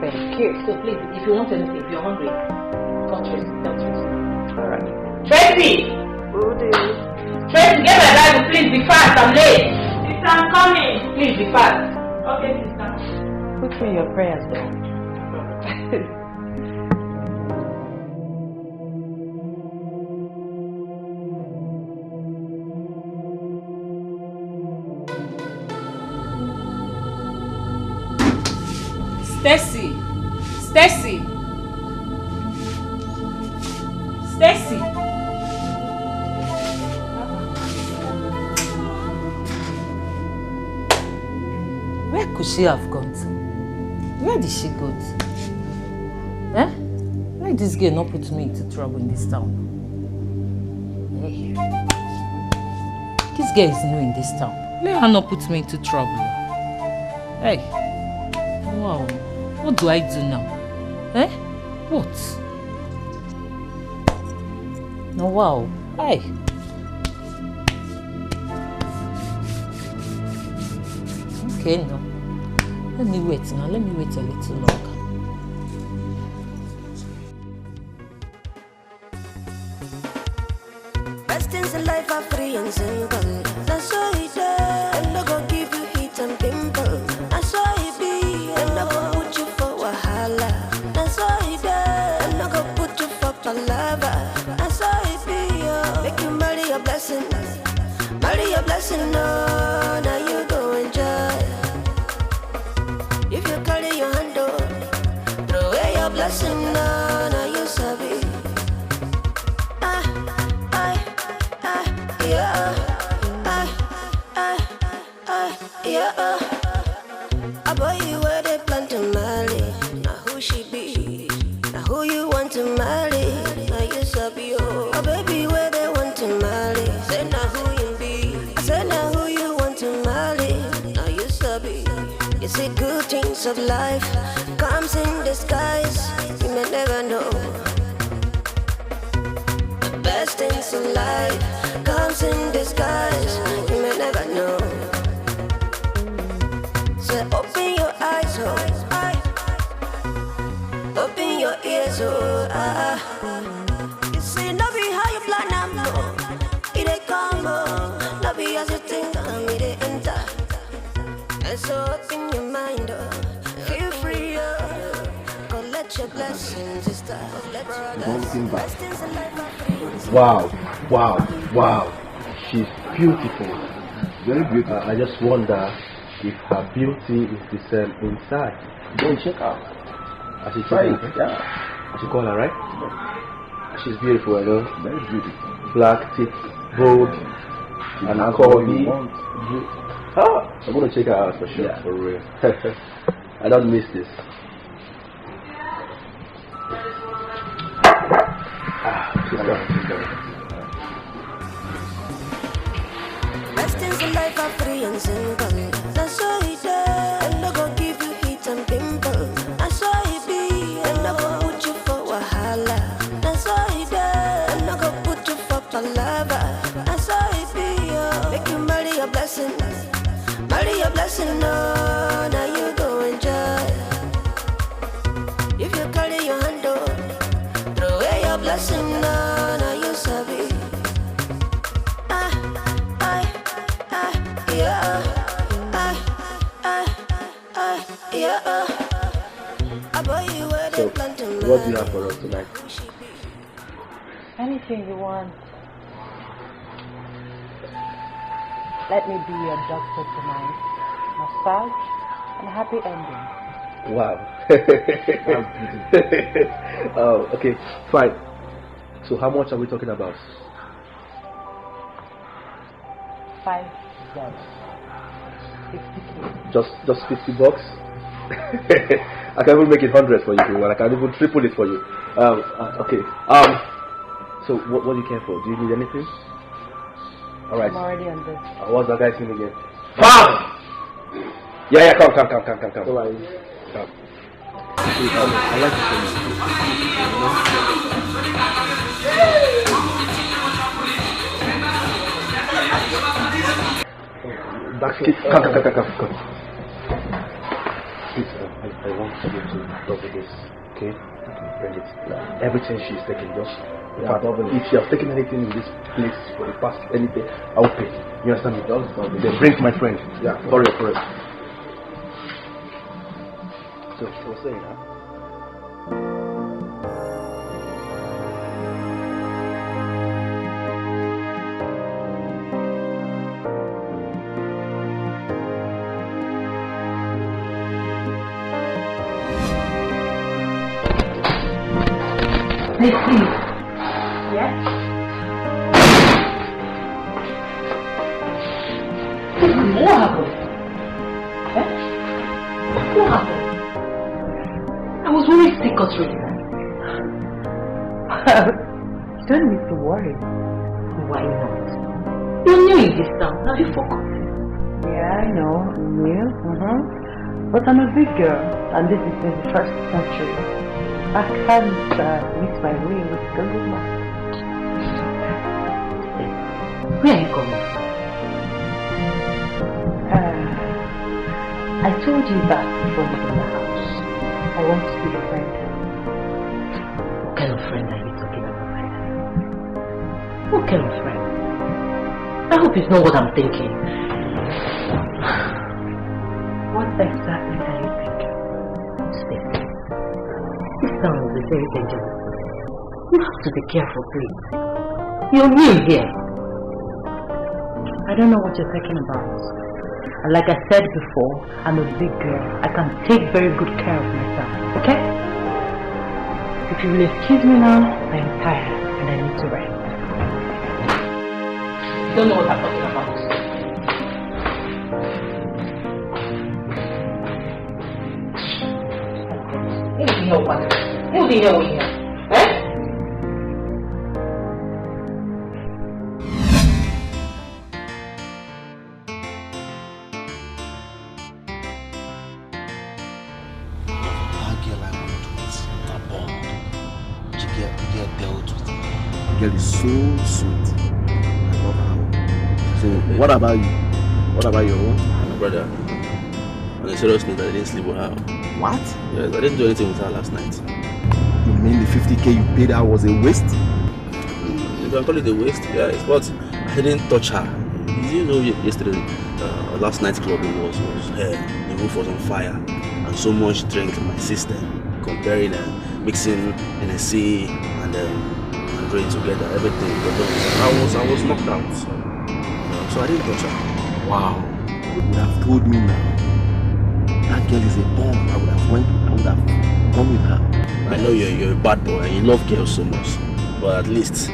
Thank you. So please, if you want anything, if you're hungry, come to us. Don't stress. Alright. Tracy! Will do. Tracy, get my Bible, please be fast, I'm late. Sister, I'm coming. Please be fast. Okay, sister. Put me your prayers though. Stacy! Stacy! Stacy! Where could she have gone to? Where did she go to? Eh? Why this girl not put me into trouble in this town? Hey. This girl is new in this town. Let her not put me into trouble. Hey. Wow. What do I do now? Eh? What? No, wow. Hey. Okay, no. Let me wait now. Let me wait a little longer. Best things in life are free and simple. That's all it does. I'm not gonna give you heat and pimples. That's all it be. I'm not gonna put you for wahala. That's all it does. I'm not gonna put you for palava. That's all it be. Make you marry your blessing. Marry your blessing. No, now you go enjoy. If you carry your hand on, throw away your blessing. No, now you sabi. Yeah, a boy you where they plan to marry. Now who she be? Now who you want to marry? Now you sabi oh. A baby where they want to marry. Say now who you be? I say now who you want to marry? Now you sabi. You see good things of life comes in disguise. You may never know. The best things in life comes in disguise. You may never know. So open your eyes, oh, open your ears, oh, You see, no be how you plan, I'm no. It ain't come, oh, no be as you think, it ain't enter. And so open your mind, oh, feel free, oh, collect your blessings, sister, collect your blessings. Wow, wow, wow. She's beautiful. Very beautiful. I just wonder if her beauty is the same inside. Go and check out. I should check her. Yeah. I should call her, right? She's beautiful, I know. Very beautiful. Black teeth, bold, and curvy. I'm gonna check her out for sure, for real. I don't miss this. She's coming. Best things in life are free and simple. That's all it does. I'm not gonna give you heat and pimples. That's all it be. I'm not gonna put you for wahala. That's all it does. I'm not gonna put you for palava. That's all it be. Make you marry your blessing. Marry your blessing. No, now you go enjoy. If you carry your hand on, throw away your blessing. No, now you sabi. So, what do you have for us tonight? Anything you want. Let me be your doctor tonight. Massage and happy ending. Wow. Okay, fine. So how much are we talking about? $5. 50K. Just $50? I can even make it 100 for you, and I can even triple it for you. Okay. So what do you care for? Do you need anything? All right. I'm already on this. What's that guy's name again? Bam! Yeah, come. All right. Come. I like to come. Please, I want you to double this, okay? Bring it. Everything she's taking, just Yeah, if she has taken anything in this place for the past anything, I will pay. You understand me? Then bring my friend. Yeah, sorry for it. So saying, huh? Please. Yes? What happened? Eh? What happened? I was worried sick got rid. You don't need to worry. Why not? You're new in this town. Have you forgotten? Yeah, I know. I'm new. But I'm a big girl, and this is the first century. I can't miss my way with Google Maps. Where are you coming from? I told you that before leaving the house. I want to be a friend. What kind of friend are you talking about? What kind of friend? I hope it's not what I'm thinking. What exactly are you thinking? Stacey, this town is a very dangerous place. You have to be careful, please. You're new here. I don't know what you're talking about. And like I said before, I'm a big girl. I can take very good care of myself, okay? If you will excuse me now, I'm tired and I need to rest. You don't know what I'm talking about. You didn't know here. Eh? Girl is so sweet. I love her. So what about you? What about your own? My brother, on a serious note, I didn't sleep with her. What? Yes, I didn't do anything with her last night. You mean the 50k you paid her was a waste? You can call it a waste, yes, but I didn't touch her. You know, yesterday, last night's clubbing was hell. The roof was on fire, and so much drink in my system, comparing and mixing NSC and Andre together, everything. I was knocked out, so I didn't touch her. Wow, you would have told me now. That girl is a bomb. I would have gone with her. I know you're a bad boy and you love girls so much, but at least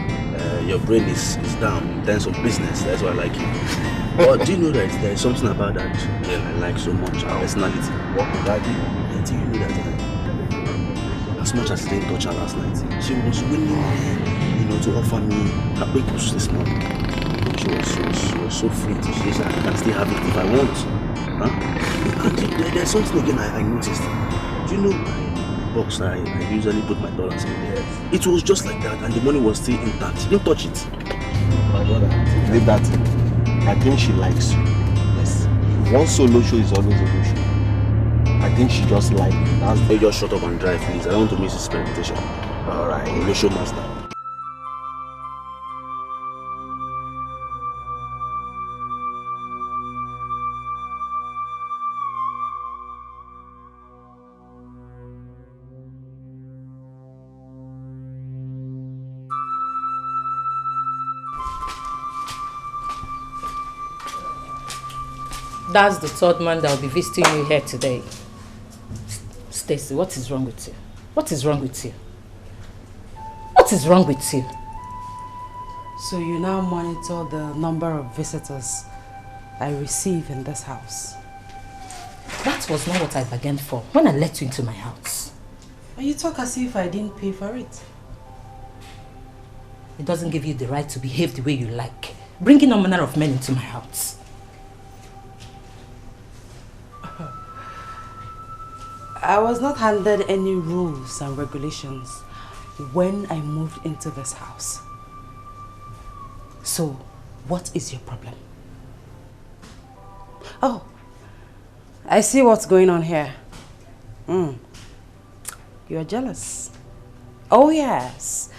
your brain is down in terms of business. That's why I like you. But do you know that there is something about that girl I like so much, her personality? What would that be? Do you know that as much as I didn't touch her last night, she was willing, to offer me her big push this morning. She was so free to say that I can still have it if I want. Huh? And there's something again I noticed. Do you know my box that I usually put my dollars in there? It was just like that, and the money was still intact. She didn't touch it. My brother, leave that in. I think she likes you. Yes. One solo show is always a good show. I think she just likes you. Hey, just shut up and drive, please. I don't want to miss this presentation. Alright. I'm the show master. That's the third man that will be visiting you here today. Stacey, what is wrong with you? What is wrong with you? What is wrong with you? So you now monitor the number of visitors I receive in this house? That was not what I bargained for when I let you into my house. And you talk as if I didn't pay for it. It doesn't give you the right to behave the way you like, bringing all manner of men into my house. I was not handed any rules and regulations when I moved into this house. So, what is your problem? Oh, I see what's going on here. You're jealous. Oh yes,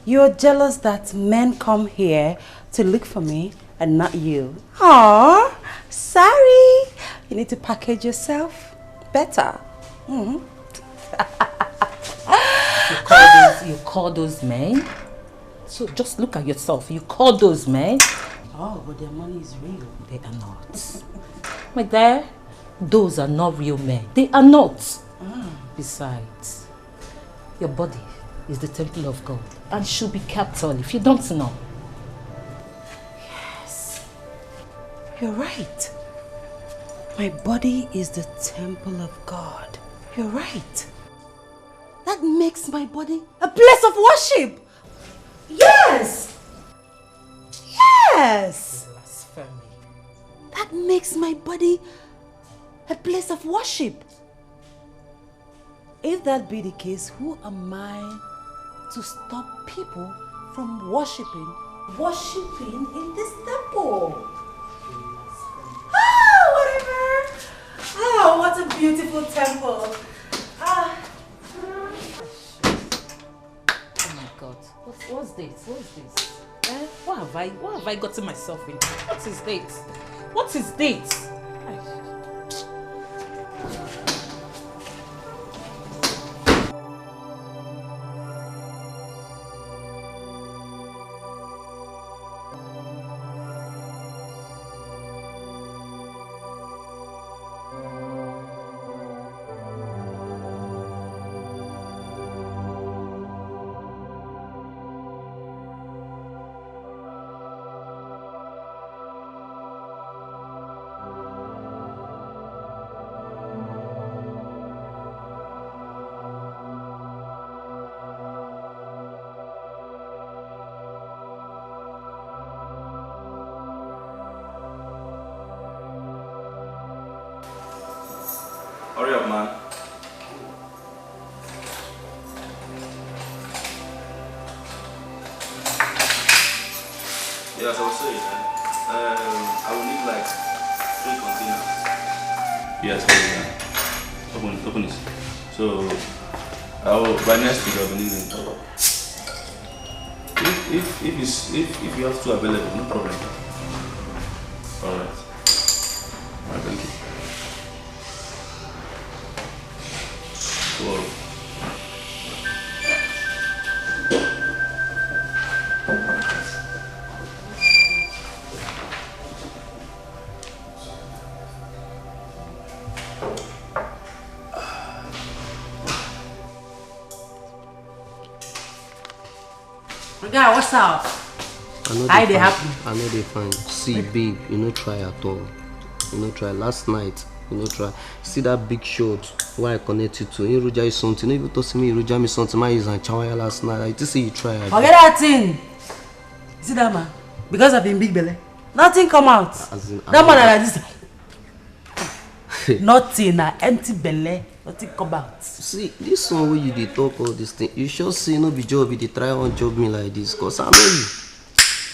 You're jealous that men come here to look for me and not you. Aww, sorry. You need to package yourself better. Mm-hmm. You call those men? So just look at yourself. You call those men? Oh, but their money is real. They are not. My dear, those are not real men. They are not. Besides, your body is the temple of God and should be kept holy if you don't know. Yes, you're right. My body is the temple of God. You're right. That makes my body a place of worship. Yes! Yes! Blasphemy. That makes my body a place of worship. If that be the case, who am I to stop people from worshiping in this temple? Ah, whatever. Oh, what a beautiful temple. Ah. Oh my God. What's this? What's this? What have I gotten myself in? What is this? What is this? Hurry up, man. Yeah, as I was saying, I will need like 3 containers. Yes, hold it. Open it. So, by next week I'll be needing. If you have 2 available, no problem. Alright. Alright, thank you. Whoa. Guy, what's up? How they happen? I know they fine. See, babe, you no try at all. You no try. Last night, you no try. See that big shot where I connect you to. You Ruja is something. You to see me, Ruja me something. My is and chawaya last night. I just see you try. Forget that thing. See that man? Because I've been big belly. Nothing come out. That man like this. Nothing, empty belly. Nothing come out. See, this one where you dey talk all this thing, you sure say no be job, you dey try on job me like this, cause I know you.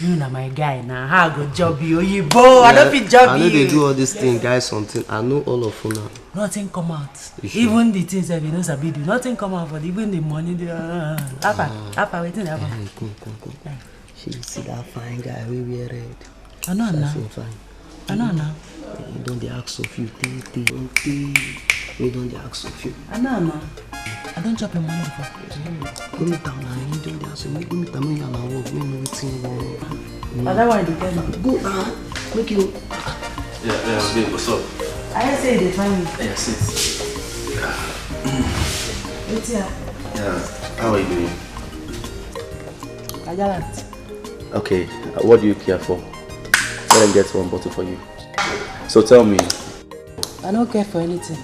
You na my guy now. How I go job you? Oyibo, I don't fit job you. I know they do all this thing, guys, something. I know all of you now. Nothing come out. Sure? Even the things that you know sabi do, nothing come out for the, even the money. Apa, waiting happen. Come. She see that fine guy we wear red. I know now. I know now. You don't dey ask of you, we don't dey ask of you. I know. I don't chop your money before. Go me down now, you don't dey ask me. Go me down, me and I work, me know wetin wrong. That's why you tell me. Go now, make you. Yeah, babe, what's up? I just say they find me. Yeah, sit. What's here? Yeah, how are you doing? I got Okay, what do you care for? Let them get 1 bottle for you. So tell me. I don't care for anything.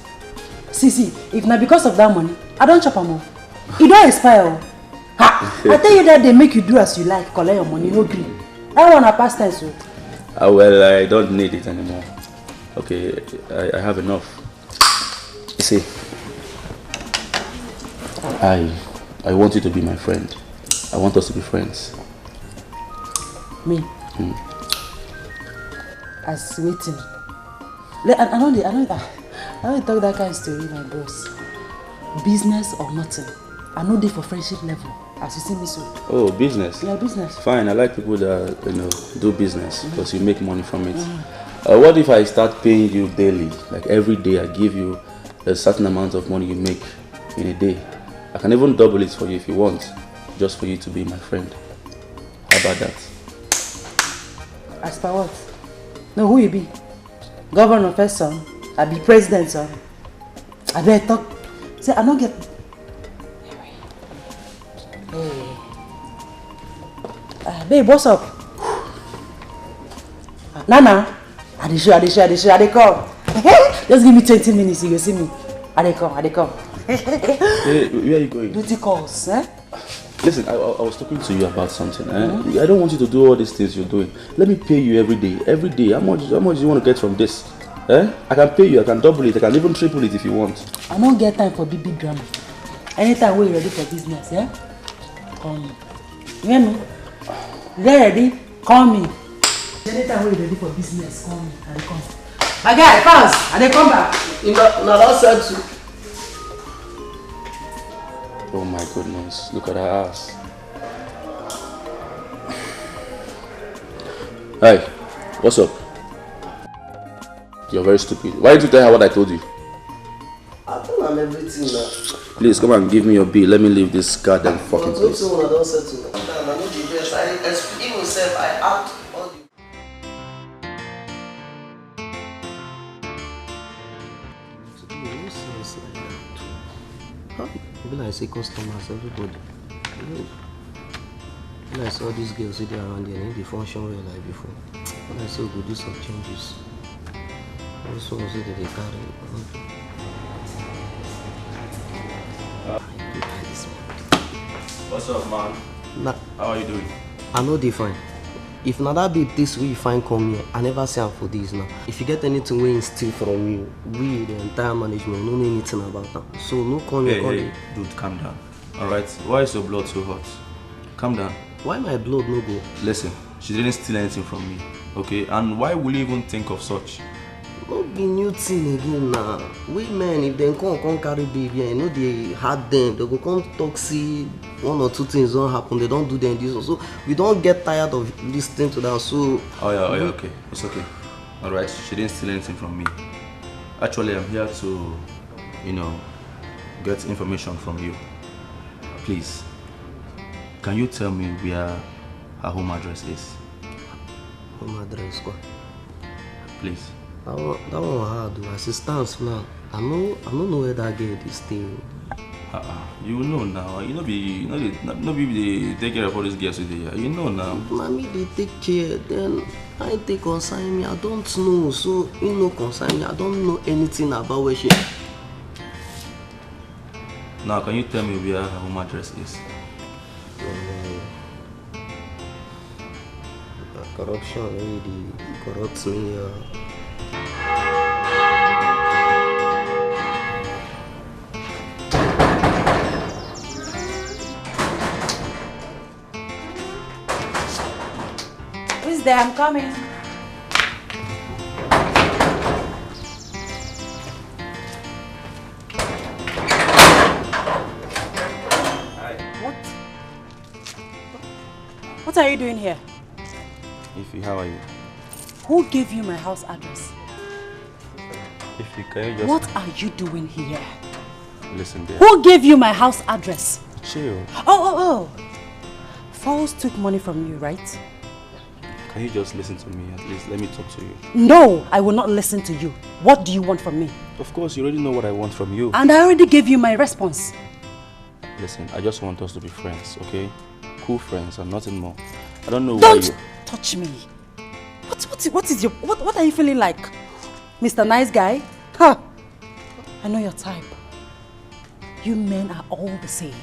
See, if not because of that money, I don't chop them off. It don't expire. Ha! I tell you that they make you do as you like, collect your money, no green. I want a past tense. Well, I don't need it anymore. Okay, I have enough. You see, I want you to be my friend. I want us to be friends. Me? As waiting. I don't talk that kind of story, my boss. Business or nothing. I know they for friendship level. As you see me so. Oh, business? Yeah, business. Fine, I like people that, do business because you make money from it. What if I start paying you daily? Like every day I give you a certain amount of money you make in a day. I can even double it for you if you want, just for you to be my friend. How about that? As per what? No, who you be? Governor first son? I be president son? I better talk. Say, I don't get... Hey. Babe, what's up? Nana? I dey come. Just give me 20 minutes, you will see me. I dey come. Hey, where are you going? Duty calls, eh? Listen, I was talking to you about something. I don't want you to do all these things you're doing. Let me pay you every day. How much do you want to get from this? I can pay you, I can double it, I can even triple it if you want. I don't get time for big drama. Anytime we're ready for business, yeah? Call me. You hear me? You ready? Call me. Anytime we're ready for business, call me. I come. My guy, pass. And they come back. No, that's sad too. Oh my goodness, look at her ass. Hi, what's up? You're very stupid. Why did you tell her what I told you? I told her everything now. Please come and give me your bill. Let me leave this goddamn fucking place. I don't settle. I know the best. I even said I act all the... When I say customers, everybody. When I saw these girls sitting around here, they function well like before. When I saw we do some changes. Also, I said that they carry. What's up, man? Nah. How are you doing? I know they fine. If not that babe this way you find come here, I never see her for this now. If you get anything we steal from you, we the entire management don't know anything about that. So no come here. Hey, dude, calm down. Alright? Why is your blood so hot? Calm down. Why my blood no go? Listen, she didn't steal anything from me. Okay? And why will you even think of such? No be new thing again now. We men, if they come carry baby, you know they hard them. They go come talk, see one or two things don't happen. They don't do them this. So we don't get tired of listening to that. So Oh yeah, okay. It's okay. Alright, she didn't steal anything from me. Actually, I'm here to, get information from you. Please, can you tell me where her home address is? Home address, what? Please. That one hard. Assistance now. I don't know where that girl is staying. You know now. You know be they take care of all these girls today. You know now. Mommy they take care. Then I take consign me. I don't know. So you know consign me. I don't know anything about where she. Now can you tell me where her home address is? Corruption really corrupts me. Who's there? I'm coming. What are you doing here? Ify, how are you? Who gave you my house address? Ify, can you just... What are you doing here? Listen there. Who gave you my house address? Chill. Oh. Falls took money from you, right? Can you just listen to me at least? Let me talk to you. No, I will not listen to you. What do you want from me? Of course, you already know what I want from you. And I already gave you my response. Listen, I just want us to be friends, okay? Cool friends and nothing more. I don't know why you... Don't touch me. What are you feeling like? Mr. Nice Guy? Huh? I know your type. You men are all the same.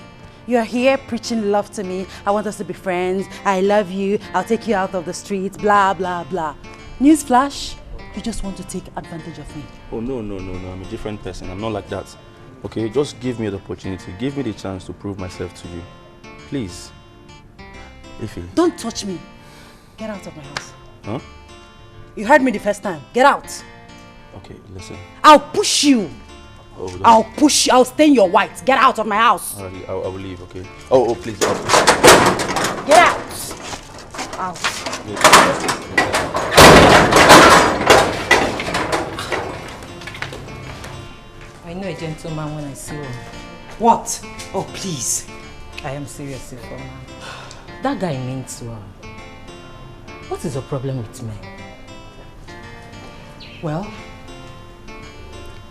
You're here preaching love to me. I want us to be friends. I love you. I'll take you out of the streets. Blah, blah, blah. Newsflash, you just want to take advantage of me. Oh, no. I'm a different person. I'm not like that. Okay, just give me the opportunity. Give me the chance to prove myself to you. Please. Ify. Don't touch me. Get out of my house. Huh? You heard me the first time. Get out. Okay, listen. I'll push you. Oh, I'll push you. I'll stain your white. Get out of my house. I will leave, okay? Oh, please. Get out. Out. I know a gentleman when I see one. What? Oh, please. I am serious for now. That guy means well. What is your problem with me? Well,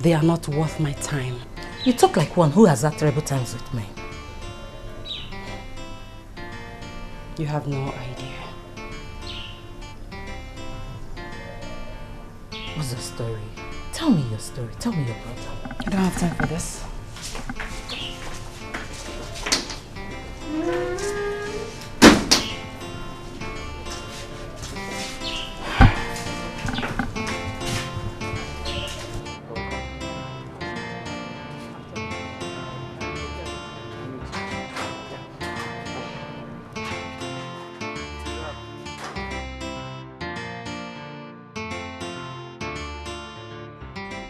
they are not worth my time. You talk like one who has had terrible times with me. You have no idea. What's the story? Tell me your story. Tell me your problem. I don't have time for this.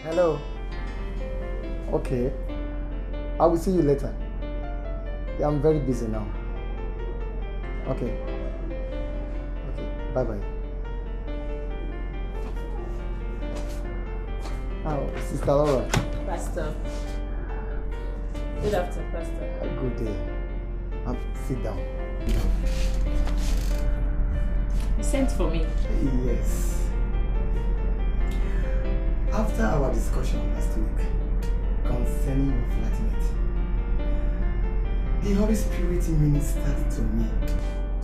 Hello. Okay. I will see you later. Yeah, I'm very busy now. Okay. Okay. Bye-bye. Oh, Sister Laura. Pastor. Good afternoon, Pastor. Good day. Sit down. You sent for me? Yes. After our discussion last week concerning your flatmate, the Holy Spirit ministered to me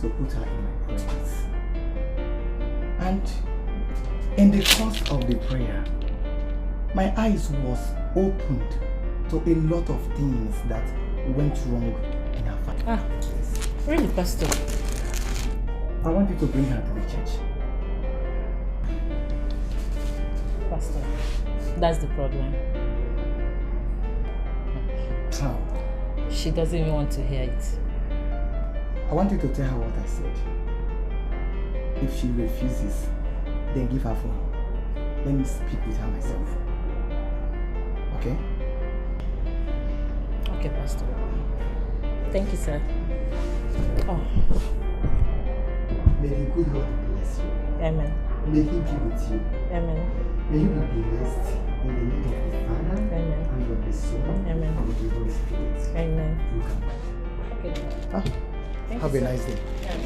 to put her in my presence. And in the course of the prayer, my eyes was opened to a lot of things that went wrong in her family. Ah, really, Pastor? I want you to bring her to the church. Pastor, that's the problem. How? She doesn't even want to hear it. I want you to tell her what I said. If she refuses, then give her phone. Let me speak with her myself. Okay? Okay, Pastor. Thank you, sir. Oh. May the good God bless you. Amen. May He be with you. Amen. May you be blessed in the name of the Father, Amen, and of the Son, Amen, and of the Holy Spirit. Amen. You can. Okay. Have a nice day. Yeah.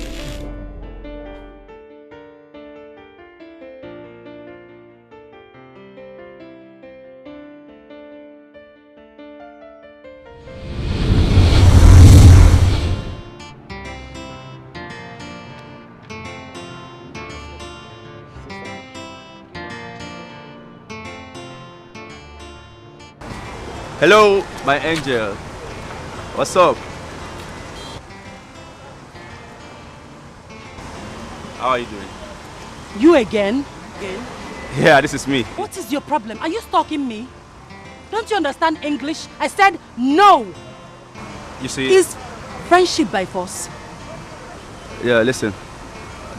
Hello, my angel. What's up? How are you doing? You again? Yeah, this is me. What is your problem? Are you stalking me? Don't you understand English? I said no. You see? Is friendship by force? Yeah, listen.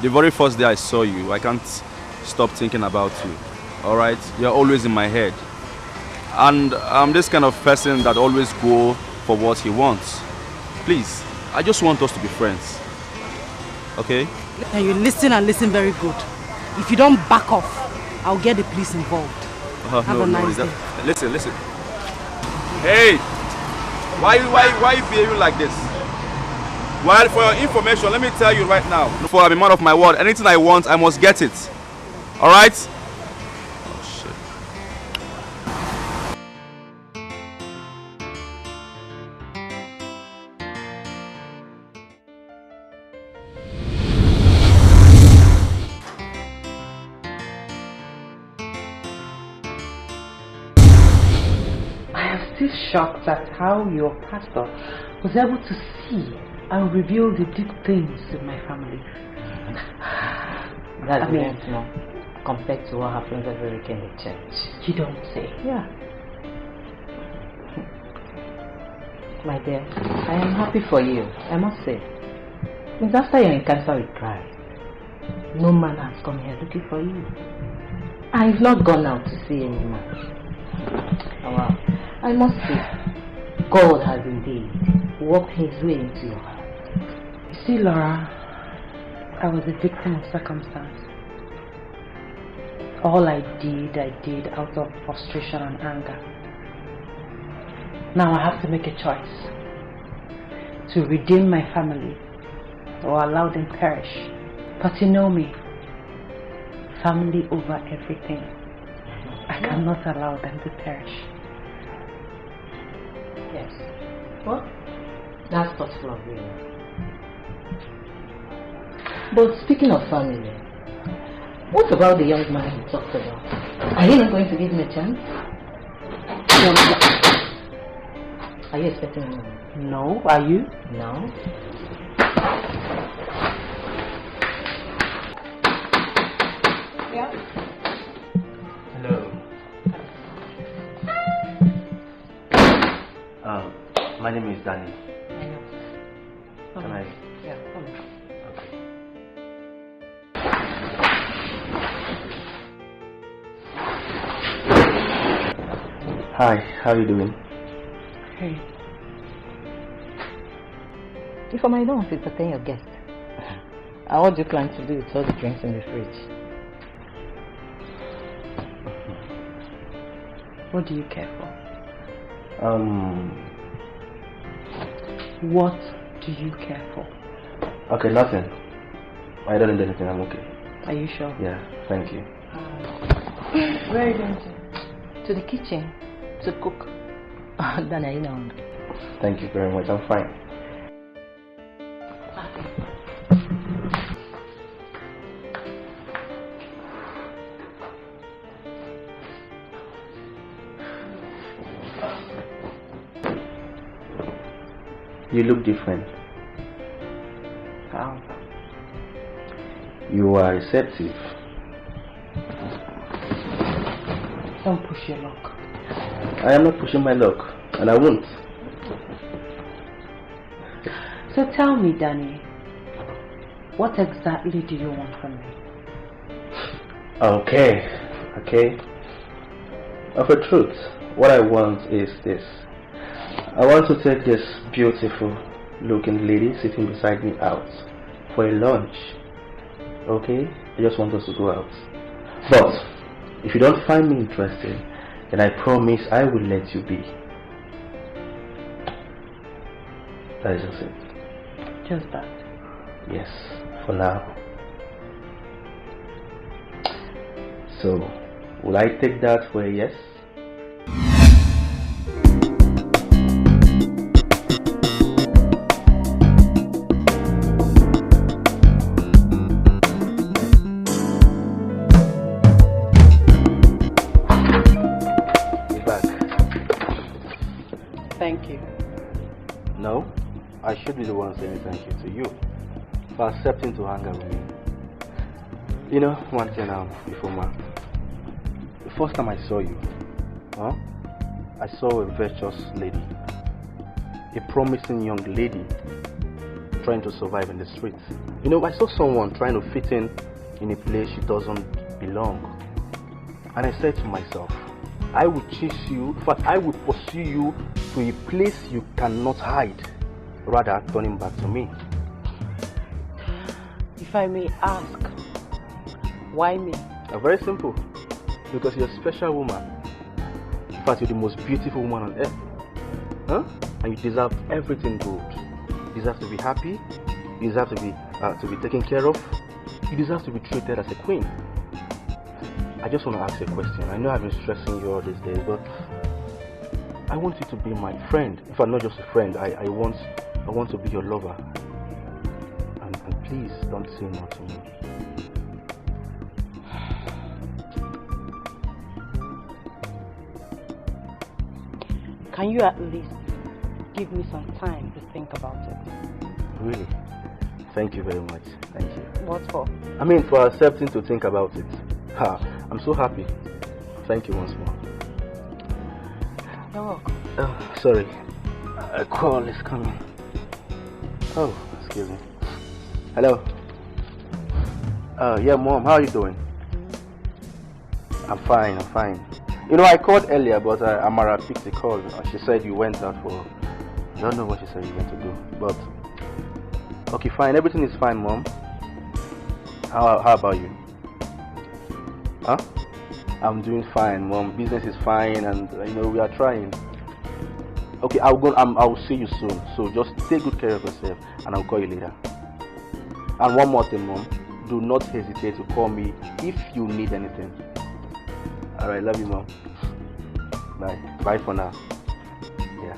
The very first day I saw you, I can't stop thinking about you. Alright? You're always in my head. And I'm this kind of person that always go for what he wants. Please, I just want us to be friends. Okay? And you listen and listen very good. If you don't back off, I'll get the police involved. Have a nice day. Listen. Hey! Why you behaving like this? Well, for your information, let me tell you right now. Before I'm a man of my word, anything I want, I must get it. Alright? Shocked at how your pastor was able to see and reveal the deep things in my family. That's small compared to what happens every week in the church. You don't say. Yeah. My dear, I am happy for you, I must say. Because after your encounter with Christ, no man has come here looking for you. I've not gone out to see any man. Oh, wow. I must say, God has indeed walked his way into your heart. You see, Laura, I was a victim of circumstance. All I did out of frustration and anger. Now I have to make a choice to redeem my family or allow them perish. But you know me, family over everything. I cannot allow them to perish. Yes. Well, that's thoughtful of you. But speaking of family, what about the young man you talked about? Are you not going to give him a chance? Are you expecting him? No, are you? No. Yeah. Hello. My name is Danny. I know. Can I? Yeah, come on. Hi, how are you doing? Hey. If I might not entertain your guest, what do you plan to do with all the drinks in the fridge? What do you care for? What do you care for? Okay, nothing. I don't need anything, I'm okay. Are you sure? Yeah, thank you. Where are you going to? To the kitchen to cook. Then I know. Thank you very much, I'm fine. You look different. How? You are receptive. Don't push your luck. I am not pushing my luck, and I won't. So tell me, Danny, what exactly do you want from me? Okay. Of a truth, what I want is this. I want to take this beautiful looking lady sitting beside me out for a lunch. Okay? I just want us to go out. But if you don't find me interesting, then I promise I will let you be. That is just it. Just that? Yes, for now. So, will I take that for a yes? Thank you. No, I should be the one saying thank you to you for accepting to hang out with me. You know, one thing before man, the first time I saw you, I saw a virtuous lady, a promising young lady trying to survive in the streets. You know, I saw someone trying to fit in a place she doesn't belong. And I said to myself, I will chase you, in fact, I will pursue you to a place you cannot hide, rather turning back to me. If I may ask, why me? Very simple, because you're a special woman. In fact, you're the most beautiful woman on earth. And you deserve everything good. You deserve to be happy, you deserve to be taken care of, you deserve to be treated as a queen. I just want to ask you a question. I know I've been stressing you all these days, but I want you to be my friend. In fact, not just a friend. I want to be your lover. And please don't say no to me. Can you at least give me some time to think about it? Really? Thank you very much. Thank you. What for? I mean, for accepting to think about it. I'm so happy. Thank you once more. You're welcome. Sorry. A call is coming. Oh, excuse me. Hello. Yeah, Mom, how are you doing? I'm fine. You know, I called earlier, but Amara picked the call. She said you went out for... I don't know what she said you went to do, but... Okay, fine. Everything is fine, Mom. How about you? Huh? I'm doing fine, Mom. Business is fine, and you know we are trying. Okay, I'll see you soon. So just take good care of yourself, and I'll call you later. And one more thing, Mom. Do not hesitate to call me if you need anything. All right, love you, Mom. Bye. Bye for now. Yeah.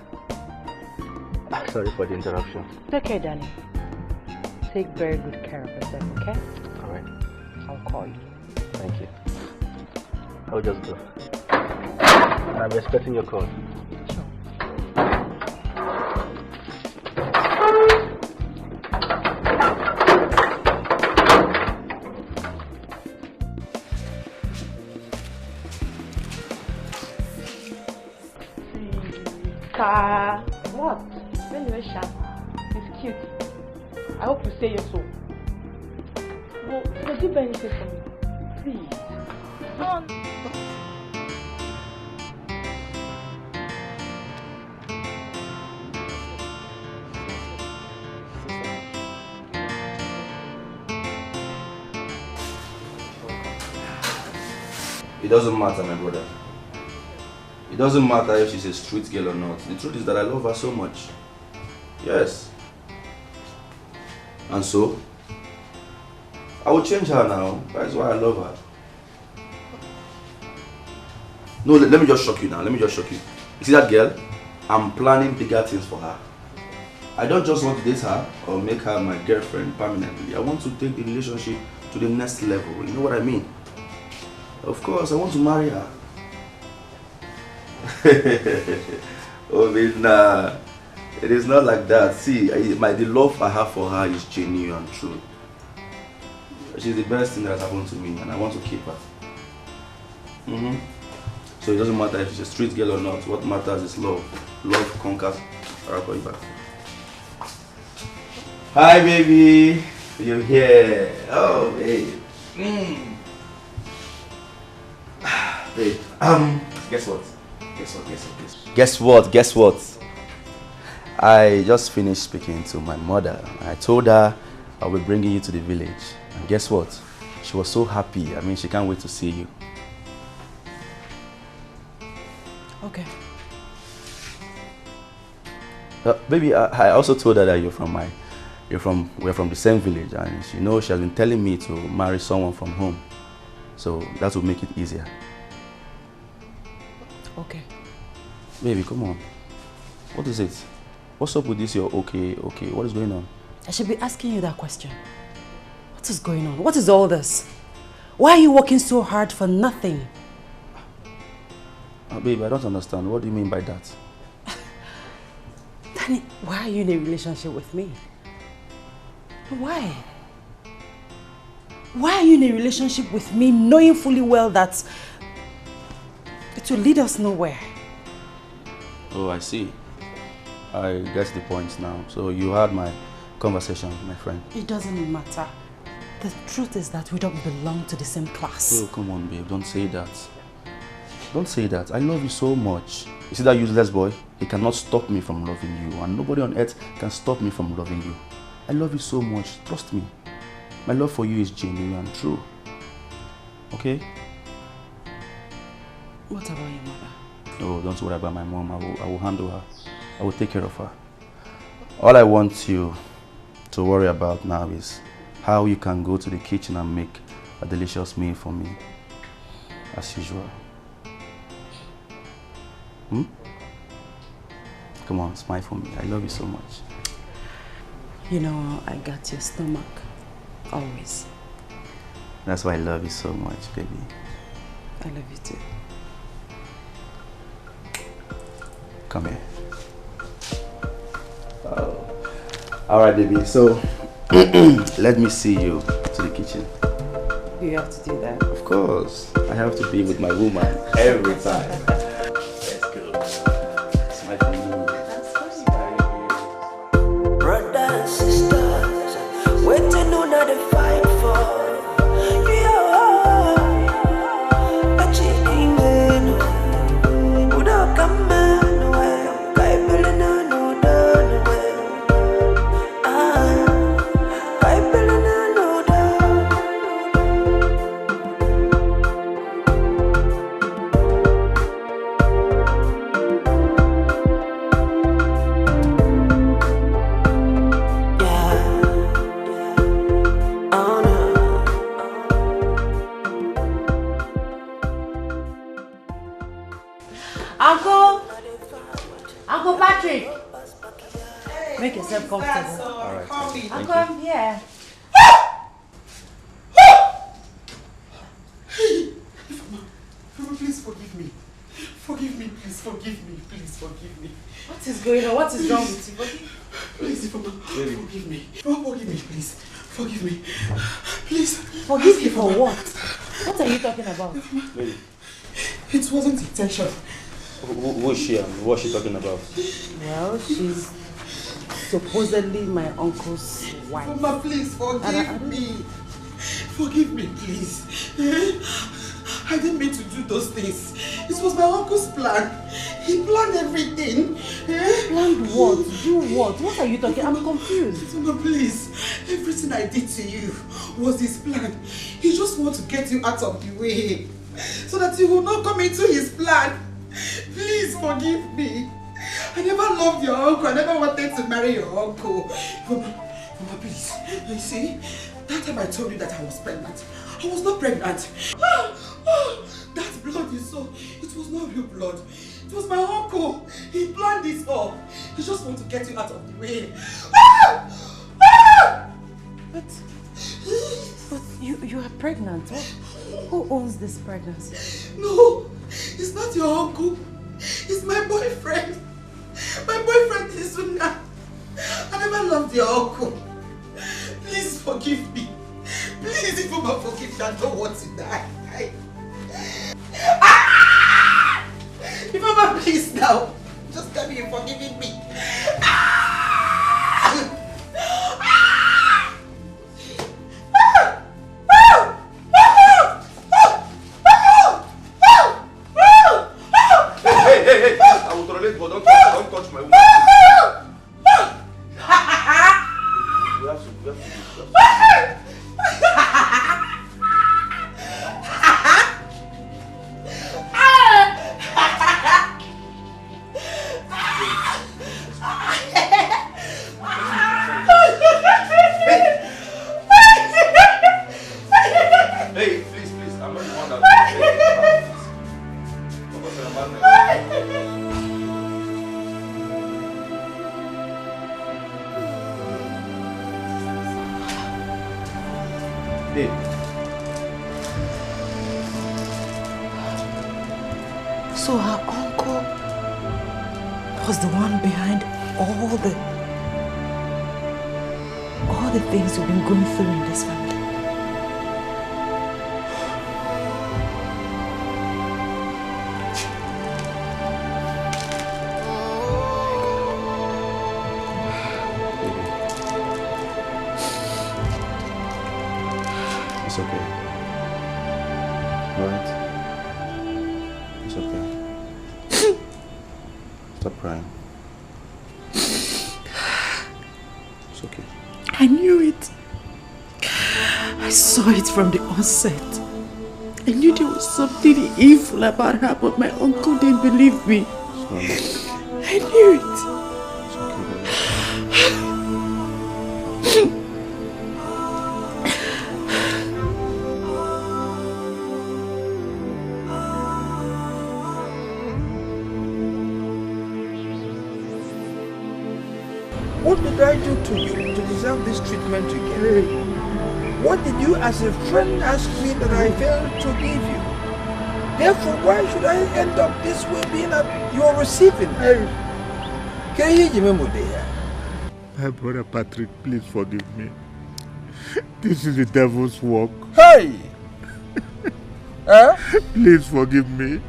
Sorry for the interruption. It's okay, Danny. Take very good care of yourself, okay? All right. I'll call you. Thank you. I'll just go. And I'm expecting your call. What? Anyway, Sha, it's cute. I hope you say your soul. Well, could you buy anything for me? Please. It doesn't matter, my brother. It doesn't matter if she's a street girl or not. The truth is that I love her so much. Yes. And so, I will change her now. That's why I love her. No, let me just shock you now. Let me just shock you. You see that girl? I'm planning bigger things for her. I don't just want to date her or make her my girlfriend permanently. I want to take the relationship to the next level. You know what I mean? Of course, I want to marry her. Oh, nah. It is not like that. See, the love I have for her is genuine and true. She's the best thing that has happened to me, and I want to keep her. So it doesn't matter if she's a street girl or not. What matters is love. Love conquers. I'll call you back. Hi, baby. You're here. Oh, babe. Babe. Guess what? Guess what? I just finished speaking to my mother. I told her I will be bringing you to the village. And guess what? She was so happy. I mean, she can't wait to see you. Okay. Baby, I also told her that we're from the same village, and she knows she has been telling me to marry someone from home. So that will make it easier. Okay. Baby, come on. What is it? What's up with this? You're okay. What is going on? I should be asking you that question. What is going on? What is all this? Why are you working so hard for nothing? Baby, I don't understand. What do you mean by that? Danny, why are you in a relationship with me? Why? Why are you in a relationship with me knowing fully well that it will lead us nowhere? Oh, I see. I get the point now. So you had my conversation with my friend. It doesn't matter. The truth is that we don't belong to the same class. Oh, come on, babe. Don't say that. Don't say that. I love you so much. You see that useless boy? He cannot stop me from loving you. And nobody on earth can stop me from loving you. I love you so much. Trust me. My love for you is genuine and true. Okay? What about your mother? Oh, don't worry about my mom. I will handle her. I will take care of her. All I want you to worry about now is how you can go to the kitchen and make a delicious meal for me, as usual. Come on, smile for me. I love you so much. You know, I got your stomach. Always. That's why I love you so much, baby. I love you too. Come here. Oh. Alright, baby. So, let me see you to the kitchen. You have to do that. Of course. I have to be with my woman every time. Let's go. Smile for me. Brothers, sisters, wait to know that they fight for. Yeah, achieving. Uncle Patrick. Make yourself comfortable. All right. Uncle, I'm here. Please forgive me. Forgive me, please forgive me. Please forgive me. What is going on? What is wrong with you? Please, forgive me. Forgive me, please. Forgive me. Please. Forgive you for what? What are you talking about? Baby. It wasn't intentional. Who is she and what is she talking about? Well, she's supposedly my uncle's wife. Mama, please forgive me. Forgive me, please. I didn't mean to do those things. It was my uncle's plan. He planned everything. Planned what? Do what? What are you talking? I'm confused. Mama, please. Everything I did to you was his plan. He just wants to get you out of the way so that you will not come into his plan. Please forgive me. I never loved your uncle. I never wanted to marry your uncle. Mama, please. You see, that time I told you that I was pregnant. I was not pregnant. That blood you saw, it was not real blood. It was my uncle. He planned this all. He just wants to get you out of the way. But you are pregnant. Who owns this pregnancy? No, it's not your uncle. It's my boyfriend. My boyfriend is Suna. I never loved your uncle. Please forgive me. Please, if you don't forgive me, I don't want to die. If Mama, please now. Just tell me you're forgiving me. Hey, I will tolerate, but don't touch my woman. We have to do. Hey, please, I'm not the one that... Hey. So her uncle was the one behind all the things we've been going through in this family. It's okay. Alright? It's okay. Stop crying. It's okay. I knew it. I saw it from the onset. I knew there was something evil about her, but my uncle didn't believe me. I knew it. What did I do to you to deserve this treatment you get? What did you as a friend ask me that I failed to give you? Therefore, why should I end up this way being at your receiving? My brother Patrick, please forgive me. This is the devil's work. Hey! Please forgive me.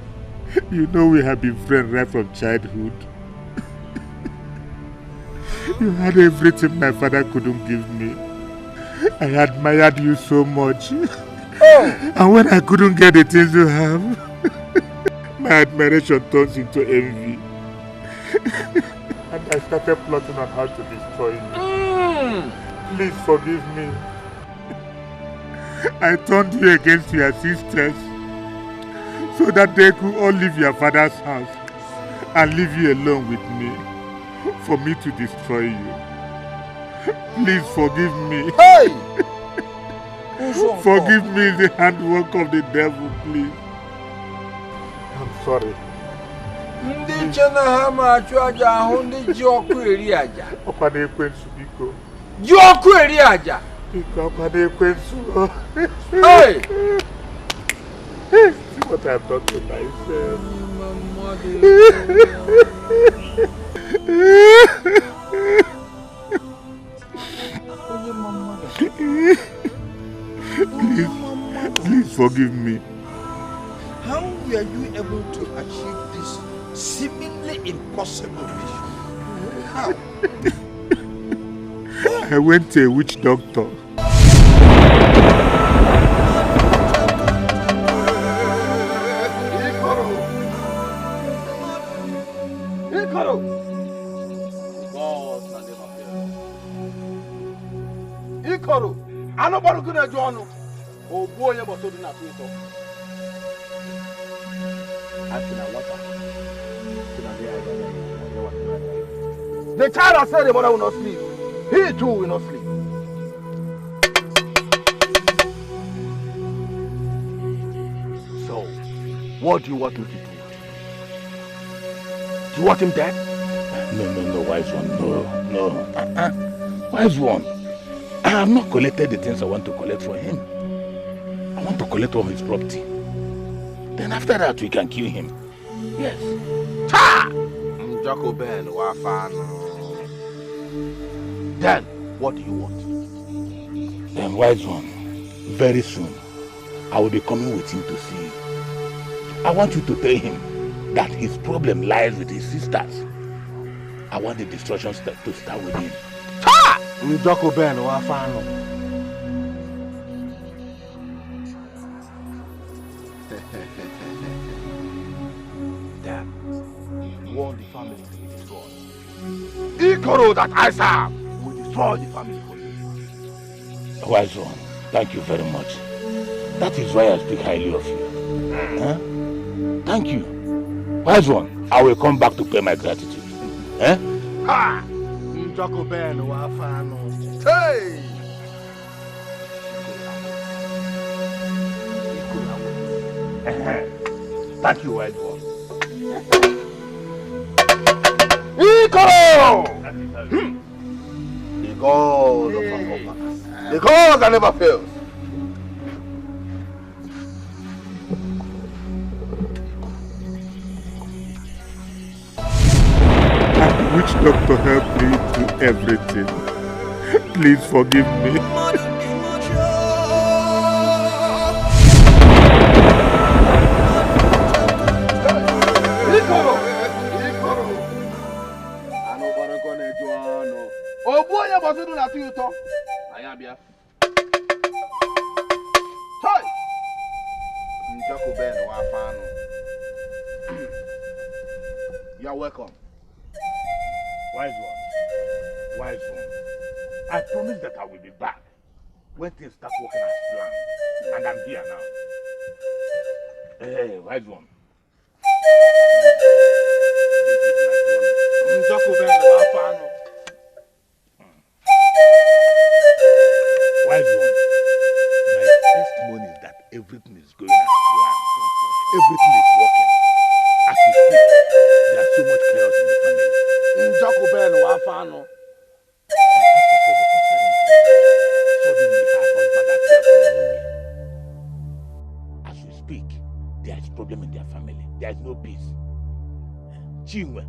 You know we have been friends right from childhood. You had everything my father couldn't give me. I admired you so much. And when I couldn't get the things you have, my admiration turns into envy. And I started plotting on how to destroy you. Please forgive me. I turned you against your sisters so that they could all leave your father's house and leave you alone with me for me to destroy you. Please forgive me. Hey! Forgive me the handwork of the devil, please. I'm sorry. Ndị chena ha ma achụ aja ahụ ndị ji ọkụ eri aja. Ọkwa na-ekwensu biko. Ji ọkụ eri aja. Biko ọkwa na-ekwensu. Hey! See what I've done to myself. Please forgive me. How were you able to achieve this seemingly impossible mission? How? I went to a witch doctor. Ikoro, anobody gonna join you. Oh boy, you must not do it. The child has said the mother will not sleep. He too will not sleep. So, what do you want me to do? Do you want him dead? No, wise one. No. Wise one. I have not collected the things I want to collect for him. I want to collect all his property. Then after that, we can kill him. Yes. Ha! Then, what do you want? Then, wise one, very soon, I will be coming with him to see you. I want you to tell him that his problem lies with his sisters. I want the destruction to start with him. Ha! Dad, you want the family to be destroyed. Ikoro that I serve will destroy the family for you. Wise one, thank you very much. That is why I speak highly of you. Huh? Thank you. Wise one, I will come back to pay my gratitude. Eh? Ha! Hey! Thank you, wise one. Ikoro! The God of our forefathers. The God that never fails. Which doctor helped me do everything? Please forgive me. You are welcome. Wise one. I promise that I will be back when things start working as planned. And I'm here now. Hey, wise one. Wise one. My testimony is that everything is going as planned. Everything is working. As we speak, there's so much chaos in the family. As we speak, there is problem in their family. There is no peace. Chinwe,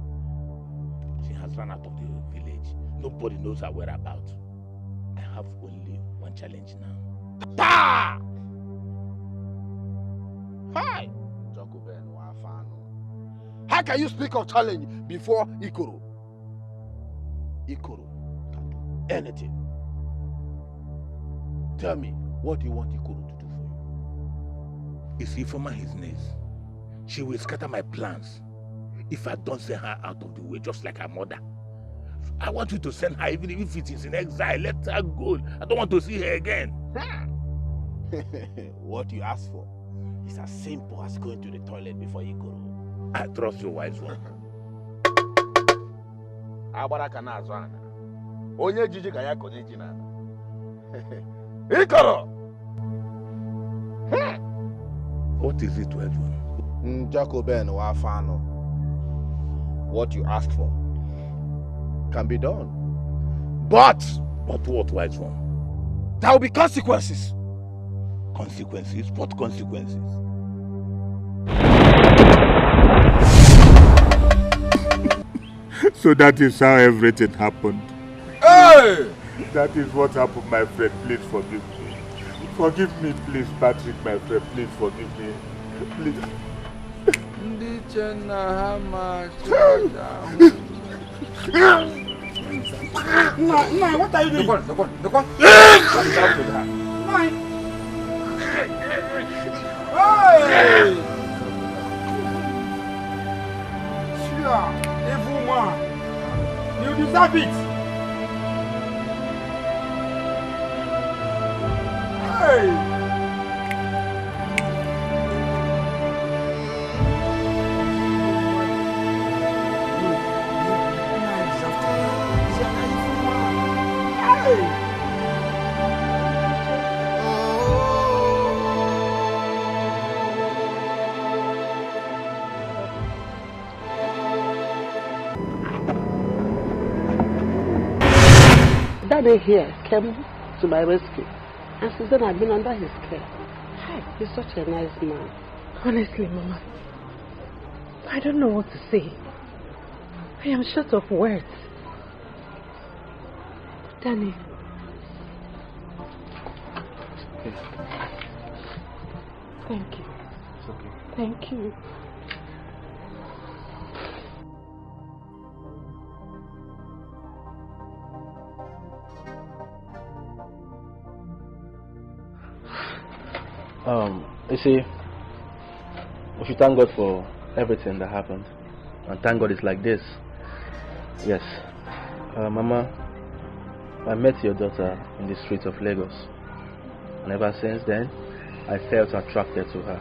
she has run out of the village. Nobody knows her whereabouts. I have only one challenge now. Pa! Hi! How can you speak of challenge before Ikoro? Ikoro can do anything. Tell me, what do you want Ikoro to do for you? Is Ifoma his niece? She will scatter my plans if I don't send her out of the way, just like her mother. I want you to send her, even if it is in exile. Let her go. I don't want to see her again. What you ask for is as simple as going to the toilet before Ikoro. I trust your wise one. Onye jiji ka ya konye ji na. Ikoro! What is it, wise one? Jacoben wa fano. what you ask for can be done. But what, wise one? There will be consequences. Consequences? What consequences? So that is how everything happened. Hey! That is what happened, my friend. Please forgive me. Forgive me, please, Patrick, my friend. Please forgive me. Please. No, what are you doing? The one. Hey! Sure, evil man. You deserve it. Hey! Daddy here came to my rescue, and since then I've been under his care. Hi, he's such a nice man. Honestly, Mama, I don't know what to say. I am short of words. Danny. Okay. Thank you. It's okay. Thank you. You see, we should thank God for everything that happened, and thank God it's like this. Yes, Mama, I met your daughter in the streets of Lagos, and ever since then, I felt attracted to her.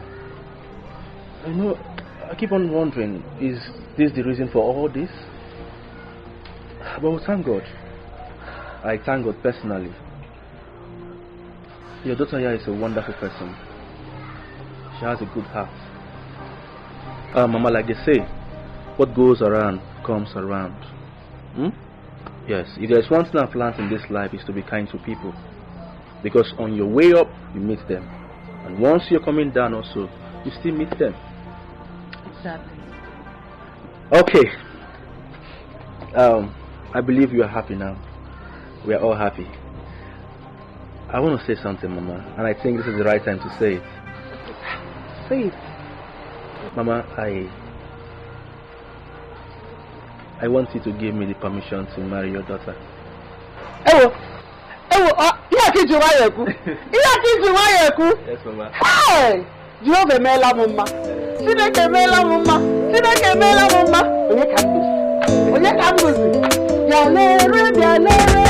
You know, I keep on wondering, is this the reason for all this? But we thank God. I thank God personally. Your daughter here is a wonderful person. She has a good heart. Mama, like they say, what goes around comes around. Yes, if there's one thing I've learned in this life is to be kind to people. Because on your way up, you meet them. And once you're coming down also, you still meet them. Exactly. Okay. I believe you are happy now. We are all happy. I want to say something, Mama, and I think this is the right time to say it. Say it. Mama, I want you to give me the permission to marry your daughter. Yes, Mama. Hey! Jehovah mela mama. Sineke mela mama. Onye kambuzi. Ya lere.